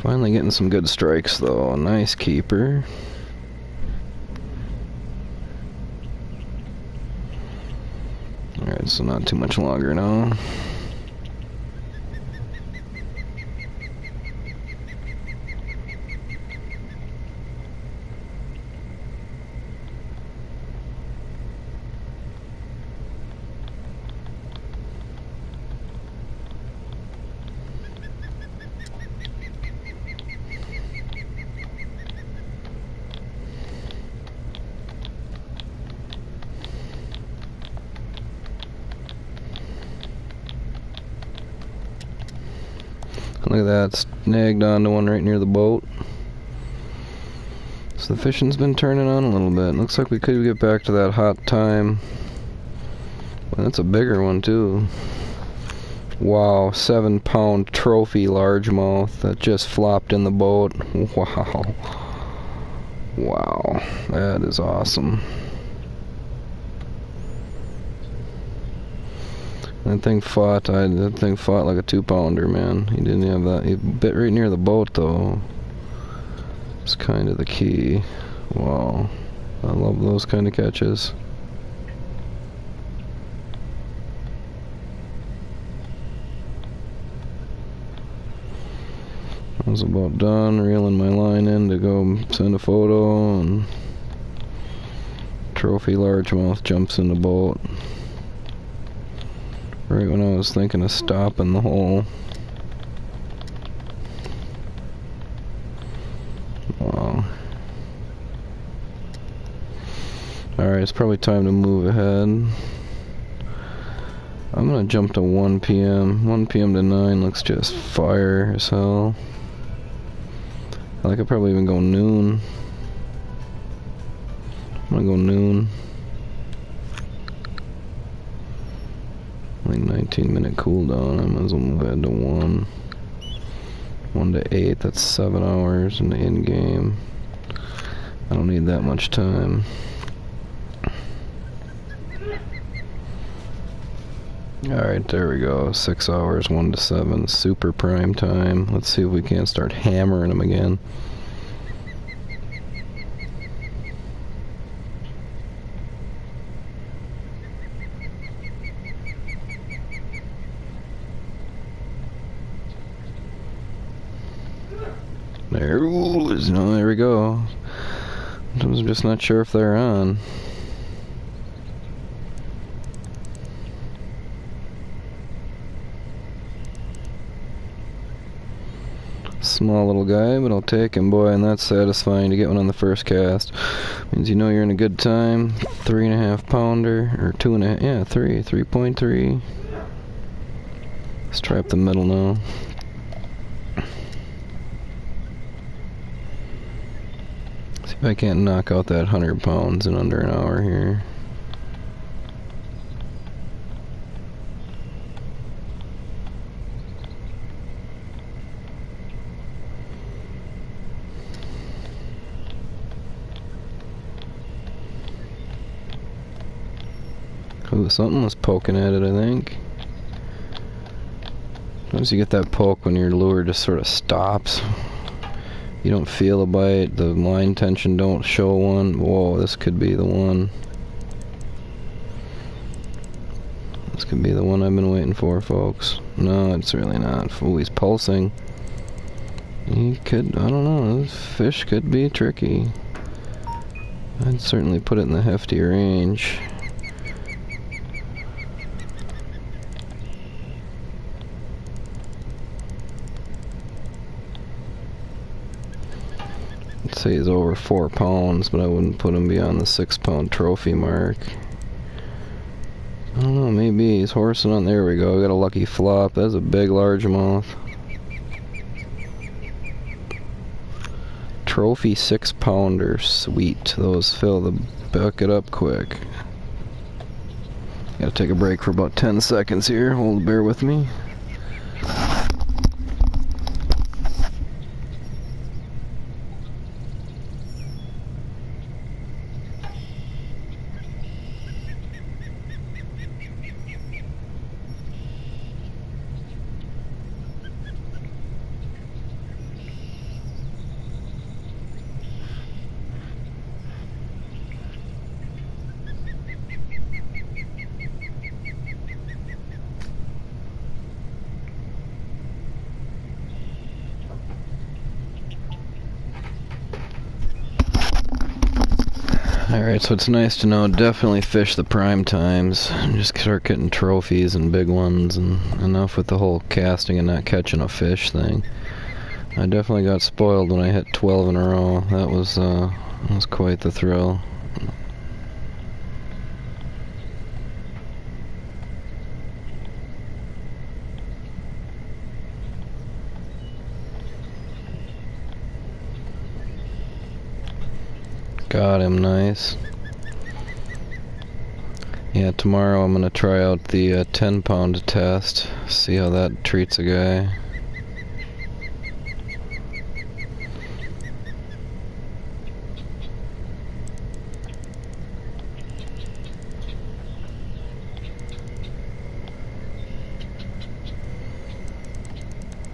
Finally getting some good strikes though, nice keeper. Alright, so not too much longer now. Look at that, snagged onto one right near the boat. So the fishing's been turning on a little bit. Looks like we could get back to that hot time. Well, that's a bigger one too. Wow, 7-pound trophy largemouth that just flopped in the boat. Wow. Wow, that is awesome. That thing fought like a 2-pounder, man. He didn't have that. He bit right near the boat, though. It's kind of the key. Wow. I love those kind of catches. I was about done reeling my line in to go send a photo, and trophy largemouth jumps in the boat. Right when I was thinking of stopping the hole. Wow. Alright, it's probably time to move ahead. I'm gonna jump to 1 p.m. 1 p.m. to 9 looks just fire as hell. I could probably even go noon. I'm gonna go noon. Like 19-minute cooldown. I might as well move ahead to 1. 1 to 8, that's 7 hours in the in-game. I don't need that much time. Alright, there we go. 6 hours, 1 to 7. Super prime time. Let's see if we can't start hammering them again. there. Ooh, no, there we go. I'm just not sure if they're on. Small little guy, but I'll take him, boy, and that's satisfying to get one on the first cast. Means you know you're in a good time. 3.5 pounder, or 2.5, yeah, 3.3. Let's try up the middle now. See if I can't knock out that 100 pounds in under an hour here. Ooh, something was poking at it, I think. Sometimes you get that poke when your lure just sort of stops. You don't feel a bite, the line tension don't show one. Whoa, this could be the one. This could be the one I've been waiting for, folks. No, it's really not. Ooh, he's pulsing. He could, I don't know, this fish could be tricky. I'd certainly put it in the hefty range. I'd say he's over 4 pounds, but I wouldn't put him beyond the 6-pound trophy mark. I don't know, maybe he's horsing on. There we go, we got a lucky flop. That's a big largemouth. Trophy 6-pounder, sweet. Those fill the bucket up quick. Gotta take a break for about 10 seconds here. Bear with me. Alright, so it's nice to know, definitely fish the prime times. Just start getting trophies and big ones, and enough with the whole casting and not catching a fish thing. I definitely got spoiled when I hit 12 in a row. That was quite the thrill. Got him, nice. Yeah, tomorrow I'm gonna try out the 10-pound test, see how that treats a guy.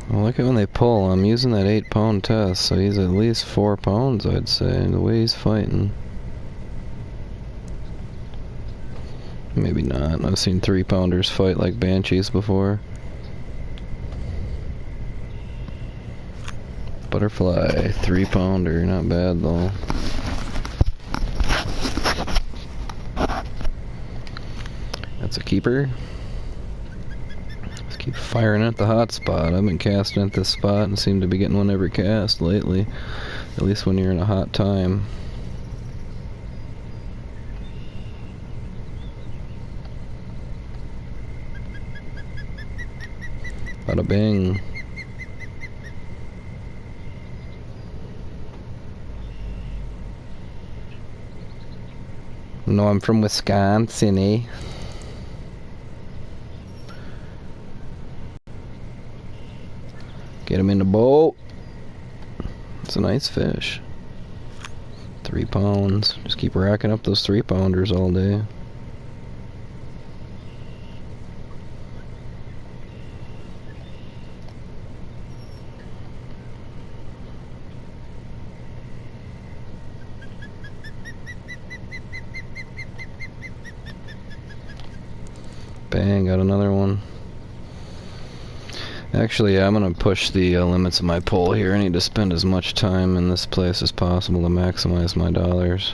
I like it when they pull. I'm using that 8-pound test, so he's at least 4 pounds, I'd say, the way he's fighting. Maybe not. I've seen 3-pounders fight like banshees before. Butterfly, 3-pounder, not bad though. That's a keeper. Keep firing at the hot spot. I've been casting at this spot and seem to be getting one every cast lately. At least when you're in a hot time. Bada bing. No, I'm from Wisconsin, eh? Get him in the boat. It's a nice fish. 3 pounds. Just keep racking up those 3-pounders all day. Bang, got another one. Actually, yeah, I'm gonna push the limits of my pole here. I need to spend as much time in this place as possible to maximize my dollars.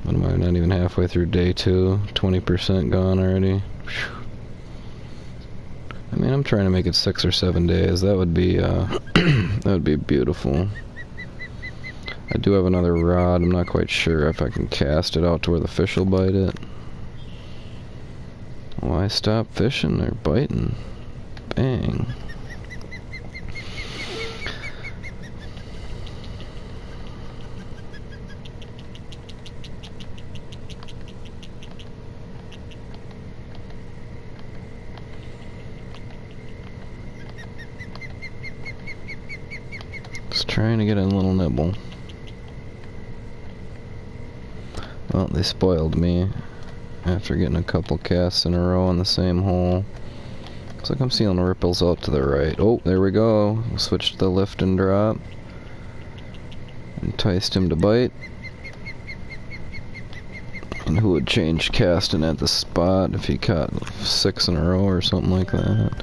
But I'm not even halfway through day 2. 20% gone already. Whew. I mean, I'm trying to make it 6 or 7 days. That would be, that would be beautiful. I do have another rod. I'm not quite sure if I can cast it out to where the fish will bite it. Why stop fishing? They're biting. Bang. Just trying to get a little nibble. Well, they spoiled me after getting a couple casts in a row on the same hole. Looks like I'm seeing ripples out to the right. Oh, there we go. We'll switch to the lift and drop. Enticed him to bite. And who would change casting at the spot if he caught 6 in a row or something like that?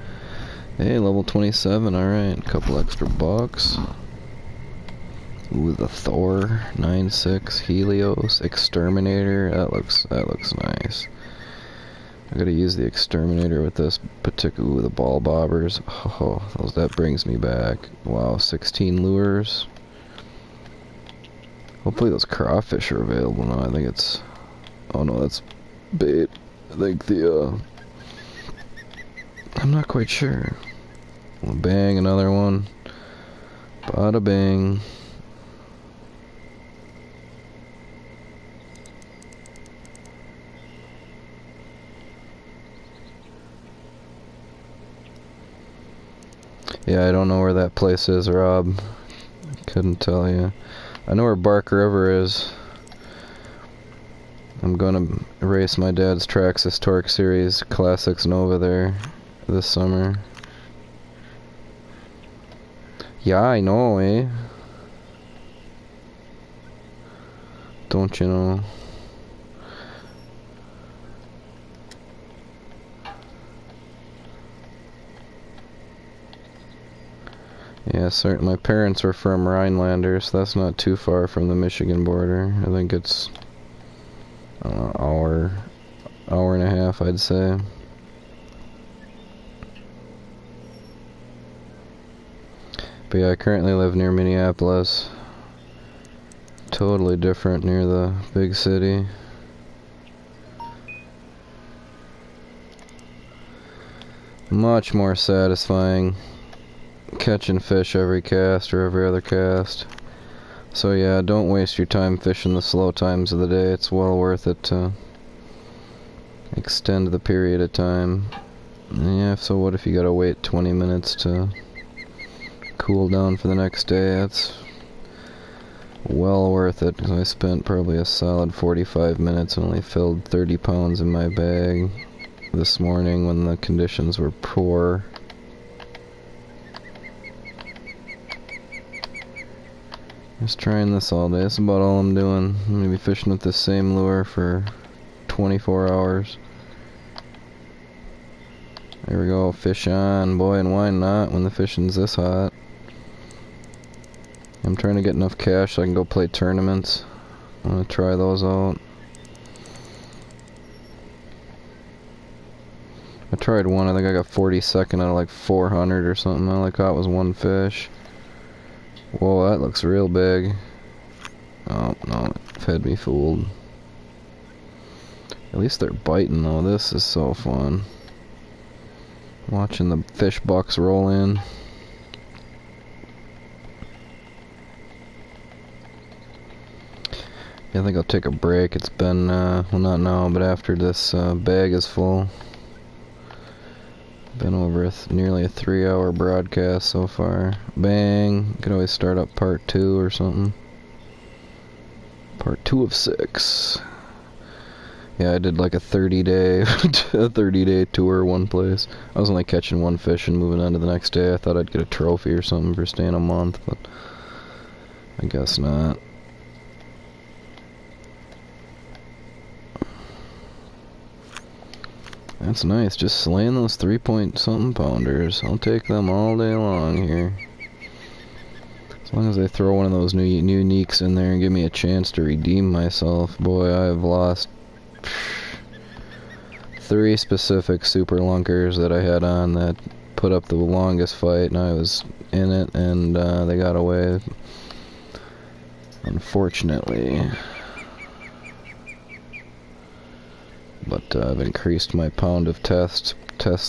Hey, level 27, alright. A couple extra bucks. Ooh, the Thor 9.6 Helios Exterminator. That looks nice. I gotta use the Exterminator with this particular. Ooh, the ball bobbers. Oh, that brings me back. Wow, 16 lures. Hopefully those crawfish are available now. I think it's. Oh no, that's bait. I think the I'm not quite sure. Well, bang, another one. Bada bang. Yeah, I don't know where that place is, Rob. Couldn't tell you. I know where Bark River is. I'm gonna race my dad's Traxxas Torque Series Classics Nova there this summer. Yeah, I know, eh? Don't you know? Yeah, certainly. My parents were from Rhinelander, so that's not too far from the Michigan border. I think it's hour and a half, I'd say. But yeah, I currently live near Minneapolis. Totally different near the big city. Much more satisfying catching fish every cast or every other cast. So yeah, don't waste your time fishing the slow times of the day. It's well worth it to extend the period of time. Yeah, so what if you gotta wait 20 minutes to cool down for the next day? That's well worth it, because I spent probably a solid 45 minutes and only filled 30 pounds in my bag this morning when the conditions were poor. Just trying this all day. That's about all I'm doing. I'm gonna be fishing with this same lure for 24 hours. There we go, fish on. Boy, and why not when the fishing's this hot? I'm trying to get enough cash so I can go play tournaments. I'm gonna try those out. I tried one, I think I got 42nd out of like 400 or something. All I caught was one fish. Whoa, that looks real big. Oh, no, it had me fooled. At least they're biting though. This is so fun. Watching the fish bucks roll in. Yeah, I think I'll take a break. It's been, well, not now, but after this bag is full. Been over nearly a 3-hour broadcast so far. Bang! Could always start up part 2 or something. Part 2 of 6. Yeah, I did like a 30-day tour one place. I was only catching one fish and moving on to the next day. I thought I'd get a trophy or something for staying a month, but I guess not. That's nice, just slaying those 3-point-something pounders. I'll take them all day long here. As long as they throw one of those new uniques in there and give me a chance to redeem myself. Boy, I have lost 3 specific super lunkers that I had on that put up the longest fight, and I was in it, and they got away, unfortunately. But I've increased my pound of test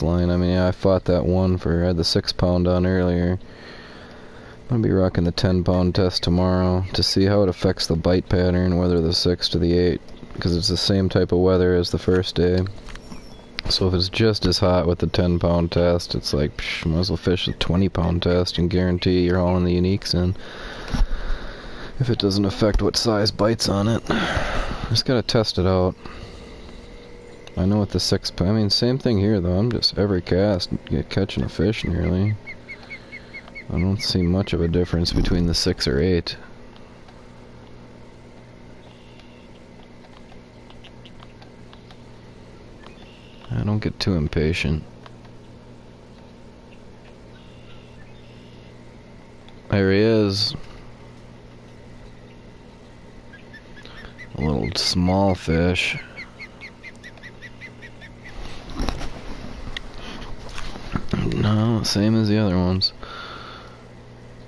line. I mean, yeah, I fought that one I had the 6-pound on earlier. I'm gonna be rocking the 10-pound test tomorrow to see how it affects the bite pattern, whether the 6 to the 8, because it's the same type of weather as the first day. So if it's just as hot with the 10-pound test, it's like, psh, might as well fish the 20-pound test and guarantee you're hauling the uniques in. If it doesn't affect what size bites on it. Just gotta test it out. I know with the 6, I mean, same thing here though. I'm just every cast catching a fish nearly. I don't see much of a difference between the 6 or 8. I don't get too impatient. There he is. A little small fish. No, same as the other ones.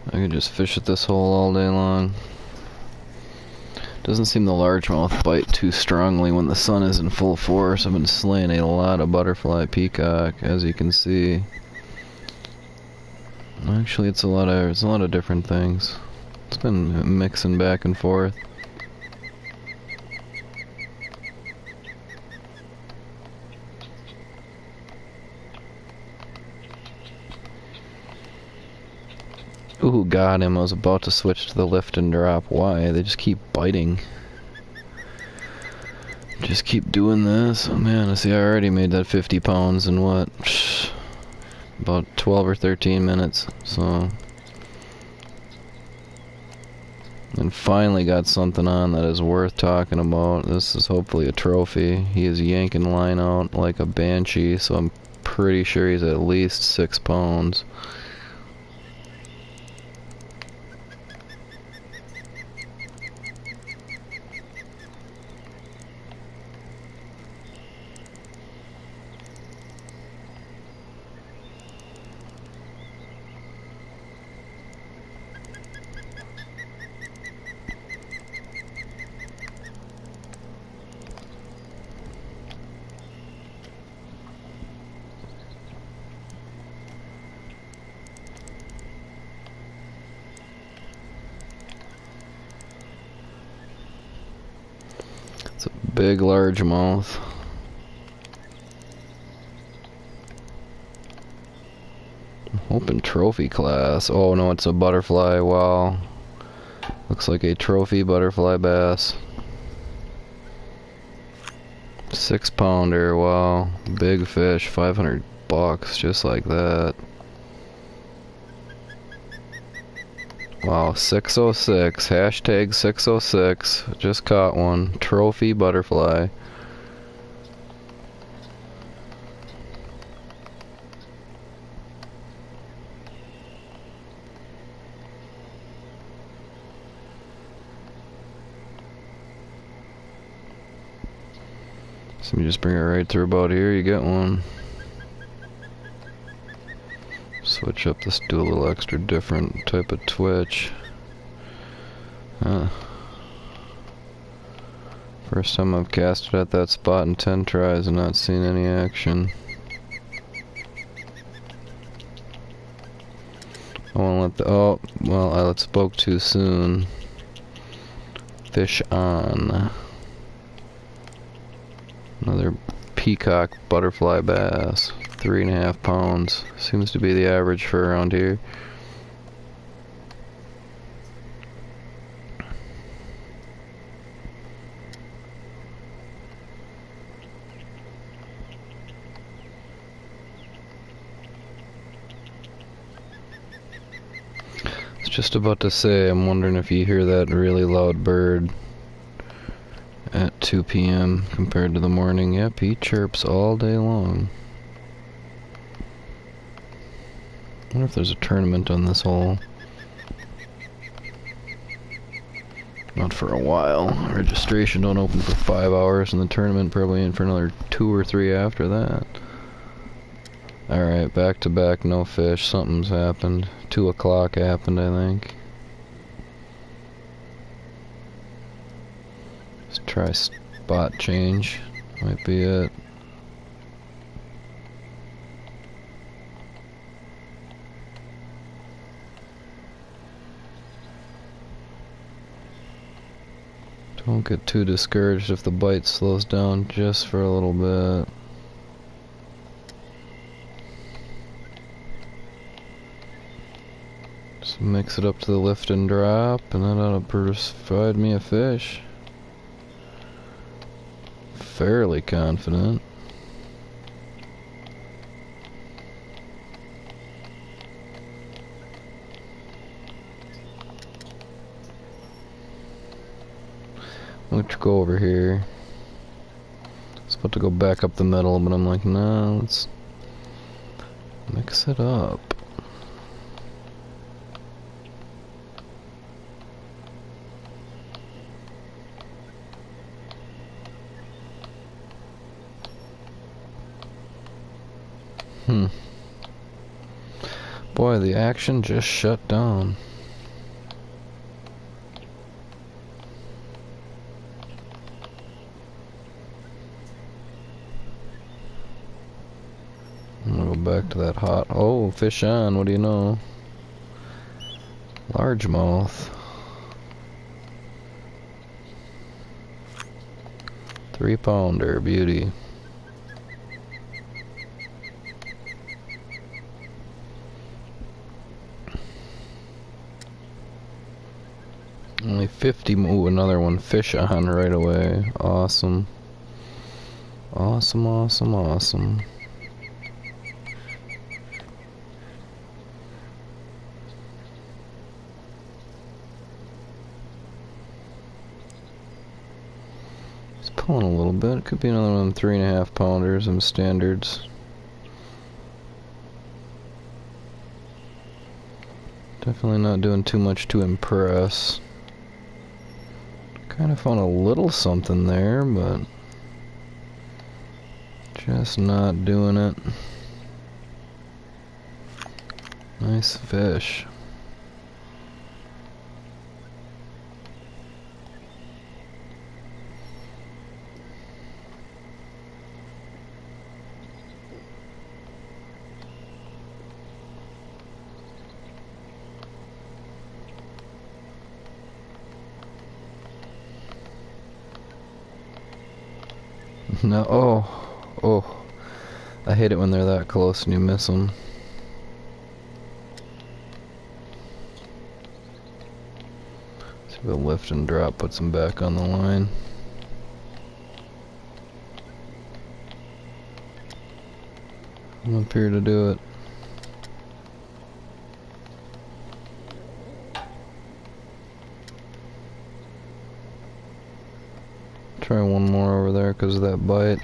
I could just fish at this hole all day long. Doesn't seem the largemouth bite too strongly when the sun is in full force. I've been slaying a lot of butterfly peacock, as you can see. Actually, it's a lot of different things. It's been mixing back and forth. Ooh, got him. I was about to switch to the lift and drop. Why? They just keep biting. Just keep doing this. Oh man, I see I already made that 50 pounds in what? About 12 or 13 minutes. So. And finally got something on that is worth talking about. This is hopefully a trophy. He is yanking line out like a banshee, so I'm pretty sure he's at least 6 pounds. It's a big largemouth. I'm hoping trophy class. Oh no, it's a butterfly. Wow. Looks like a trophy butterfly bass. 6-pounder. Wow. Big fish. $500 just like that. Wow, 606, hashtag 606, just caught one, trophy butterfly. So you just bring it right through about here, you get one. Switch up this, do a little extra different type of twitch. First time I've casted at that spot in 10 tries and not seen any action. I wanna let the, oh, well, I spoke too soon. Fish on. Another peacock butterfly bass. 3.5 pounds. Seems to be the average for around here. I was just about to say, I'm wondering if you hear that really loud bird at 2 p.m. compared to the morning. Yep, he chirps all day long. I wonder if there's a tournament on this hole. Not for a while. Registration don't open for 5 hours, and the tournament probably ain't for another 2 or 3 after that. Alright, back to back, no fish. Something's happened. 2 o'clock happened, I think. Let's try spot change. Might be it. Don't get too discouraged if the bite slows down just for a little bit. Just mix it up to the lift and drop, and that ought to provide me a fish. Fairly confident. Let's go over here. I was about to go back up the middle, but I'm like, nah, let's mix it up. Boy, the action just shut down. I'm gonna go back to that hot. Oh, fish on, what do you know? Largemouth. 3-pounder, beauty. Only 50. Ooh, another one. Fish on right away. Awesome. Awesome, awesome, awesome. It's pulling a little bit. It could be another one of them 3.5 pounders, them standards. Definitely not doing too much to impress. Kind of found a little something there, but just not doing it. Nice fish. No, oh, I hate it when they're that close and you miss them. See if a lift and drop puts them back on the line. I'm up here to do it. Try one more over there because of that bite.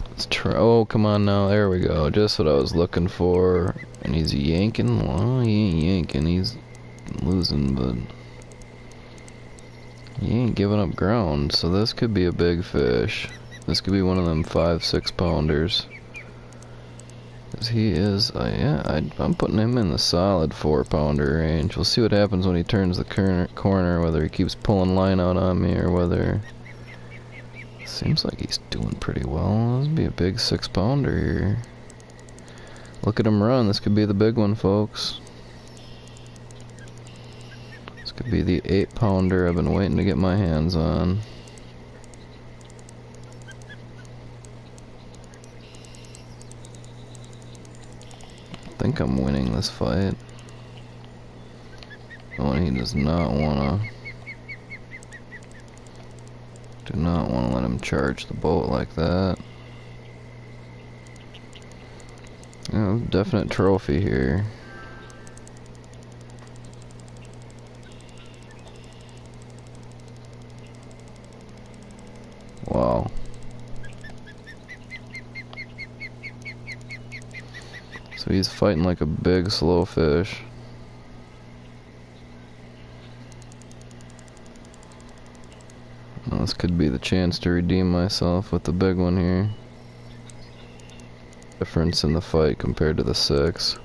Let's try. Oh, come on now. There we go. Just what I was looking for. And he's yanking. Well, he ain't yanking. He's losing, but he ain't giving up ground. So this could be a big fish. This could be one of them 5-6 pounders. Cause he is, yeah, I'm putting him in the solid 4-pounder range. We'll see what happens when he turns the corner, whether he keeps pulling line out on me or whether... Seems like he's doing pretty well. This would be a big 6-pounder here. Look at him run. This could be the big one, folks. This could be the 8-pounder I've been waiting to get my hands on. I think I'm winning this fight. Oh, and he does not wanna... Do not wanna let him charge the boat like that. Yeah, definite trophy here. Wow. So he's fighting like a big slow fish. Well, this could be the chance to redeem myself with the big one here. Difference in the fight compared to the 6.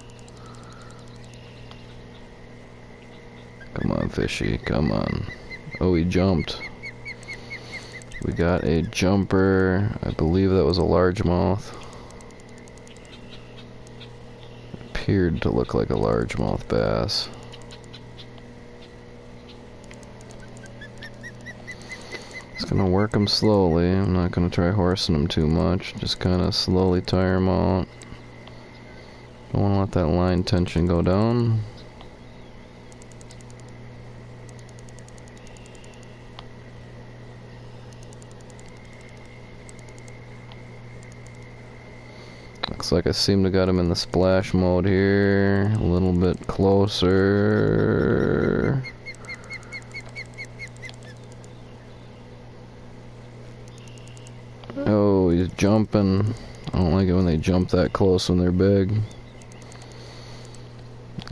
Come on, fishy, come on. Oh, he jumped. We got a jumper. I believe that was a largemouth. Appeared to look like a largemouth bass. Just gonna work him slowly. I'm not gonna try horsing him too much. Just kind of slowly tire him out. Don't want to let that line tension go down. Looks like I seem to got him in the splash mode here. A little bit closer. Oh, he's jumping. I don't like it when they jump that close when they're big.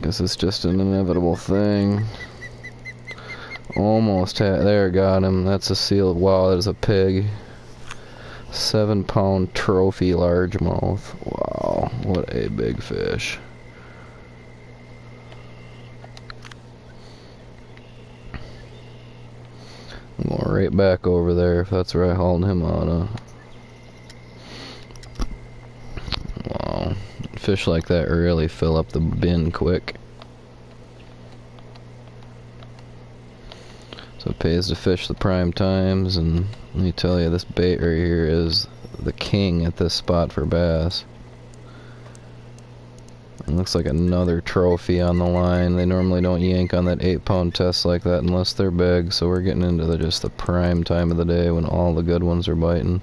Guess it's just an inevitable thing. Almost had, there, got him. That's a seal. Wow, that is a pig. 7-pound trophy largemouth. Wow, what a big fish. I'm going right back over there if that's where I hauled him out of. Wow, fish like that really fill up the bin quick. So it pays to fish the prime times, and let me tell you, this bait right here is the king at this spot for bass. It looks like another trophy on the line. They normally don't yank on that 8-pound test like that unless they're big, so we're getting into just the prime time of the day when all the good ones are biting.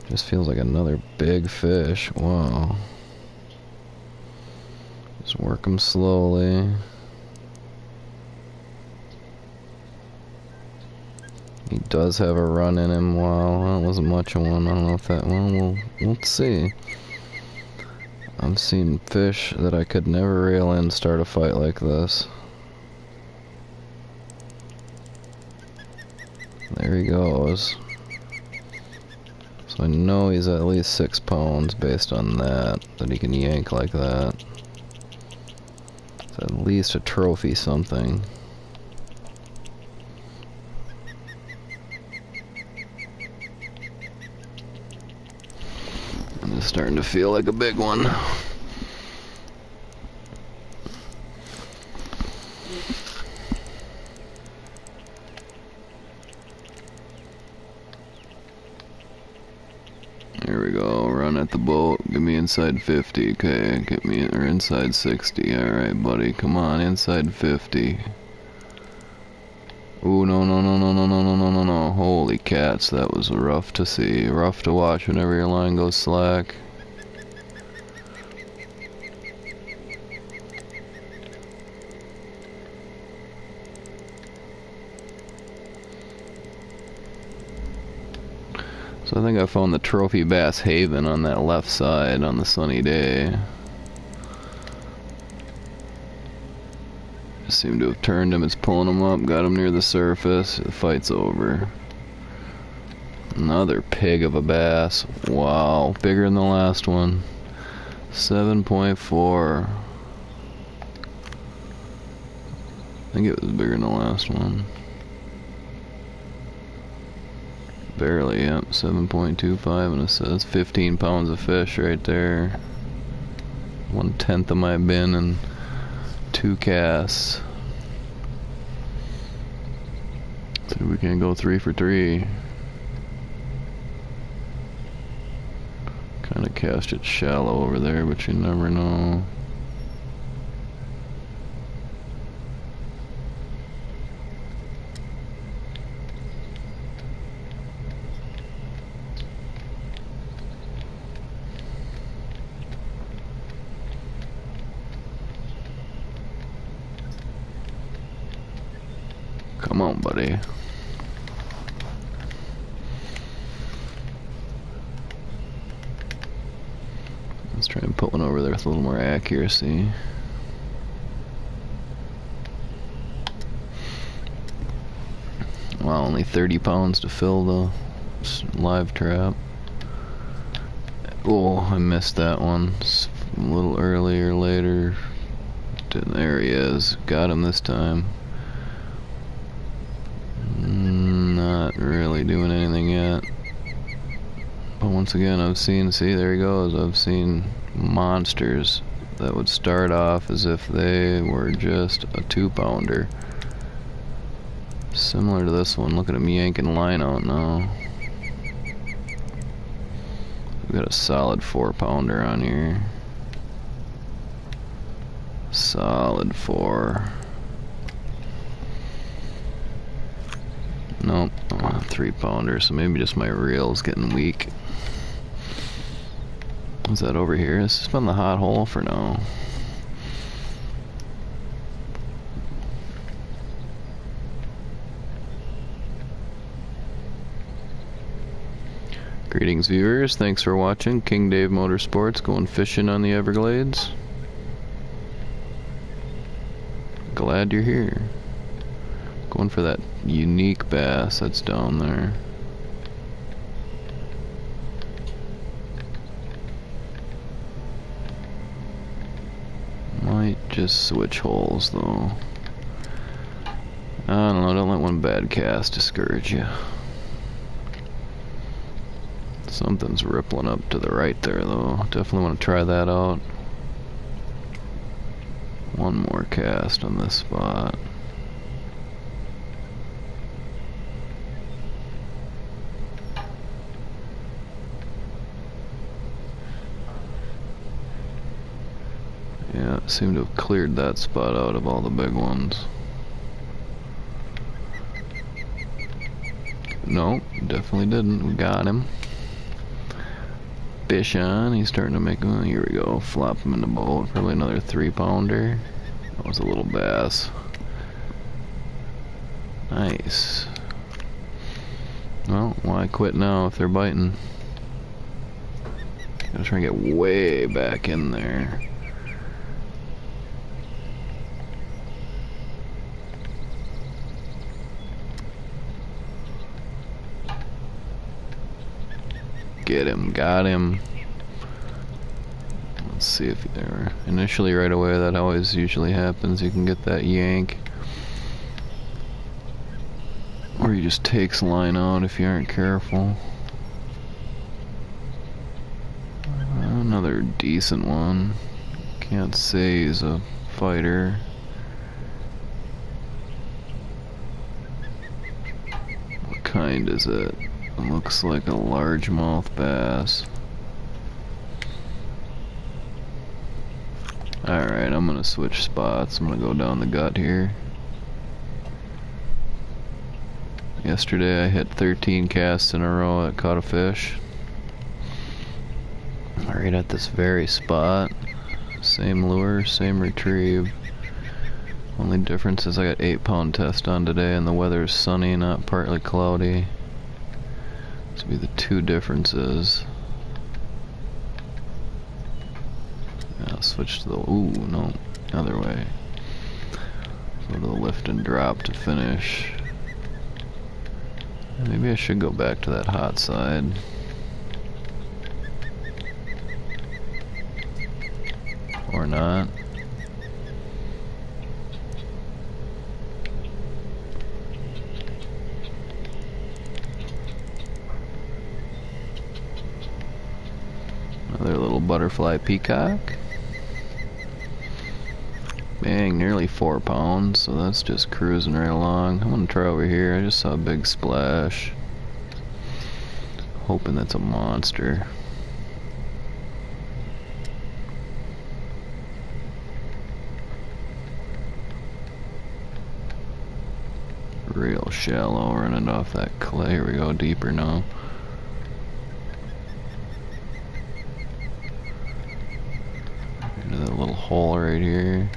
Just feels like another big fish. Wow. Just work them slowly. He does have a run in him. Wow, that wasn't much of one. I don't know if that... Well, we'll see. I've seen fish that I could never reel in start a fight like this. There he goes. So I know he's at least 6 pounds based on that he can yank like that. It's at least a trophy something. It's starting to feel like a big one. Here we go, run at the boat, give me inside 50, okay, get me, or inside 60, alright buddy, come on, inside 50. Ooh, no, no, no, no, no, no, no, no, no, no, holy cats, that was rough to see, rough to watch whenever your line goes slack. So I think I found the trophy bass haven on that left side on the sunny day. Just seemed to have turned him. It's pulling him up, got him near the surface. The fight's over. Another pig of a bass. Wow, bigger than the last one. 7.4. I think it was bigger than the last one. Barely, yep, 7.25, and it says 15 pounds of fish right there. 1/10 of my bin and 2 casts. So we can go 3 for 3. Kind of cast it shallow over there, but you never know. Come on, buddy. Let's try and put one over there with a little more accuracy. Wow, only 30 pounds to fill the live trap. Oh, I missed that one. It's a little earlier, later. There he is. Got him this time. Not really doing anything yet. But once again, I've seen, see, there he goes. I've seen monsters that would start off as if they were just a 2-pounder. Similar to this one. Look at him yanking line out now. We've got a solid 4-pounder on here. Solid 4. Nope, 3-pounder, so maybe just my reel's getting weak. Is that over here? This has been the hot hole for now. Greetings, viewers. Thanks for watching. King Dave Motorsports, going fishing on the Everglades. Glad you're here. Going for that unique bass that's down there. Might just switch holes though. I don't know, don't let one bad cast discourage you. Something's rippling up to the right there though. Definitely want to try that out. One more cast on this spot. Yeah, it seemed to have cleared that spot out of all the big ones. Nope, definitely didn't. We got him. Fish on. He's starting to make. Oh, here we go. Flop him in the boat. Probably another 3-pounder. That was a little bass. Nice. Well, why quit now if they're biting? Gotta try and get way back in there. Get him, got him. Let's see if there. Initially, right away, that always usually happens. You can get that yank, or he just takes line out if you aren't careful. Another decent one. Can't say he's a fighter. What kind is it? Looks like a largemouth bass. Alright, I'm gonna switch spots. I'm gonna go down the gut here. Yesterday I hit 13 casts in a row. I caught a fish. Right at this very spot. Same lure, same retrieve. Only difference is I got 8-pound test on today and the weather's sunny, not partly cloudy. These will be the two differences. I'll switch to the, ooh, no, other way. Go to the lift and drop to finish. Maybe I should go back to that hot side. Or not. Another little butterfly peacock. Bang, nearly 4 pounds, so that's just cruising right along. I'm gonna try over here. I just saw a big splash. Hoping that's a monster. Real shallow, running off that clay. Here we go, deeper now. Into that little hole right here.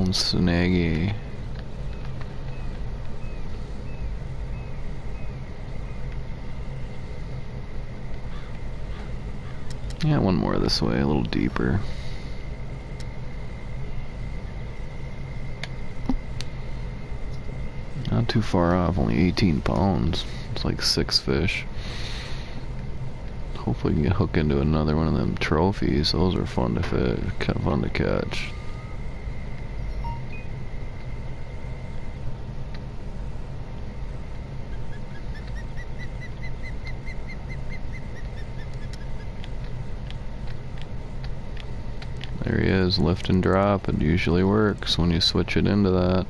old snaggy. Yeah, one more this way, a little deeper. Not too far off, only 18 pounds. It's like 6 fish. Hopefully we can hook into another one of them trophies. Those are fun to fish, kind of fun to catch. There he is, lift and drop. It usually works when you switch it into that.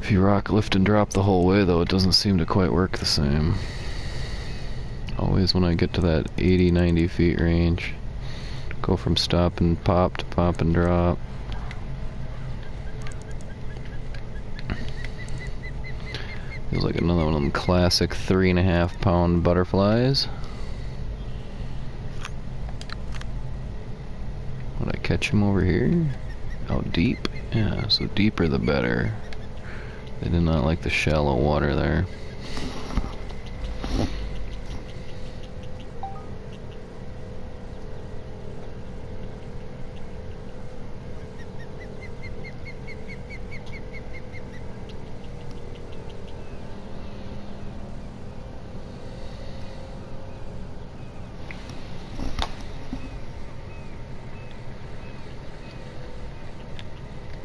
If you rock lift and drop the whole way though, it doesn't seem to quite work the same. Always when I get to that 80-90 feet range, go from stop and pop to pop and drop. Feels like another one of them classic 3.5 pound butterflies. Would I catch him over here? Oh, deep? Yeah, so deeper the better. They did not like the shallow water there.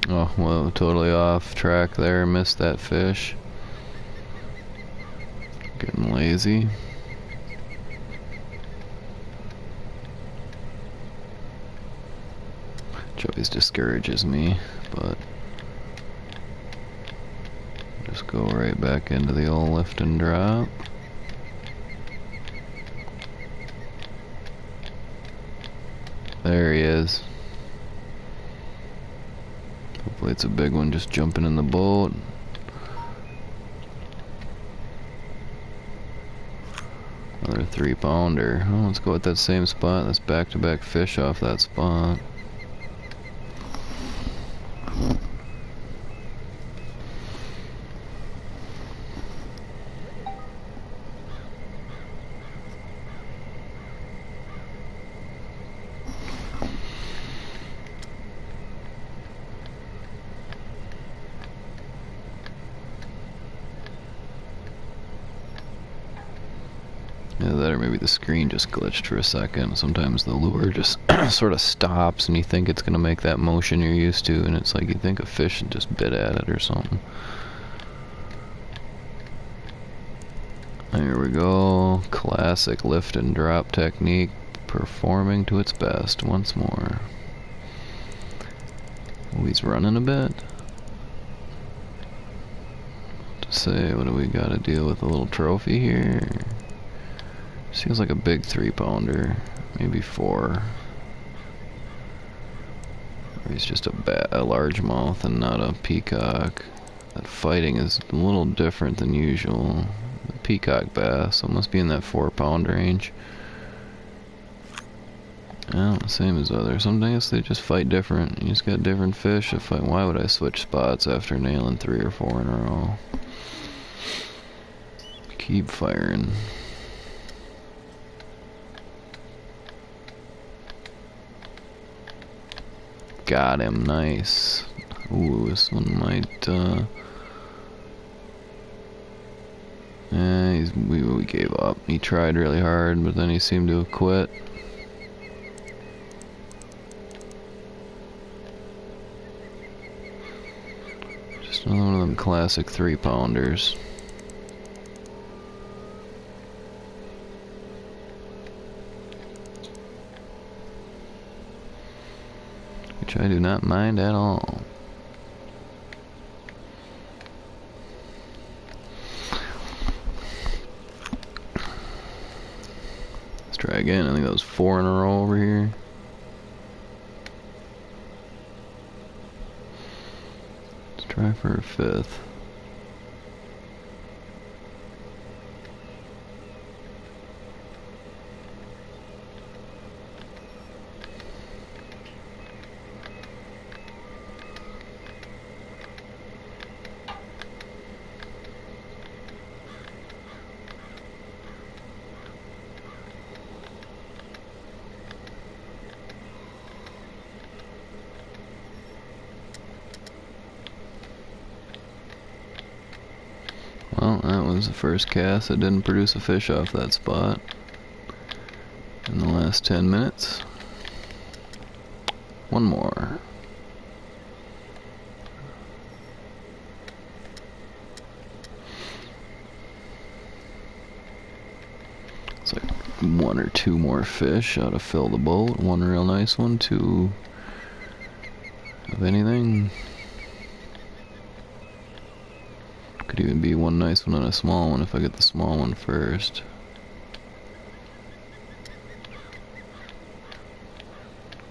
Oh, well, totally off track there. Missed that fish. Getting lazy. Which always discourages me, but just go right back into the old lift and drop. There he is. Hopefully it's a big one just jumping in the boat. Another 3-pounder. Oh, let's go with that same spot. That's back-to-back fish off that spot. Yeah, that or maybe the screen just glitched for a second. Sometimes the lure just sort of stops and you think it's going to make that motion you're used to, and it's like you think a fish just bit at it or something. There we go. Classic lift and drop technique performing to its best once more. Oh, he's running a bit. To say, what do we got to deal with? A little trophy here? Seems like a big 3-pounder, maybe 4. Or he's just a largemouth and not a peacock. That fighting is a little different than usual. The peacock bass, so it must be in that 4-pound range. Yeah, same as others. Sometimes they just fight different. You just got different fish that fight. Why would I switch spots after nailing 3 or 4 in a row? Keep firing. Got him, nice. Ooh, this one might, we gave up. He tried really hard, but then he seemed to have quit. Just another one of them classic 3-pounders. Which I do not mind at all. Let's try again. I think that was 4 in a row over here. Let's try for a 5th. was the first cast that didn't produce a fish off that spot in the last 10 minutes. One more. It's like one or two more fish ought to fill the boat. One real nice one, two of anything. Could even be one nice one and a small one if I get the small one first.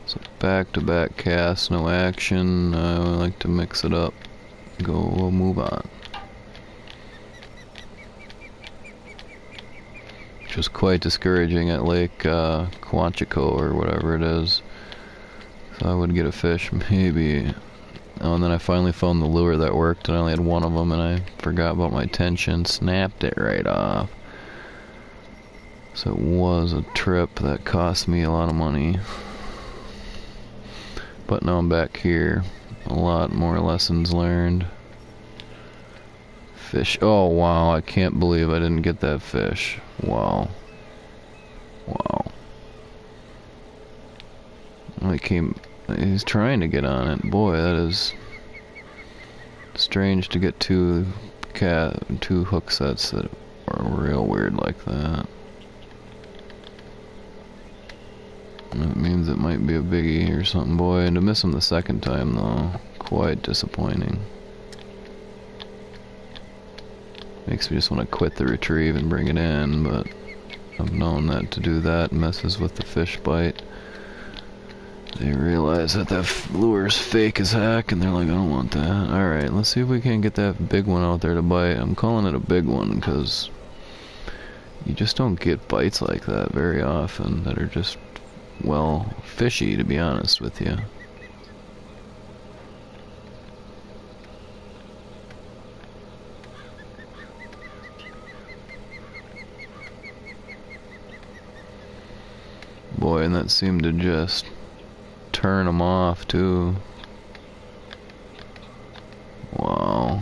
So back-to-back casts, no action. I like to mix it up. We'll move on. Which was quite discouraging at Lake Quanchico or whatever it is. So I would get a fish maybe. Oh, and then I finally found the lure that worked, and I only had one of them, and I forgot about my tension, snapped it right off. So it was a trip that cost me a lot of money. But now I'm back here. A lot more lessons learned. Fish. Oh, wow. I can't believe I didn't get that fish. Wow. Wow. He's trying to get on it. Boy, that is strange to get two hook sets that are real weird like that. That means it might be a biggie or something, boy. And to miss him the second time, though, quite disappointing. Makes me just want to quit the retrieve and bring it in, but I've known that to do that messes with the fish bite. They realize that lure's fake as heck, and they're like, I don't want that. Alright, let's see if we can get that big one out there to bite. I'm calling it a big one because you just don't get bites like that very often that are just, well, fishy, to be honest with you. Boy, and that seemed to just turn them off too. Wow.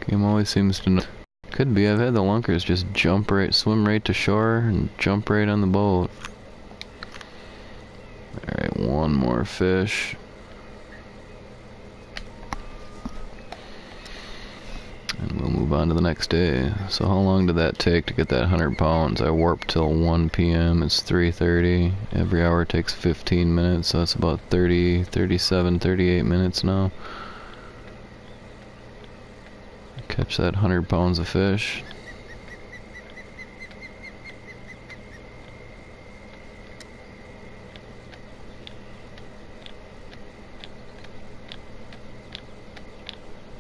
Game always seems to know. Could be. I've had the lunkers just swim right to shore and jump right on the boat. Alright, one more fish. And we'll move on to the next day. So how long did that take to get that 100 pounds? I warped till 1 p.m. It's 3:30. Every hour takes 15 minutes, so that's about 30, 37, 38 minutes now. Catch that 100 pounds of fish.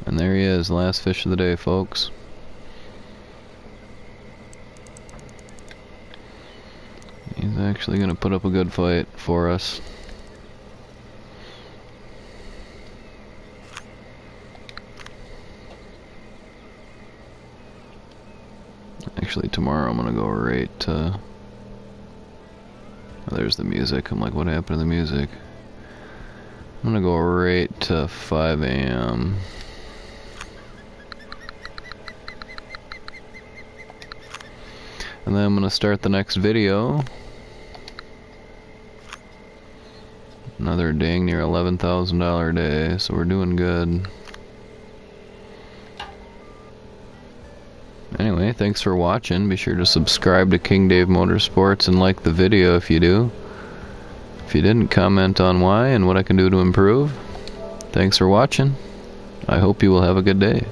And there he is, last fish of the day, folks. He's actually gonna put up a good fight for us. Actually, tomorrow I'm gonna go right to... Oh, there's the music. I'm like, what happened to the music? I'm gonna go right to 5 a.m. And then I'm gonna start the next video. Another dang near $11,000 day, so we're doing good. Anyway, thanks for watching. Be sure to subscribe to King Dave Motorsports and like the video if you do. If you didn't, comment on why and what I can do to improve. Thanks for watching. I hope you will have a good day.